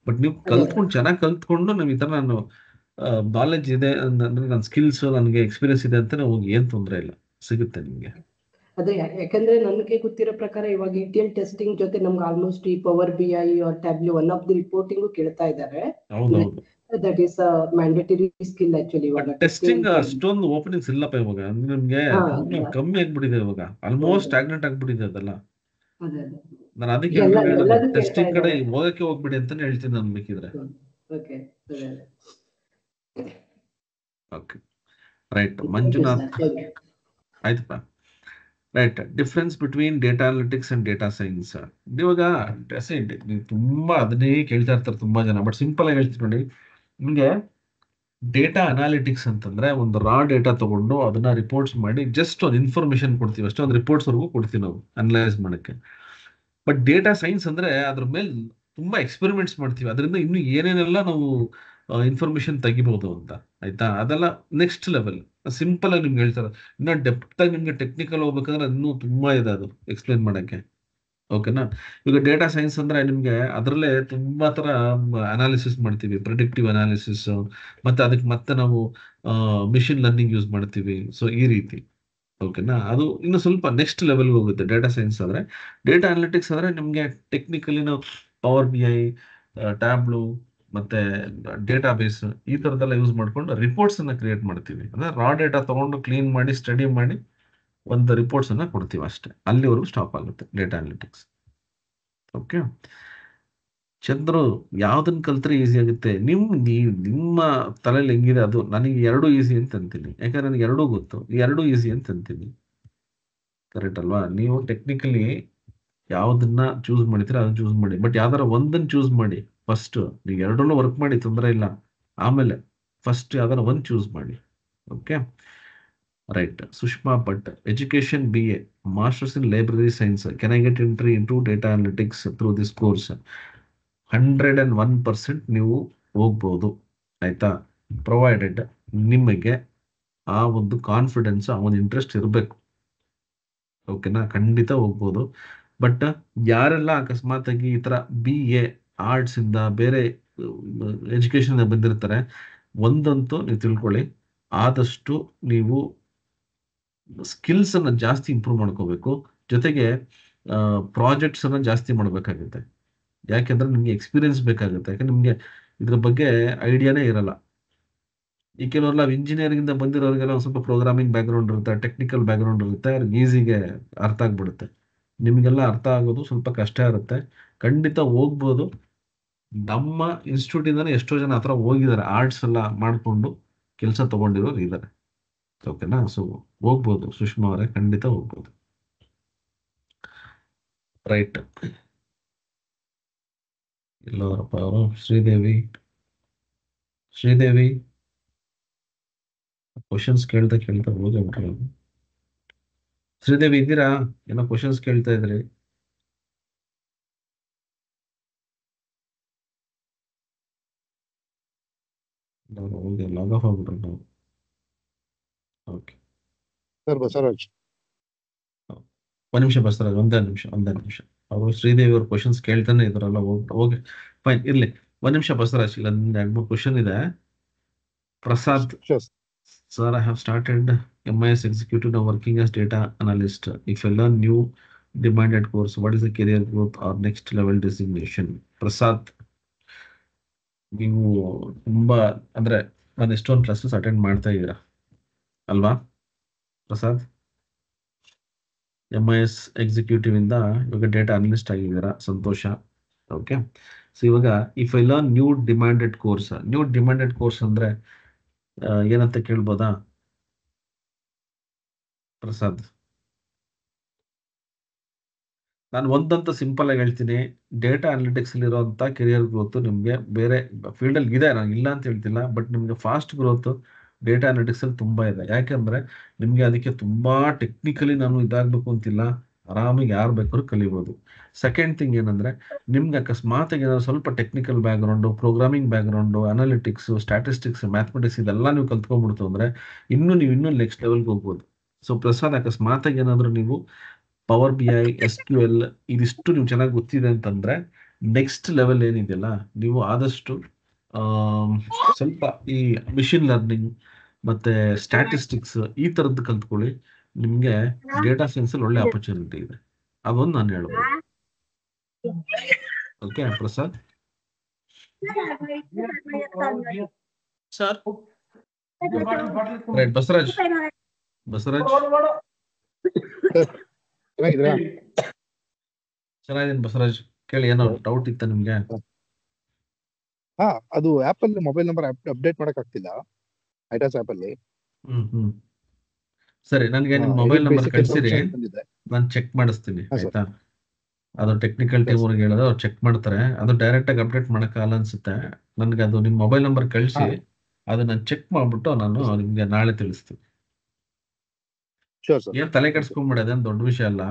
ಬಟ್ ನೀವು ಚೆನ್ನಾಗಿ ಕಲ್ತ್ಕೊಂಡು ನಾವು ಈ ತರ ನಾನು ನಾಲೆಡ್ಜ್ ಇದೆ ಅಂದ್ರೆ ನನ್ನ ಸ್ಕಿಲ್ಸ್ ನನಗೆ ಎಕ್ಸ್ಪೀರಿಯನ್ಸ್ ಇದೆ ಅಂತಾನೆ ಹೋಗಿ ಏನ್ ತೊಂದರೆ ಇಲ್ಲ, ಸಿಗುತ್ತೆ ನಿಮ್ಗೆ. ಅದೇ ಯಾಕಂದ್ರೆ ನನಗೆ ಗೊತ್ತಿರೋ ಪ್ರಕಾರ ಇವಾಗ ETL ಟೆಸ್ಟಿಂಗ್ ಜೊತೆ ನಮ್ಗೆ ಆಲ್ಮೋಸ್ಟ್ ಈ power BI or Tableau one of the reporting ಕೇಳ್ತಾ ಇದ್ದಾರೆ. ಹೌದೌದು, that is mandatory skill actually. ಇವಾಗ ಟೆಸ್ಟಿಂಗ್ ಅಷ್ಟೊಂದು ಓಪನಿಂಗ್ಸ್ ಇಲ್ಲಪ್ಪ ಇವಾಗ, ನಿಮ್ಗೆ ಕಮ್ಮಿ ಆಗ್ಬಿಟ್ಟಿದೆ ಇವಾಗ, ಆಲ್ಮೋಸ್ಟ್ ಸ್ಟಾಗ್ನೆಂಟ್ ಆಗ್ಬಿಟ್ಟಿದೆ ಅದೆಲ್ಲ. ನಾನು ಅದಕ್ಕೆ ಟೆಸ್ಟಿಂಗ್ ಕಡೆ ಹೋಗಕ್ಕೆ ಹೋಗ್ಬಿಡಿ ಅಂತಾನೆ ಹೇಳ್ತೀನಿ ನಾನು ಬೇಕಿದ್ರೆ. Okay, right. ಮಂಜುನಾಥ್, ಆಯ್ತಪ್ಪ. Right, difference between data analytics and data science. ಇವಾಗ ತುಂಬಾ ಅದನ್ನೇ ಕೇಳ್ತಾ ಇರ್ತಾರೆ ತುಂಬಾ ಜನ, ಬಟ್ ಸಿಂಪಲ್ ಆಗಿ ಹೇಳ್ತೀನಿ ನೋಡಿ. ನಿಮಗೆ ಡೇಟಾ ಅನಾಲಿಟಿಕ್ಸ್ ಅಂತಂದ್ರೆ ಒಂದು ರಾ ಡೇಟಾ ತಗೊಂಡು ಅದನ್ನ ರಿಪೋರ್ಟ್ಸ್ ಮಾಡಿ ಜಸ್ಟ್ ಒಂದು ಇನ್ಫಾರ್ಮೇಶನ್ ಕೊಡ್ತೀವಿ ಅಷ್ಟೇ, ಒಂದು ರಿಪೋರ್ಟ್ಸ್ ವರೆಗೂ ಕೊಡ್ತೀವಿ ನಾವು ಅನಲೈಸ್ ಮಾಡಕ್ಕೆ. ಬಟ್ ಡೇಟಾ ಸೈನ್ಸ್ ಅಂದ್ರೆ ಅದ್ರ ಮೇಲೆ ತುಂಬಾ ಎಕ್ಸ್ಪೆರಿಮೆಂಟ್ಸ್ ಮಾಡ್ತೀವಿ, ಅದರಿಂದ ಇನ್ನು ಏನೇನೆಲ್ಲ ನಾವು ಇನ್ಫಾರ್ಮೇಶನ್ ತೆಗಿಬಹುದು ಅಂತ, ಆಯ್ತಾ? ಅದೆಲ್ಲ ನೆಕ್ಸ್ಟ್ ಲೆವೆಲ್. ಸಿಂಪಲ್ ಆಗಿ ನಿಮ್ಗೆ ಹೇಳ್ತಾರೆ, ಇನ್ನ ಡೆಪ್ತ್ ಆಗಿ ನಿಮ್ಗೆ ಟೆಕ್ನಿಕಲ್ ಹೋಗ್ಬೇಕಂದ್ರೆ ಇನ್ನೂ ತುಂಬಾ ಇದೆ ಅದು ಎಕ್ಸ್ಪ್ಲೇನ್ ಮಾಡಕ್ಕೆ. ಓಕೆನಾ? ಈಗ ಡೇಟಾ ಸೈನ್ಸ್ ಅಂದ್ರೆ ನಿಮ್ಗೆ ಅದರಲ್ಲೇ ತುಂಬಾ ತರ ಅನಾಲಿಸಿಸ್ ಮಾಡ್ತೀವಿ, ಪ್ರಿಡಿಕ್ಟಿವ್ ಅನಾಲಿಸಿಸ್, ಮತ್ತೆ ಅದಕ್ಕೆ ಮತ್ತೆ ನಾವು ಮಿಷಿನ್ ಲರ್ನಿಂಗ್ ಯೂಸ್ ಮಾಡ್ತೀವಿ. ಸೊ ಈ ರೀತಿ, ಓಕೆನಾ? ಅದು ಇನ್ನು ಸ್ವಲ್ಪ ನೆಕ್ಸ್ಟ್ ಲೆವೆಲ್ಗೆ ಹೋಗುತ್ತೆ ಡೇಟಾ ಸೈನ್ಸ್ ಆದ್ರೆ. ಡೇಟಾ ಅನಾಲಿಟಿಕ್ಸ್ ಅಂದ್ರೆ ನಿಮ್ಗೆ ಟೆಕ್ನಿಕಲಿ ನಾವು ಪವರ್ BI, ಟ್ಯಾಬ್ಲೂ ಮತ್ತೆ ಡೇಟಾ ಬೇಸ್ ಈ ತರದೆಲ್ಲ ಯೂಸ್ ಮಾಡ್ಕೊಂಡು ರಿಪೋರ್ಟ್ಸ್ ಅನ್ನ ಕ್ರಿಯೇಟ್ ಮಾಡ್ತೀವಿ. ಅಂದ್ರೆ ರಾ ಡೇಟಾ ತಗೊಂಡು ಕ್ಲೀನ್ ಮಾಡಿ ಸ್ಟಡಿ ಮಾಡಿ ಒಂದು ರಿಪೋರ್ಟ್ಸ್ ಅನ್ನ ಕೊಡ್ತೀವಿ ಅಷ್ಟೇ, ಅಲ್ಲಿವರೆಗೂ ಸ್ಟಾಪ್ ಆಗುತ್ತೆ ಡೇಟಾ ಅನಾಲಿಟಿಕ್ಸ್. ಓಕೆ ಚಂದ್ರು, ಯಾವ್ದನ್ನ ಕಲ್ತ್ರೆ ಈಸಿ ಆಗುತ್ತೆ? ನಿಮ್ಮ ತಲೆಯಲ್ಲಿ ಹೆಂಗಿದೆ ಅದು. ನನಗೆ ಎರಡೂ ಈಸಿ ಅಂತ ಅಂತೀನಿ, ಯಾಕಂದ್ರೆ ನನಗೆ ಎರಡೂ ಗೊತ್ತು, ಎರಡೂ ಈಸಿ ಅಂತ ಅಂತೀನಿ. ಕರೆಕ್ಟ್ ಅಲ್ವಾ? ನೀವು ಟೆಕ್ನಿಕಲಿ ಯಾವ್ದನ್ನ ಚೂಸ್ ಮಾಡ್ತೀರಾ ಅದನ್ನ ಚೂಸ್ ಮಾಡಿ, ಬಟ್ ಯಾವ್ದಾರ ಒಂದನ್ನ ಚೂಸ್ ಮಾಡಿ ಫಸ್ಟ್. ನೀವು ಎರಡರಲ್ಲೂ ವರ್ಕ್ ಮಾಡಿ, ತೊಂದರೆ ಇಲ್ಲ. ಆಮೇಲೆ ಫಸ್ಟ್ ಯಾವ್ದಾರ ಒಂದ್ ಚೂಸ್ ಮಾಡಿ. Okay, Right. Sushma Bhatt, education BA, Masters in Library Science. Can I get entry into data analytics through this course? 101% ನೀವು ಹೋಗ್ಬೋದು ಆಯ್ತಾ, ಪ್ರೊವೈಡೆಡ್ ನಿಮಗೆ ಆ ಒಂದು ಕಾನ್ಫಿಡೆನ್ಸ್, ಆ ಒಂದು ಇಂಟ್ರೆಸ್ಟ್ ಇರಬೇಕು. ಓಕೆನಾ, ಖಂಡಿತ ಹೋಗ್ಬೋದು. ಬಟ್ ಯಾರೆಲ್ಲ ಅಕಸ್ಮಾತ್ ಆಗಿ ಈ ತರ BA ಆರ್ಟ್ಸ್ ಇಂದ ಬೇರೆ ಎಜುಕೇಶನ್ ಬಂದಿರ್ತಾರೆ, ಒಂದಂತೂ ನೀವು ತಿಳ್ಕೊಳ್ಳಿ, ಆದಷ್ಟು ನೀವು ಸ್ಕಿಲ್ಸ್ ಅನ್ನ ಜಾಸ್ತಿ ಇಂಪ್ರೂವ್ ಮಾಡ್ಕೋಬೇಕು. ಜೊತೆಗೆ ಪ್ರಾಜೆಕ್ಟ್ಸ್ ಅನ್ನ ಜಾಸ್ತಿ ಮಾಡಬೇಕಾಗುತ್ತೆ. ಯಾಕೆಂದ್ರೆ ನಿಮ್ಗೆ ಎಕ್ಸ್ಪೀರಿಯನ್ಸ್ ಬೇಕಾಗುತ್ತೆ. ಯಾಕಂದ್ರೆ ನಿಮ್ಗೆ ಇದ್ರ ಬಗ್ಗೆ ಐಡಿಯಾನೇ ಇರಲ್ಲ. ಈ ಕೆಲವರೆಲ್ಲ ಇಂಜಿನಿಯರಿಂಗ್ ಇಂದ ಬಂದಿರೋರಿಗೆಲ್ಲ ಒಂದು ಸ್ವಲ್ಪ ಪ್ರೋಗ್ರಾಮಿಂಗ್ ಬ್ಯಾಕ್ಗ್ರೌಂಡ್ ಇರುತ್ತೆ, ಟೆಕ್ನಿಕಲ್ ಬ್ಯಾಕ್ಗ್ರೌಂಡ್ ಇರುತ್ತೆ, ಅವ್ರಿಗೆ ಈಸಿಗೆ ಅರ್ಥ ಆಗ್ಬಿಡುತ್ತೆ. ನಿಮಗೆಲ್ಲ ಅರ್ಥ ಆಗೋದು ಸ್ವಲ್ಪ ಕಷ್ಟ ಇರುತ್ತೆ. ಖಂಡಿತ ಹೋಗ್ಬೋದು. ನಮ್ಮ ಇನ್ಸ್ಟಿಟ್ಯೂಟ್ ಇಂದಾನೆ ಎಷ್ಟೋ ಜನ ಹತ್ರ ಹೋಗಿದ್ದಾರೆ, ಆರ್ಟ್ಸ್ ಎಲ್ಲ ಮಾಡ್ಕೊಂಡು ಕೆಲಸ ತಗೊಂಡಿರೋರು ಇದ್ದಾರೆ. ಓಕೆನಾ, ಸೊ ಹೋಗ್ಬೋದು ಸುಷ್ಮಾ ಅವರೇ, ಖಂಡಿತ ಹೋಗ್ಬೋದು. ರೈಟ್, ಎಲ್ಲವರಪ್ಪ ಅವರು. ಶ್ರೀದೇವಿ ಕ್ವಶನ್ಸ್ ಕೇಳ್ತಾ ಹೋಗಿ ಬಿಟ್ರೆ. ಶ್ರೀದೇವಿ ಇದ್ದೀರಾ? ಏನೋ ಕ್ವಶನ್ಸ್ ಕೇಳ್ತಾ ಇದ್ರಿ. ಹೋಗಿ ಲಾಗ್ ಆಫ್ ಆಗ್ಬಿಟ್ರೆ ನಾವು. ಓಕೆ ಸರ್ ಬಸವರಾಜ್, ಒಂದ್ ನಿಮಿಷ ಬಸವರಾಜ್, ಒಂದೇ ನಿಮಿಷ. ಅವರು ಶ್ರೀದೇವಿ ಅವ್ರ ಕ್ವಶನ್ಸ್ ಕೇಳ್ತಾನೆ ಇದ್ರಲ್ಲ. ಓಕೆ ಫೈನ್, ಇರ್ಲಿ. ಒಂದ್ ನಿಮಿಷ ಬಸವರಾಜ್, ಇಲ್ಲ 2-3 ಕ್ವಶನ್ ಇದೆ. Prasad sir, I have started MIS executive, now working as data analyst. If I learn new demanded course, what is the career growth or next level designation? Prasad, ನೀವು ತುಂಬಾ ಅಂದ್ರೆ ನಾನು ಎಷ್ಟೊಂದು ಕ್ಲಾಸಸ್ ಅಟೆಂಡ್ ಮಾಡ್ತಾ ಇದ್ದೀರಾ ಅಲ್ವಾ ಪ್ರಸಾದ್? MIS ಎಕ್ಸಿಕ್ಯೂಟಿವ್ ಇಂದ ಇವಾಗ ಡೇಟಾ ಅನಲಿಸ್ಟ್ ಆಗಿದ್ದೀರಾ, ಸಂತೋಷ. ಓಕೆ, ಸೊ ಇವಾಗ if I learn new demanded course ಅಂದ್ರೆ ಏನಂತ ಕೇಳ್ಬೋದಾ ಪ್ರಸಾದ್? ನಾನು ಒಂದಂತ ಸಿಂಪಲ್ ಆಗಿ ಹೇಳ್ತೀನಿ, ಡೇಟಾ ಅನಾಲಿಟಿಕ್ಸ್ ಅಲ್ಲಿ ಇರುವಂತ ಕೆರಿಯರ್ ಗ್ರೋತ್ ನಿಮ್ಗೆ ಬೇರೆ ಫೀಲ್ಡ್ ಅಲ್ಲಿ ಇದೆ, ನಾನು ಇಲ್ಲ ಅಂತ ಹೇಳ್ತಿಲ್ಲ, ಬಟ್ ನಿಮ್ಗೆ ಫಾಸ್ಟ್ ಗ್ರೋತ್ ಡೇಟಾ ಅನಾಲಿಟಿಕ್ಸ್ ಅಲ್ಲಿ ತುಂಬಾ ಇದೆ. ಯಾಕೆಂದ್ರೆ ನಿಮ್ಗೆ ಅದಕ್ಕೆ ತುಂಬಾ ಟೆಕ್ನಿಕಲಿ ನಾನು ಇದಾಗಬೇಕು ಅಂತಿಲ್ಲ, ಆರಾಮಾಗಿ ಯಾರು ಬೇಕಾದ್ರೂ ಕಲಿಬಹುದು. ಸೆಕೆಂಡ್ ಥಿಂಗ್ ಏನಂದ್ರೆ, ನಿಮ್ಗೆ ಅಕಸ್ಮಾತ್ ಏನಾದ್ರು ಸ್ವಲ್ಪ technical background, programming background, analytics, statistics, mathematics ಇದೆಲ್ಲ ನೀವು ಕಲ್ತ್ಕೊಂಡ್ಬಿಡ್ತು ಅಂದ್ರೆ ಇನ್ನೂ ನೆಕ್ಸ್ಟ್ ಲೆವೆಲ್ಗೆ ಹೋಗ್ಬೋದು. ಸೊ ಪ್ರಸಾದ್, ಅಕಸ್ಮಾತ್ ಏನಾದ್ರು ನೀವು ಪವರ್ BI, SQL ಇದಿಷ್ಟು ನೀವು ಚೆನ್ನಾಗಿ ಗೊತ್ತಿದೆ ಅಂತಂದ್ರೆ, ನೆಕ್ಸ್ಟ್ ಲೆವೆಲ್ ಏನಿದೆಯಲ್ಲ, ನೀವು ಆದಷ್ಟು ಸ್ವಲ್ಪ ಈ ಮಿಷಿನ್ ಲರ್ನಿಂಗ್ ಮತ್ತೆ ಸ್ಟ್ಯಾಟಿಸ್ಟಿಕ್ಸ್ ಈ ತರದ್ದು ಕಲ್ತ್ಕೊಳ್ಳಿ. ನಿಮ್ಗೆ ಡೇಟಾ ಸೈನ್ಸ್ ಅಲ್ಲಿ ಒಳ್ಳೆ ಆಪರ್ಚುನಿಟಿ ಇದೆ, ಅದೊಂದು ನಾನು ಹೇಳ್ಬೋದು. Okay Prasad sir. Right. Basavaraj ಚೆನ್ನಾಗಿದ್ದೀರಾ? ಚೆನ್ನಾಗಿದ್ದೀನಿ ಬಸವರಾಜ್. ಕೇಳಿ, ಏನೋ ಡೌಟ್ ಇತ್ತ ನಿಮ್ಗೆ? ಅದು ಆಪ್ ಅಲ್ಲಿ ಮೊಬೈಲ್ ನಂಬರ್ ಅಪ್ಡೇಟ್ ಮಾಡಕ್ ಆಗ್ತಿಲ್ಲ, ಐಟಾಸ್ ಆಪ್ ಅಲ್ಲಿ. ಸರಿ, ನನಗೆ ನಿಮ್ ಮೊಬೈಲ್ ನಂಬರ್ ಕಳಿಸಿರಿ, ನಾನು ಚೆಕ್ ಮಾಡಿಸ್ತೀನಿ. ಆಯ್ತಾ? ಅದು ಟೆಕ್ನಿಕಲ್ ಟೀಮ್ ಅವ್ರಿಗೆ ಹೇಳಿದ್ರೆ ಅವ್ರು ಚೆಕ್ ಮಾಡ್ತಾರೆ. ಅದು ಡೈರೆಕ್ಟ್ ಆಗಿ ಅಪ್ಡೇಟ್ ಮಾಡಕ್ಕಾಗಲ್ಲ ಅನ್ಸುತ್ತೆ. ನನ್ಗೆ ಅದು ನಿಮ್ ಮೊಬೈಲ್ ನಂಬರ್ ಕಳಿಸಿ, ಅದು ನಾನು ಚೆಕ್ ಮಾಡ್ಬಿಟ್ಟು ನಾನು ನಿಮ್ಗೆ ನಾಳೆ ತಿಳಿಸ್ತೀನಿ. ಏನ್ ತಲೆ ಕೆಡ್ಸ್ಕೊಂಡ್ಬಿಡಿ, ಅದೇನು ದೊಡ್ಡ ವಿಷಯ ಅಲ್ಲ.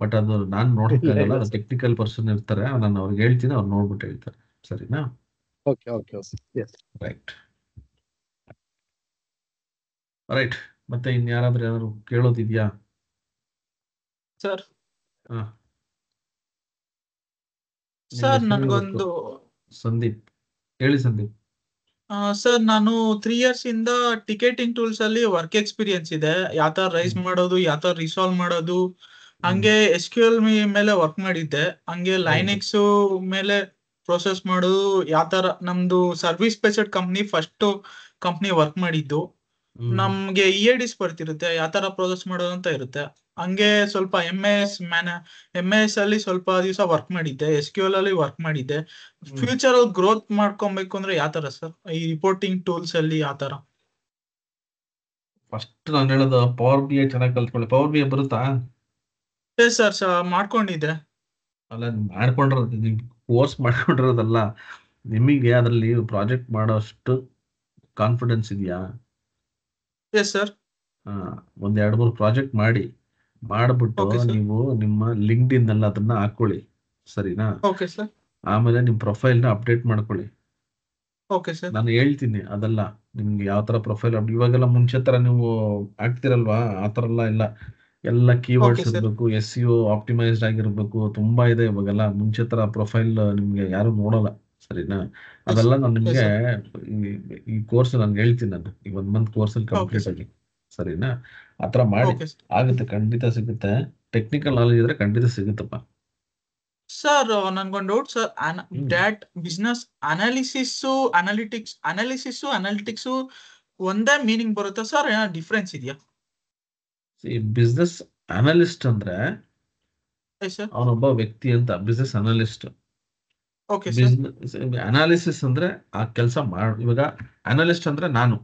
ಬಟ್ ಅದು ನಾನು ನೋಡಕ್ಕಾಗಲ್ಲ, ಅದು ಟೆಕ್ನಿಕಲ್ ಪರ್ಸನ್ ಇರ್ತಾರೆ, ನಾನು ಅವ್ರಿಗೆ ಹೇಳ್ತೀನಿ, ಅವ್ರು ನೋಡ್ಬಿಟ್ಟು ಹೇಳ್ತಾರೆ. ಸರಿನಾ? ರೈಟ್. ಮತ್ತೆ ಇನ್ಯಾರಾದ್ರೂ ಏನಾದ್ರು ಕೇಳೋದಿದ್ಯಾ ಸರ್? ಸರ್ ನನ್ಗೊಂದು ಸಂದೀಪ್, ಹೇಳಿ ಸಂದೀಪ್. ಸರ್, ನಾನು 3 years ಇಂದ ಟಿಕೆಟಿಂಗ್ ಟೂಲ್ಸ್ ಅಲ್ಲಿ ವರ್ಕ್ ಎಕ್ಸ್ಪೀರಿಯನ್ಸ್ ಇದೆ. ಯಾವ ತರ ರೈಸ್ ಮಾಡೋದು, ಯಾವ ತರ ರಿಸಾಲ್ವ್ ಮಾಡೋದು, ಹಂಗೆ SQL ಮೇಲೆ ವರ್ಕ್ ಮಾಡಿದ್ದೆ. ಹಂಗೆ ಲೈನೆಕ್ಸ್ ಮೇಲೆ ಪ್ರೊಸೆಸ್ ಮಾಡೋದು, ಯಾವ ತರ ನಮ್ದು service based company first company work ಮಾಡಿದ್ದು. ನಮ್ಗೆ EADs ಬರ್ತಿರುತ್ತೆ, ಯಾವ ತರ ಪ್ರೊಸೆಸ್ ಮಾಡೋದು ಅಂತ ಇರುತ್ತೆ. ಹಂಗೆ ಸ್ವಲ್ಪ MIS ಅಲ್ಲಿ ಸ್ವಲ್ಪ ದಿವಸ ವರ್ಕ್ ಮಾಡಿದ್ದೆ, SQL ಅಲ್ಲಿ ವರ್ಕ್ ಮಾಡಿದ್ದೆ. ಫ್ಯೂಚರ್ ಅಲ್ಲಿ ಗ್ರೋತ್ ಮಾಡ್ಕೊಬೇಕು ಅಂದ್ರೆ ಯಾವ ತರ ಸರ್, ಈ ರಿಪೋರ್ಟಿಂಗ್ ಟೂಲ್ಸ್ ಅಲ್ಲಿ ಯಾವ ತರ? ಫಸ್ಟ್ ನಾನು ಹೇಳೋದು ಪವರ್ BI ಚೆನ್ನಾಗಿ ಕಲ್ತ್ಕೊಳ್ಳಿ. ಪವರ್ BI ಬರುತ್ತಾ? ಸರ್ ಮಾಡ್ಕೊಂಡಿದ್ದೆ. ಅಲ್ಲ, ಮಾಡ್ಕೊಂಡಿರೋದು ಕೋರ್ಸ್ ಮಾಡ್ಕೊಂಡಿರೋದಲ್ಲ, ನಿಮಗೆ ಅದರಲ್ಲಿ ಪ್ರಾಜೆಕ್ಟ್ ಮಾಡೋಷ್ಟು ಕಾನ್ಫಿಡೆನ್ಸ್ ಇದೆಯಾ? ಸರ್. ಒಂದ್ 2-3 ಪ್ರಾಜೆಕ್ಟ್ ಮಾಡ್ಬಿಟ್ಟು ಓಕೆ ಸರ್. ನೀವು ನಿಮ್ಮ ಲಿಂಕ್ಡ್ ಇನ್ ಅಲ್ಲಿ ಅದನ್ನ ಹಾಕೊಳ್ಳಿ, ಸರಿನಾ? Okay sir. ಆಮೇಲೆ ನಿಮ್ ಪ್ರೊಫೈಲ್ ನ ಅಪ್ಡೇಟ್ ಮಾಡ್ಕೊಳ್ಳಿ. Okay sir. ನಾನು ಹೇಳ್ತೀನಿ ಅದೆಲ್ಲ ನಿಮ್ಗೆ ಯಾವ ತರ ಪ್ರೊಫೈಲ್ ಇವಾಗೆಲ್ಲ ಮುಂಚೆ ತರ ನೀವು ಆಗ್ತಿರಲ್ವಾ, ಆ ತರ ಇಲ್ಲ. ಎಲ್ಲ ಓಕೆ ಕೀವರ್ಡ್ಸ್ ಸರ್. ಇರಬೇಕು, SEO ಆಪ್ಟಿಮೈಸ್ಡ್ ಆಗಿರ್ಬೇಕು, ತುಂಬಾ ಇದೆ ಇವಾಗೆಲ್ಲ. ಮುಂಚೆ ತರ ಪ್ರೊಫೈಲ್ ನಿಮ್ಗೆ ಯಾರು ನೋಡಲ್ಲ, ಸರಿನಾ? ಎಸ್ ಅದೆಲ್ಲ ನಾನು ಎಸ್ ನಿಮ್ಗೆ ಸರ್. ಈ ಕೋರ್ಸ್ ನಾನು ಹೇಳ್ತೀನಿ, ನಾನು ಈ 1 ಮಂತ್ ಕೋರ್ಸ್ ಅಲ್ಲಿ ಓಕೆ ಕಂಪ್ಲೀಟ್ ಸರ್. ಆಗಿ, ಸರಿನಾ? ಆತರ ಮಾಡಿ ಓಕೆ ಸರ್. ಆಗುತ್ತೆ, ಖಂಡಿತ ಸಿಗುತ್ತೆ. ಟೆಕ್ನಿಕಲ್ ನಾಲೆಜ್ ಇದ್ರೆ ಖಂಡಿತ ಸಿಗುತ್ತಪ್ಪ. ಸರ್ ನನ್ಗೊಂದು doubt sir. Hmm data business analytics ಒಂದೇ ಮೀನಿಂಗ್ ಬರುತ್ತಾ ಸರ್? ಏನೋ ಡಿಫ್ರೆನ್ಸ್ ಇದೆಯಾ? ಬಿಸ್ನೆಸ್ ಅನಲಿಸ್ಟ್ ಅಂದ್ರೆ ಎಸ್ ಸರ್. ಅವನೊಬ್ಬ ವ್ಯಕ್ತಿ ಅಂತ, business analyst. Okay sir. Business analysis ಅಂದ್ರೆ ಆ ಕೆಲಸ ಇವಾಗ ಅನಲಿಸ್ಟ್ ಅಂದ್ರೆ ನಾನು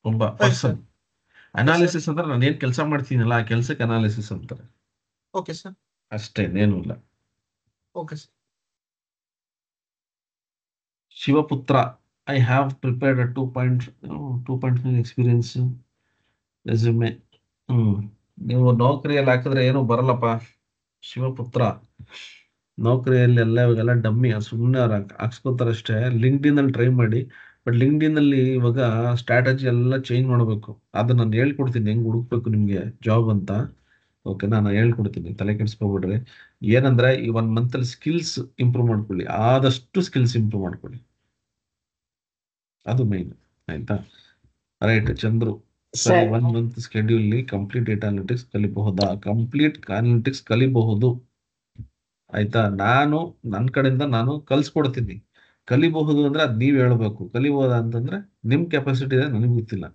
ಒಬ್ಬ yes person. Sir. Yes sir. Analysis ಅಂದ್ರೆ ನಾನು ಏನ್ ಕೆಲಸ ಮಾಡ್ತೀನಲ್ಲ ಆ ಕೆಲಸಕ್ಕೆ ಅನಾಲಿಸಿಸ್ ಅಂತಾರೆ, ಓಕೆ ಸರ್. ಅಷ್ಟೇ, ಇನ್ನೇನು ಇಲ್ಲ. Okay sir. Shivaputra, I have prepared 2.5 experience resume. ನೀವು ನೌಕರಿಯಲ್ಲಿ ಹಾಕಿದ್ರೆ ಏನು ಬರಲ್ಲಪ್ಪ ಶಿವಪುತ್ರ. ನೌಕರಿಯಲ್ಲಿ ಇವಾಗೆಲ್ಲ ಡಮ್ಮಿ, ಸುಮ್ಮನೆ ಹಾಕ್ಸ್ಕೊತಾರೆ ಅಷ್ಟೇ. ಲಿಂಕ್ಡ್ ಇನ್ ಅಲ್ಲಿ ಟ್ರೈ ಮಾಡಿ. ಬಟ್ ಲಿಂಕ್ಡ್ ಇನ್ ಅಲ್ಲಿ ಇವಾಗ ಸ್ಟ್ರಾಟಜಿ ಎಲ್ಲ ಚೇಂಜ್ ಮಾಡಬೇಕು. ಅದು ನಾನು ಹೇಳ್ಕೊಡ್ತೀನಿ ಹೆಂಗ್ ಹುಡುಕ್ಬೇಕು ನಿಮ್ಗೆ ಜಾಬ್ ಅಂತ. ಓಕೆ, ನಾನು ಹೇಳ್ಕೊಡ್ತೀನಿ, ತಲೆ ಕೆಡಿಸ್ಕೊಬಿಡ್ರಿ. ಏನಂದ್ರೆ ಈ 1 ಮಂತ್ ಅಲ್ಲಿ ಸ್ಕಿಲ್ಸ್ ಇಂಪ್ರೂವ್ ಮಾಡ್ಕೊಳ್ಳಿ, ಆದಷ್ಟು ಸ್ಕಿಲ್ಸ್ ಇಂಪ್ರೂವ್ ಮಾಡ್ಕೊಳ್ಳಿ, ಅದು ಮೈನ್. ಆಯ್ತಾ? ರೈಟ್ ಚಂದ್ರು ಸರಿ. 1 month schedule complete data analytics ಕಲಿಬಹುದಾ? ಕಂಪ್ಲೀಟ್ ಅನಾಲಿಟಿಕ್ಸ್ ಕಲಿಬಹುದು, ಆಯ್ತಾ? ನನ್ನ ಕಡೆಯಿಂದ ನಾನು ಕಲ್ಸ್ಕೊಡ್ತೀನಿ. ಕಲಿಬಹುದು ಅಂದ್ರೆ ಅದ್ ನೀವ್ ಹೇಳ್ಬೇಕು. ಕಲಿಬಹುದಾ ಅಂತಂದ್ರೆ ನಿಮ್ ಕೆಪಾಸಿಟಿ ಇದೆ, ನನಗೆ ಗೊತ್ತಿಲ್ಲ.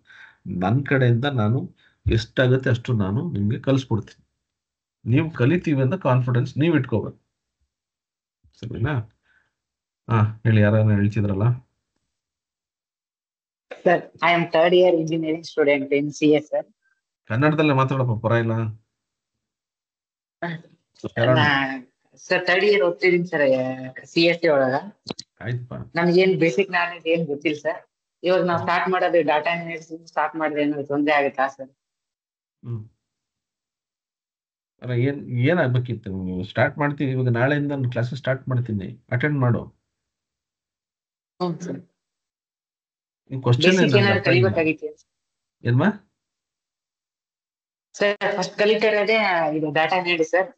ನನ್ನ ಕಡೆಯಿಂದ ನಾನು ಎಷ್ಟಾಗುತ್ತೆ ಅಷ್ಟು ನಾನು ನಿಮ್ಗೆ ಕಲ್ಸ್ಕೊಡ್ತೀನಿ. ನೀವು ಕಲಿತೀವಿ ಅಂತ ಕಾನ್ಫಿಡೆನ್ಸ್ ನೀವ್ ಇಟ್ಕೋಬೇಕು, ಸರಿನಾ? ಹೇಳಿ, ಯಾರನ್ನ ಹೇಳ್ತಿದ್ರಲ್ಲ? Sir, I am third year engineering student in CS, sir. ಕನ್ನಡದಲ್ಲೇ ಮಾತಾಡಪ್ಪ, ಪರವಾಗಿಲ್ಲ. Sir, third year ಓದ್ತಿದ್ದೀನಿ ಸರ್ CST ಒಳಗ. ಆಯ್ತಪ್ಪ. ನಮ್ಗೇನ್ ಬೇಸಿಕ್ ನಾಲೆಜ್ ಏನ್ ಗೊತ್ತಿಲ್ಲ ಸರ್. ಇವಾಗ ನಾವು ಸ್ಟಾರ್ಟ್ ಮಾಡೋದು ಡಾಟಾ ಅನಾಲಿಸಿಸ್ ಸ್ಟಾರ್ಟ್ ಮಾಡಿದ್ರೆ ಏನಾದ್ರು ತೊಂದರೆ ಆಗುತ್ತಾ ಸರ್? ಅಲ್ಲ, ಏನಾಗ್ಬೇಕಿತ್ತು? ನೀವು ಸ್ಟಾರ್ಟ್ ಮಾಡ್ತೀವಿ ಇವಾಗ, ನಾಳೆಯಿಂದ ನಾನು ಕ್ಲಾಸಸ್ ಸ್ಟಾರ್ಟ್ ಮಾಡ್ತೀನಿ, ಅಟೆಂಡ್ ಮಾಡು. ಸರ್. ಕ್ವಶನ್ ಬೇಸಿಕ್ ಏನಾದ್ರು ಕಲಿಬೇಕಾಗಿತ್ತು ಏನ್ಮಾ? ಸರ್ ಫಸ್ಟ್ ಕಲಿತಿರೋದೇ ಇದು ಡಾಟಾ ಅನಾಲಿಸಿಸ್ ಸರ್.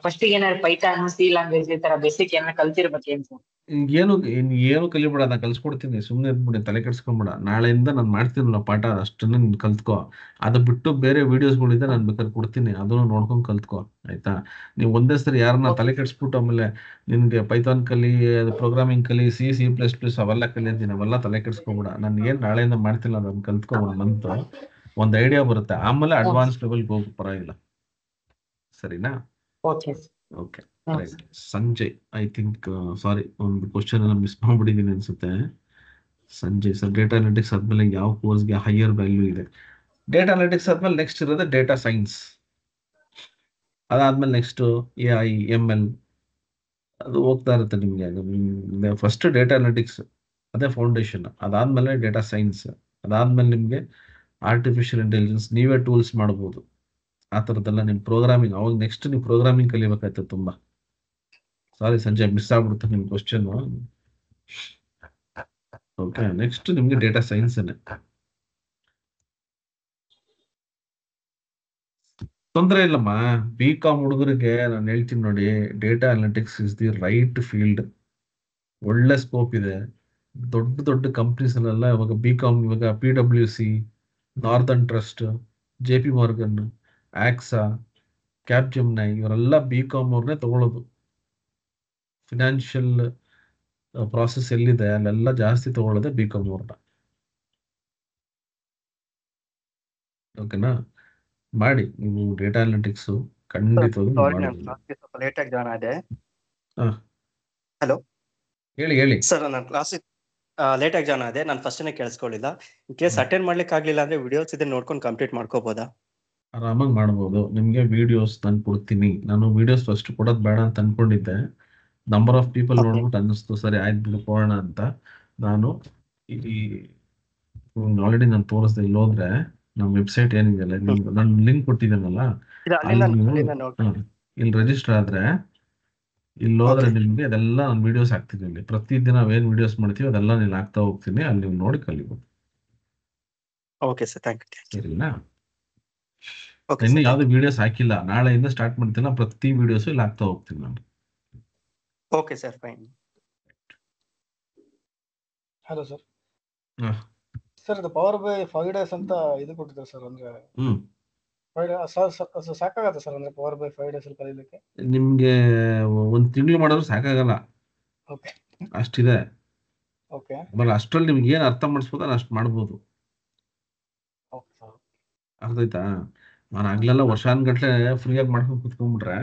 ಫಸ್ಟ್ ಏನಾದ್ರು ಪೈಥಾನ್, ಸಿ ಲ್ಯಾಂಗ್ವೇಜ್ ಈ ತರ ಬೇಸಿಕ್ ಏನಾದ್ರು ಕಲ್ತಿರ್ಬೇಕೇನ್ ಸರ್? ಏನು ಕಲಿಬೇಡ, ನಾನು ಕಲ್ಸ್ಕೊಡ್ತೀನಿ, ಸುಮ್ಮನೆ ಇದ್ಬಿಡಿ, ತಲೆ ಕೆಡ್ಸ್ಕೊಂಬೇಡ. ನಾಳೆಯಿಂದ ನಾನು ಮಾಡ್ತೀನಲ್ಲ ಪಾಠ, ಅಷ್ಟನ್ನ ನೀನ್ ಕಲ್ತ್ಕೋ. ಅದು ಬಿಟ್ಟು ಬೇರೆ ವಿಡಿಯೋಸ್ಗಳಿದೆ, ನಾನು ಬೇಕಾದ್ರೆ ಕೊಡ್ತೀನಿ, ಅದನ್ನು ನೋಡ್ಕೊಂಡು ಕಲ್ತ್ಕೋ, ಆಯ್ತಾ? ನೀವು ಒಂದೇ ಸರಿ ಯಾರನ್ನ ತಲೆ ಕೆಡ್ಸ್ಬಿಟ್ಟು ಆಮೇಲೆ ನಿನ್ಗೆ ಪೈಥಾನ್ ಕಲಿ, ಪ್ರೋಗ್ರಾಮಿಂಗ್ ಕಲಿ, C++ ಅವೆಲ್ಲ ಕಲಿಯಂತೀನಿ, ಅವೆಲ್ಲ ತಲೆ ಕೆಡ್ಸ್ಕೊಬೇಡ. ನಾನು ಏನ್ ನಾಳೆಯಿಂದ ಮಾಡ್ತಿಲ್ಲ, ಅದನ್ನ ಕಲ್ತ್ಕೊ. 1 ಮಂತ್ ಒಂದು ಐಡಿಯಾ ಬರುತ್ತೆ, ಆಮೇಲೆ ಅಡ್ವಾನ್ಸ್ ಲೆವೆಲ್ಗೆ ಹೋಗು, ಪರವಾಗಿಲ್ಲ, ಸರಿನಾ? Okay right. Sanjay, I think sorry, ಒಂದು ಕ್ವಶನ್ ಎಲ್ಲ ಮಿಸ್ ಮಾಡ್ಬಿಟ್ಟಿದ್ದೀನಿ ಅನ್ಸುತ್ತೆ. ಸಂಜಯ್ ಸರ್, ಡೇಟಾ ಅನಾಲಿಟಿಕ್ಸ್ ಆದ್ಮೇಲೆ ಯಾವ ಕೋರ್ಸ್ಗೆ ಹೈಯರ್ ವ್ಯಾಲ್ಯೂ ಇದೆ? ಡೇಟಾ ಅನಾಲಿಟಿಕ್ಸ್ ಆದ್ಮೇಲೆ ನೆಕ್ಸ್ಟ್ ಇರೋದು ಡೇಟಾ ಸೈನ್ಸ್. ಅದಾದ್ಮೇಲೆ ನೆಕ್ಸ್ಟ್ AI ML ಅದು ಹೋಗ್ತಾ ಇರುತ್ತೆ ನಿಮ್ಗೆ. ಫಸ್ಟ್ ಡೇಟಾ ಅನಾಲಿಟಿಕ್ಸ್, ಅದೇ ಫೌಂಡೇಶನ್. ಅದಾದ್ಮೇಲೆ ಡೇಟಾ ಸೈನ್ಸ್, ಅದಾದ್ಮೇಲೆ ನಿಮ್ಗೆ ಆರ್ಟಿಫಿಷಿಯಲ್ ಇಂಟೆಲಿಜೆನ್ಸ್, ನೀವೇ ಟೂಲ್ಸ್ ಮಾಡ್ಬೋದು, ಆ ಥರದ್ದೆಲ್ಲ. ನಿಮ್ ಪ್ರೋಗ್ರಾಮಿಂಗ್, ಅವಾಗ ನೆಕ್ಸ್ಟ್ ನೀವು ಪ್ರೋಗ್ರಾಮಿಂಗ್ ಕಲಿಬೇಕಾಯ್ತು ತುಂಬಾ. ಸಾರಿ ಸಂಜಯ್, ಮಿಸ್ ಆಗ್ಬಿಡುತ್ತೆ ನಿಮ್ ಕ್ವಶನ್. ಓಕೆ, ನೆಕ್ಸ್ಟ್ ನಿಮ್ಗೆ ಡೇಟಾ ಸೈನ್ಸ್. ತೊಂದರೆ ಇಲ್ಲಮ್ಮ, BCom ಹುಡುಗರಿಗೆ ನಾನು ಹೇಳ್ತೀನಿ ನೋಡಿ, data analytics is the right field. ಒಳ್ಳೆ ಸ್ಕೋಪ್ ಇದೆ. ದೊಡ್ಡ ದೊಡ್ಡ ಕಂಪ್ನೀಸ್ ಅಲ್ಲೆಲ್ಲ ಇವಾಗ BCom, ಇವಾಗ PwC, northern trust, JP Morgan, AXA, Capgemini ಇವರೆಲ್ಲ BCom ಅವ್ರನ್ನೇ ತಗೊಳ್ಳೋದು. ಫಿನಾನ್ಷಿಯಲ್ ಪ್ರಾಸೆಸ್ ಎಲ್ಲಿದೆ ಅಲ್ಲೆಲ್ಲ ಜಾಸ್ತಿ ತಗೊಳ್ಳೋದೆ BCom ಅವ್ರನ್ನ. ಓಕೆನಾ? ಮಾಡಿ ನೀವು ಡೇಟಾ ಅನಾಲಿಟಿಕ್ಸ್ ಖಂಡಿತವಾಗಿ ಲೇಟ್ ಆಗಿ ಜಾಯ್ನ್ ಆದೆ. ಹಲೋ, ಹೇಳಿ ಸರ್, ನಾನು ಕ್ಲಾಸಿಗೆ ಲೇಟ್ ಆಗಿ ಜಾಯ್ನ್ ಆದೆ. ನಾನು ಫಸ್ಟ್ನೇ ಕೇಳಿಸ್ಕೊಳ್ಳಿಲ್ಲ. ಇನ್ ಕೇಸ್ ಅಟೆಂಡ್ ಮಾಡ್ಲಿಕ್ಕೆ ಆಗ್ಲಿಲ್ಲ ಅಂದ್ರೆ ವಿಡಿಯೋಸ್ ಇದೆ ನೋಡ್ಕೊಂಡು ಕಂಪ್ಲೀಟ್ ಮಾಡ್ಕೋಬಹುದಾ? ಆರಾಮಾಗಿ ಮಾಡ್ಬೋದು. ನಿಮ್ಗೆ ವಿಡಿಯೋಸ್ ನಾನು ಕೊಡ್ತೀನಿ. ನಾನು ವಿಡಿಯೋಸ್ ಫಸ್ಟ್ ಕೊಡೋದು ಬೇಡ ಅಂತ ಅನ್ಕೊಂಡಿದ್ದೆ. ನಂಬರ್ ಆಫ್ ಪೀಪಲ್ ನೋಡ್ಬಿಟ್ಟು ಅನ್ನಿಸ್ತು, ಸರಿ ಆಯ್ತು ಬಿಡು ಕೊಡೋಣ ಅಂತ. ನಾನು ಈ ಆಲ್ರೆಡಿ ನಾನು ತೋರಿಸ್ದೆ. ಇಲ್ಲಿ ಹೋದ್ರೆ ನಮ್ಮ ವೆಬ್ಸೈಟ್ ಏನಿದೆಯಲ್ಲ, ನಾನು ಲಿಂಕ್ ಕೊಟ್ಟಿದ್ದೇನಲ್ಲ, ಇದು ಅಲ್ಲಿ ಅಲ್ಲಿಂದ ನೀವು ಅಲ್ಲಿಂದ ನೋಡ್ತೀನಿ. ಇಲ್ಲಿ ರಿಜಿಸ್ಟರ್ ಆದ್ರೆ ಇಲ್ಲಿ ಹೋದ್ರೆ Okay. ನಿಮ್ಗೆ ಅದೆಲ್ಲ ನಾನು ವಿಡಿಯೋಸ್ ಹಾಕ್ತೀನಿ. ಇಲ್ಲಿ ಪ್ರತಿದಿನ ನಾವೇನ್ ವಿಡಿಯೋಸ್ ಮಾಡ್ತೀವಿ ಅದೆಲ್ಲ ನೀನು ಹಾಕ್ತಾ ಹೋಗ್ತೀನಿ. ಅಲ್ಲಿ ನೀವು ನೋಡಿ ಕಲಿಬೋದು. Okay sir, thank you. ಸರಿನಾ? ಓಕೆ ಇನ್ನು ಸರ್, ಯಾವ್ದು ವಿಡಿಯೋಸ್ ಹಾಕಿಲ್ಲ, ನಾಳೆಯಿಂದ ಸ್ಟಾರ್ಟ್ ಮಾಡ್ತೀನಿ. ಪ್ರತಿ ವಿಡಿಯೋಸ್ ಇಲ್ಲಿ ಹಾಕ್ತಾ ಹೋಗ್ತೀನಿ ನಾನು. Okay sir, fine. Hello sir. ಹಾ. ಸರ್ ಇದು ಪವರ್ ಬೈ 5 days ಅಂತ ಇದು ಕೊಟ್ಟಿದ್ದಾರೆ ಸರ್. ಅಂದ್ರೆ ಹ್ಮ್ 5 days ಸಾಕಾಗತ್ತೆ ಸರ್? ಅಂದ್ರೆ ಪವರ್ ಬೈ 5 days ಅಲ್ಲಿ ಕಲೀಲಿಕ್ಕೆ? ನಿಮ್ಗೆ ಒಂದ್ ತಿಂಗಳು ಮಾಡಿದ್ರು ಸಾಕಾಗಲ್ಲ, ಓಕೆ ಅಷ್ಟಿದೆ. ಓಕೆ ಆಮೇಲೆ ಅಷ್ಟ್ರಲ್ಲಿ ನಿಮ್ಗೆ ಏನ್ ಅರ್ಥ ಮಾಡಿಸ್ಬೋದು ನಾನು ಅಷ್ಟು ಮಾಡ್ಬೋದು. Okay sir. ಅರ್ಥ ಆಯ್ತಾ? ನಾನು ಆಗ್ಲೆಲ್ಲ ವರ್ಷಾನ್ಗಟ್ಲೆ ಫ್ರೀಯಾಗಿ ಮಾಡ್ಕೊಂಡು ಕುತ್ಕೊಂಡ್ಬಿಟ್ರೆ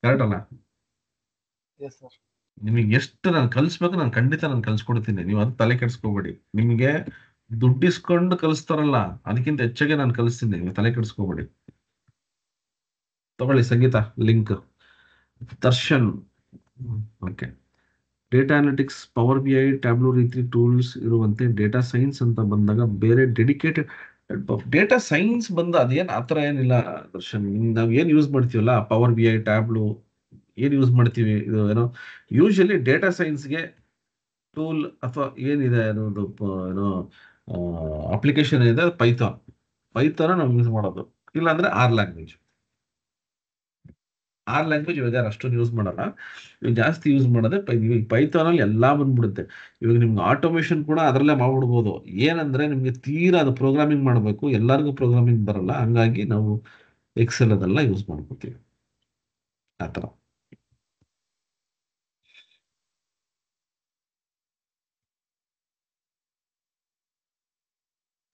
ಕರೆಕ್ಟ್ ಅಲ್ಲ? Yes sir. ನಿಮಗೆ ಎಷ್ಟು ನಾನು ಕಲಿಸ್ಬೇಕು, ನಾನು ಖಂಡಿತ ನಾನು ಕಲಿಸ್ಕೊಡ್ತೀನಿ. ನೀವು ಅದು ತಲೆ ಕೆಡಿಸ್ಕೋಬೇಡಿ. ನಿಮಗೆ ದುಡ್ಡಿಸ್ಕೊಂಡು ಕಲಿಸ್ತಾರಲ್ಲ, ಅದಕ್ಕಿಂತ ಹೆಚ್ಚಾಗೆ ನಾನು ಕಲಿಸ್ತೀನಿ. ನೀವು ತಲೆ ಕೆಡಿಸ್ಕೋಬೇಡಿ. ತಗೊಳ್ಳಿ Sangeetha link. Darshan. Okay. Data analytics, power BI, Tableau ರೀತಿ ಟೂಲ್ಸ್ ಇರುವಂತೆ ಡೇಟಾ ಸೈನ್ಸ್ ಅಂತ ಬಂದಾಗ ಬೇರೆ ಡೆಡಿಕೇಟೆಡ್ ಡೇಟಾ ಸೈನ್ಸ್ ಬಂದ ಅದೇನು ಆ ಥರ ಏನಿಲ್ಲ ದರ್ಶನ್. ನಾವು ಏನು ಯೂಸ್ ಮಾಡ್ತೀವಲ್ಲ ಪವರ್ BI, ಟ್ಯಾಬ್ಲೋ ಏನು ಯೂಸ್ ಮಾಡ್ತೀವಿ, ಇದು ಏನೋ ಯೂಶಲಿ ಡೇಟಾ ಸೈನ್ಸ್ಗೆ ಟೂಲ್ ಅಥವಾ ಏನಿದೆ ಅನ್ನೋದು ಏನೋ ಅಪ್ಲಿಕೇಶನ್ ಇದೆ, ಪೈಥಾನ್ ನಾವು ಯೂಸ್ ಮಾಡೋದು. ಇಲ್ಲಾಂದ್ರೆ ಆರ್ ಲ್ಯಾಂಗ್ವೇಜ್ ಇವಾಗ ಯಾರು ಅಷ್ಟೊಂದು ಯೂಸ್ ಮಾಡಲ್ಲ. ಇವಾಗ ಜಾಸ್ತಿ ಯೂಸ್ ಮಾಡೋದೇ ಪೈಥಾನ್ ಅಲ್ಲಿ ಎಲ್ಲ ಬಂದ್ಬಿಡುತ್ತೆ. ಇವಾಗ ನಿಮ್ಗೆ ಆಟೋಮೇಷನ್ ಕೂಡ ಅದರಲ್ಲೇ ಮಾಡ್ಬಿಡ್ಬೋದು. ಏನಂದ್ರೆ ನಿಮ್ಗೆ ತೀರಾ ಅದು ಪ್ರೋಗ್ರಾಮಿಂಗ್ ಮಾಡಬೇಕು, ಎಲ್ಲರಿಗೂ ಪ್ರೋಗ್ರಾಮಿಂಗ್ ಬರಲ್ಲ. ಹಂಗಾಗಿ ನಾವು ಎಕ್ಸೆಲ್ ಅದೆಲ್ಲ ಯೂಸ್ ಮಾಡ್ಕೋತೀವಿ ಆ ಥರ.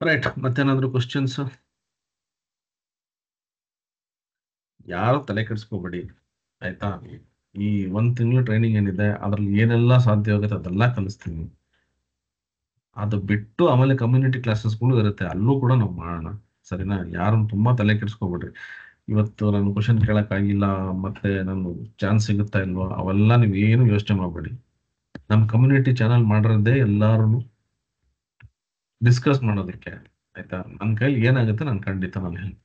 ರೈಟ್. ಮತ್ತೇನಾದ್ರು ಕ್ವಶನ್ಸ್? ಯಾರು ತಲೆ ಕೆಡಿಸ್ಕೋಬೇಡಿ ಆಯ್ತಾ? ಈ 1 ತಿಂಗಳು ಟ್ರೈನಿಂಗ್ ಏನಿದೆ ಅದ್ರಲ್ಲಿ ಏನೆಲ್ಲ ಸಾಧ್ಯ ಆಗುತ್ತೆ ಅದೆಲ್ಲ ಕಲಿಸ್ತೀನಿ. ಅದು ಬಿಟ್ಟು ಆಮೇಲೆ ಕಮ್ಯುನಿಟಿ ಕ್ಲಾಸಸ್ಗಳು ಇರುತ್ತೆ, ಅಲ್ಲೂ ಕೂಡ ನಾವು ಮಾಡೋಣ. ಸರಿನಾ? ಯಾರನ್ನು ತುಂಬಾ ತಲೆ ಕೆಡಿಸ್ಕೋಬೇಡ್ರಿ. ಇವತ್ತು ನಾನು ಕ್ವಶನ್ ಕೇಳಕ್ಕಾಗಿಲ್ಲ, ಮತ್ತೆ ನಾನು ಚಾನ್ಸ್ ಸಿಗುತ್ತಾ ಇಲ್ವಾ, ಅವೆಲ್ಲ ನೀವು ಏನು ಯೋಚನೆ ಮಾಡಬೇಡಿ. ನಮ್ಮ ಕಮ್ಯುನಿಟಿ ಚಾನಲ್ ಮಾಡಿರೋದೇ ಎಲ್ಲಾರು ಡಿಸ್ಕಸ್ ಮಾಡೋದಕ್ಕೆ. ಆಯ್ತಾ? ನನ್ನ ಕೈಲಿ ಏನಾಗುತ್ತೆ ನಾನು ಖಂಡಿತ ನಾನು ಹೇಳ್ತೀನಿ.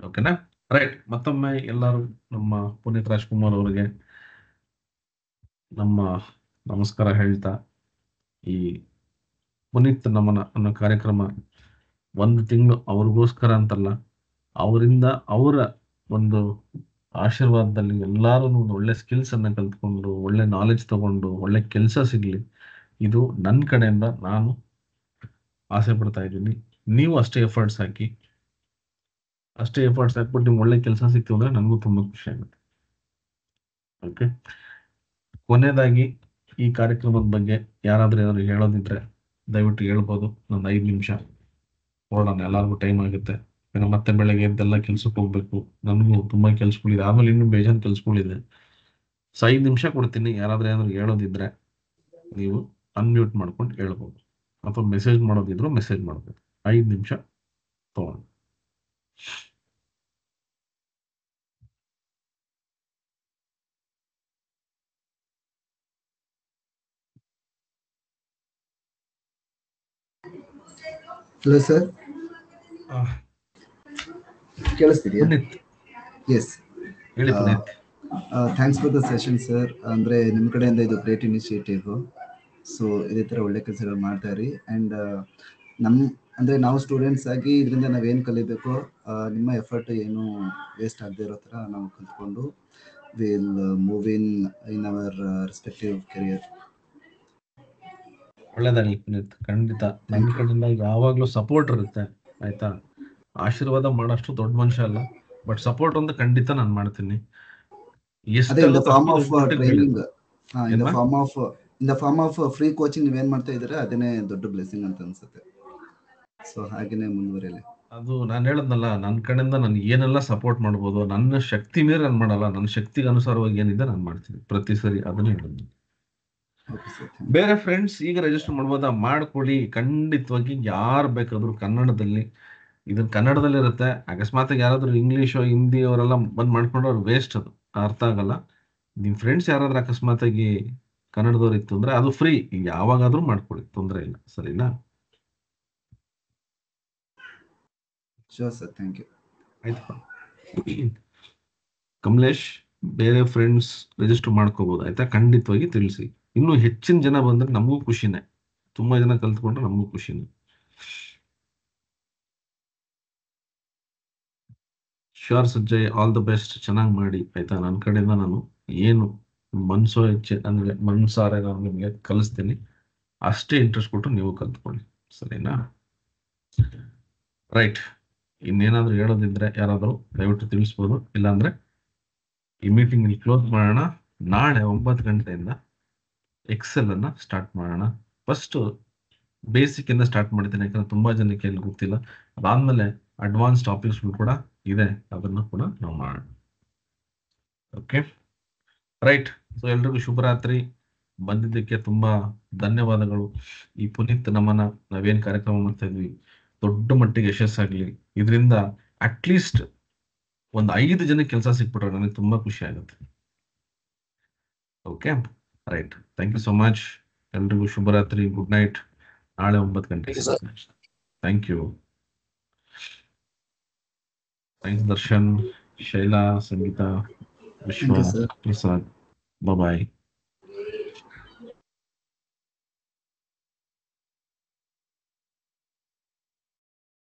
ಓಕೆನಾ? ರೈಟ್. ಮತ್ತೊಮ್ಮೆ ಎಲ್ಲರೂ ನಮ್ಮ ಪುನೀತ್ ರಾಜ್ಕುಮಾರ್ ಅವರಿಗೆ ನಮ್ಮ ನಮಸ್ಕಾರ ಹೇಳ್ತಾ, ಈ ಪುನೀತ್ ನಮನ ಅನ್ನೋ ಕಾರ್ಯಕ್ರಮ 1 ತಿಂಗಳು ಅವ್ರಿಗೋಸ್ಕರ ಅಂತಲ್ಲ, ಅವರಿಂದ ಅವರ ಒಂದು ಆಶೀರ್ವಾದದಲ್ಲಿ ಎಲ್ಲರೂ ಒಂದು ಒಳ್ಳೆ ಸ್ಕಿಲ್ಸ್ ಅನ್ನ ಕಲ್ತ್ಕೊಂಡು, ಒಳ್ಳೆ ನಾಲೆಜ್ ತಗೊಂಡು, ಒಳ್ಳೆ ಕೆಲಸ ಸಿಗ್ಲಿ, ಇದು ನನ್ನ ಕಡೆಯಿಂದ ನಾನು ಆಸೆ ಪಡ್ತಾ ಇದ್ದೀನಿ. ನೀವು ಅಷ್ಟೇ ಎಫರ್ಟ್ಸ್ ಹಾಕಿ. ಅಷ್ಟೇ ಎಫರ್ಟ್ಸ್ ಹಾಕ್ಬಿಟ್ಟು ನಿಮ್ಗೆ ಒಳ್ಳೆ ಕೆಲಸ ಸಿಕ್ತು ಅಂದ್ರೆ ನನಗೂ ತುಂಬಾ ಖುಷಿ ಆಗುತ್ತೆ. ಓಕೆ. ಕೊನೆಯದಾಗಿ ಈ ಕಾರ್ಯಕ್ರಮದ ಬಗ್ಗೆ ಯಾರಾದ್ರೂ ಏನಾದ್ರು ಹೇಳೋದಿದ್ರೆ ದಯವಿಟ್ಟು ಹೇಳ್ಬೋದು. ಒಂದು 5 ನಿಮಿಷ ಹೊರಡೋಣ, ಎಲ್ಲರಿಗೂ ಟೈಮ್ ಆಗುತ್ತೆ. ಮತ್ತೆ ಬೆಳಗ್ಗೆ ಎದ್ದೆಲ್ಲ ಕೆಲ್ಸಕ್ಕೆ ಹೋಗ್ಬೇಕು, ನನಗೂ ತುಂಬಾ ಕೆಲ್ಸಗಳಿದೆ, ಆಮೇಲೆ ಇನ್ನೂ ಬೇಜಾನ್ ಕೆಲ್ಸಗಳಿದೆ. 5 ನಿಮಿಷ ಕೊಡ್ತೀನಿ. ಯಾರಾದ್ರೂ ಏನಾದ್ರು ಹೇಳೋದಿದ್ರೆ ನೀವು ಅನ್ಮ್ಯೂಟ್ ಮಾಡ್ಕೊಂಡು ಹೇಳ್ಬೋದು, ಅಥವಾ ಮೆಸೇಜ್ ಮಾಡೋದಿದ್ರು ಮೆಸೇಜ್ ಮಾಡ್ಬೋದು. 5 ನಿಮಿಷ ತಗೊಂಡು. ಹಲೋ ಸರ್, ಕೇಳಿಸ್ತಿದೆಯಾ? ಪುನೀತ್ ಎಸ್, ಹೇಳಿ Puneeth. Thanks for the session sir. ಅಂದರೆ ನಿಮ್ಮ ಕಡೆಯಿಂದ ಇದು ಗ್ರೇಟ್ ಇನಿಷಿಯೇಟಿವ್. ಸೊ ಇದೇ ಥರ ಒಳ್ಳೆ ಕೆಲಸಗಳು ಮಾಡ್ತಾ ಇರಿ. ಆ್ಯಂಡ್ ಅಂದರೆ ನಾವು ಸ್ಟೂಡೆಂಟ್ಸ್ ಆಗಿ ಇದರಿಂದ ನಾವೇನು ಕಲಿಬೇಕು, ನಿಮ್ಮ ಎಫರ್ಟ್ ಏನು ವೇಸ್ಟ್ ಆಗದೆ ಇರೋ ಥರ ನಾವು ಕಲ್ತ್ಕೊಂಡು will move in our respective career. ಒಳ್ಳೇದಾಗ್ಲಿ ಪುನೀತ್, ಖಂಡಿತ ನನ್ನ ಕಡೆಯಿಂದ ಯಾವಾಗ್ಲೂ ಸಪೋರ್ಟ್ ಇರುತ್ತೆ. ಆಯ್ತಾ? ಆಶೀರ್ವಾದ ಮಾಡೋಷ್ಟು ದೊಡ್ಡ ಮನುಷ್ಯ ಅಲ್ಲ, ಬಟ್ ಸಪೋರ್ಟ್ ಅಂತ ಖಂಡಿತ ನಾನು ಮಾಡ್ತೀನಿ. In the form of free coaching ನೀವೇನ್ ಮಾಡ್ತಾ ಇದ್ದೀರಾ, ಅದೇನೇ ದೊಡ್ಡ ಬ್ಲೆಸ್ಸಿಂಗ್ ಅಂತ ಅನ್ಸುತ್ತೆ. ಸೊ ಹಾಗೇನೆ ಮುಂದುವರಿಯಲಿ. ಅದು ನಾನು ಹೇಳದ್ನಲ್ಲ, ನನ್ನ ಕಡೆಯಿಂದ ನಾನು ಏನೆಲ್ಲ ಸಪೋರ್ಟ್ ಮಾಡ್ಬೋದು, ನನ್ನ ಶಕ್ತಿ ಮೀರಿ ನಾನು ಮಾಡಲ್ಲ. ನನ್ನ ಶಕ್ತಿಗೆ ಅನುಸಾರವಾಗಿ ಏನಿದೆ ನಾನು ಮಾಡ್ತೀನಿ ಪ್ರತಿ ಸರಿ. ಅದನ್ನೇ ಹೇಳಿದ್ನಿ. ಬೇರೆ ಫ್ರೆಂಡ್ಸ್ ಈಗ ರಿಜಿಸ್ಟರ್ ಮಾಡ್ಬೋದಾ? ಮಾಡ್ಕೊಳ್ಳಿ ಖಂಡಿತವಾಗಿ. ಯಾರು ಬೇಕಾದ್ರೂ ಕನ್ನಡದಲ್ಲಿ, ಇದನ್ನ ಕನ್ನಡದಲ್ಲಿ ಇರುತ್ತೆ. ಅಕಸ್ಮಾತ್ ಯಾರಾದ್ರೂ ಇಂಗ್ಲಿಷ್ ಹಿಂದಿ ಅವರೆಲ್ಲ ಬಂದ್ ಮಾಡ್ಕೊಂಡ್ರೆ ಅವ್ರು ವೇಸ್ಟ್, ಅದು ಅರ್ಥ ಆಗಲ್ಲ. ನಿಮ್ ಫ್ರೆಂಡ್ಸ್ ಯಾರಾದ್ರೂ ಅಕಸ್ಮಾತ್ ಆಗಿ ಕನ್ನಡದವ್ರು ಇತ್ತು ಅಂದ್ರೆ ಅದು ಫ್ರೀ, ಯಾವಾಗಾದ್ರೂ ಮಾಡ್ಕೊಳ್ಳಿ, ತೊಂದರೆ ಇಲ್ಲ. ಸರಿನಾ? Sure sir, thank you. ಆಯ್ತಪ್ಪ. ಕಮಲೇಶ್, ಬೇರೆ ಫ್ರೆಂಡ್ಸ್ ರಿಜಿಸ್ಟರ್ ಮಾಡ್ಕೋಬಹುದು ಆಯ್ತಾ? ಖಂಡಿತವಾಗಿ ತಿಳಿಸಿ. ಇನ್ನೂ ಹೆಚ್ಚಿನ ಜನ ಬಂದ್ರೆ ನಮಗೂ ಖುಷಿನೇ, ತುಂಬಾ ಜನ ಕಲ್ತ್ಕೊಂಡ್ರೆ ನಮಗೂ ಖುಷಿನೇ. Sure Sanjay, all the best, ಚೆನ್ನಾಗಿ ಮಾಡಿ ಆಯ್ತಾ? ನನ್ನ ಕಡೆಯಿಂದ ನಾನು ಏನು ಮನ್ಸೋ ಅಂದ್ರೆ ಮನ್ಸಾರೆ ನಾನು ನಿಮಗೆ ಕಲಿಸ್ತೀನಿ, ಅಷ್ಟೇ ಇಂಟ್ರೆಸ್ಟ್ ಕೊಟ್ಟು ನೀವು ಕಲ್ತ್ಕೊಳ್ಳಿ. ಸರಿನಾ? ರೈಟ್. ಇನ್ನೇನಾದ್ರೂ ಹೇಳೋದಿದ್ರೆ ಯಾರಾದರೂ ದಯವಿಟ್ಟು ತಿಳಿಸ್ಬೋದು, ಇಲ್ಲಾಂದ್ರೆ ಈ ಮೀಟಿಂಗ್ ಕ್ಲೋಸ್ ಮಾಡೋಣ. ನಾಳೆ 9 ಗಂಟೆಯಿಂದ ಎಕ್ಸೆಲ್ ಅನ್ನ ಸ್ಟಾರ್ಟ್ ಮಾಡೋಣ. ಫಸ್ಟ್ ಬೇಸಿಕ್ ಇಂದ ಸ್ಟಾರ್ಟ್ ಮಾಡ್ತೀನಿ, ಯಾಕಂದ್ರೆ ತುಂಬಾ ಜನಕ್ಕೆ ಇಲ್ಲಿ ಗೊತ್ತಿಲ್ಲ. ಅದಾದ್ಮೇಲೆ ಅಡ್ವಾನ್ಸ್ ಟಾಪಿಕ್ಸ್ ಕೂಡ ಇದೆ, ಅದನ್ನು ಕೂಡ ನಾವು ಮಾಡೋಣ. Okay, right. ಸೊ ಎಲ್ರಿಗೂ ಶುಭರಾತ್ರಿ. ಬಂದಿದ್ದಕ್ಕೆ ತುಂಬಾ ಧನ್ಯವಾದಗಳು. ಈ ಪುನೀತ್ ನಮನ ನಾವೇನ್ ಕಾರ್ಯಕ್ರಮ ಮಾಡ್ತಾ ಇದ್ವಿ ದೊಡ್ಡ ಮಟ್ಟಿಗೆ ಯಶಸ್ಸಾಗ್ಲಿ. ಇದರಿಂದ ಅಟ್ಲೀಸ್ಟ್ ಒಂದು 5 ಜನಕ್ಕೆ ಕೆಲಸ ಸಿಕ್ಬಿಟ್ರೆ ನನಗೆ ತುಂಬಾ ಖುಷಿ ಆಗುತ್ತೆ. Okay, right. Thank you so much. ಎಲ್ರಿಗೂ ಶುಭರಾತ್ರಿ, ಗುಡ್ ನೈಟ್. ನಾಳೆ 9 ಗಂಟೆಗೆ. Thank you. Thanks Darshan, Shaila, Sangeeta, Vishwa, Prasad. Bye.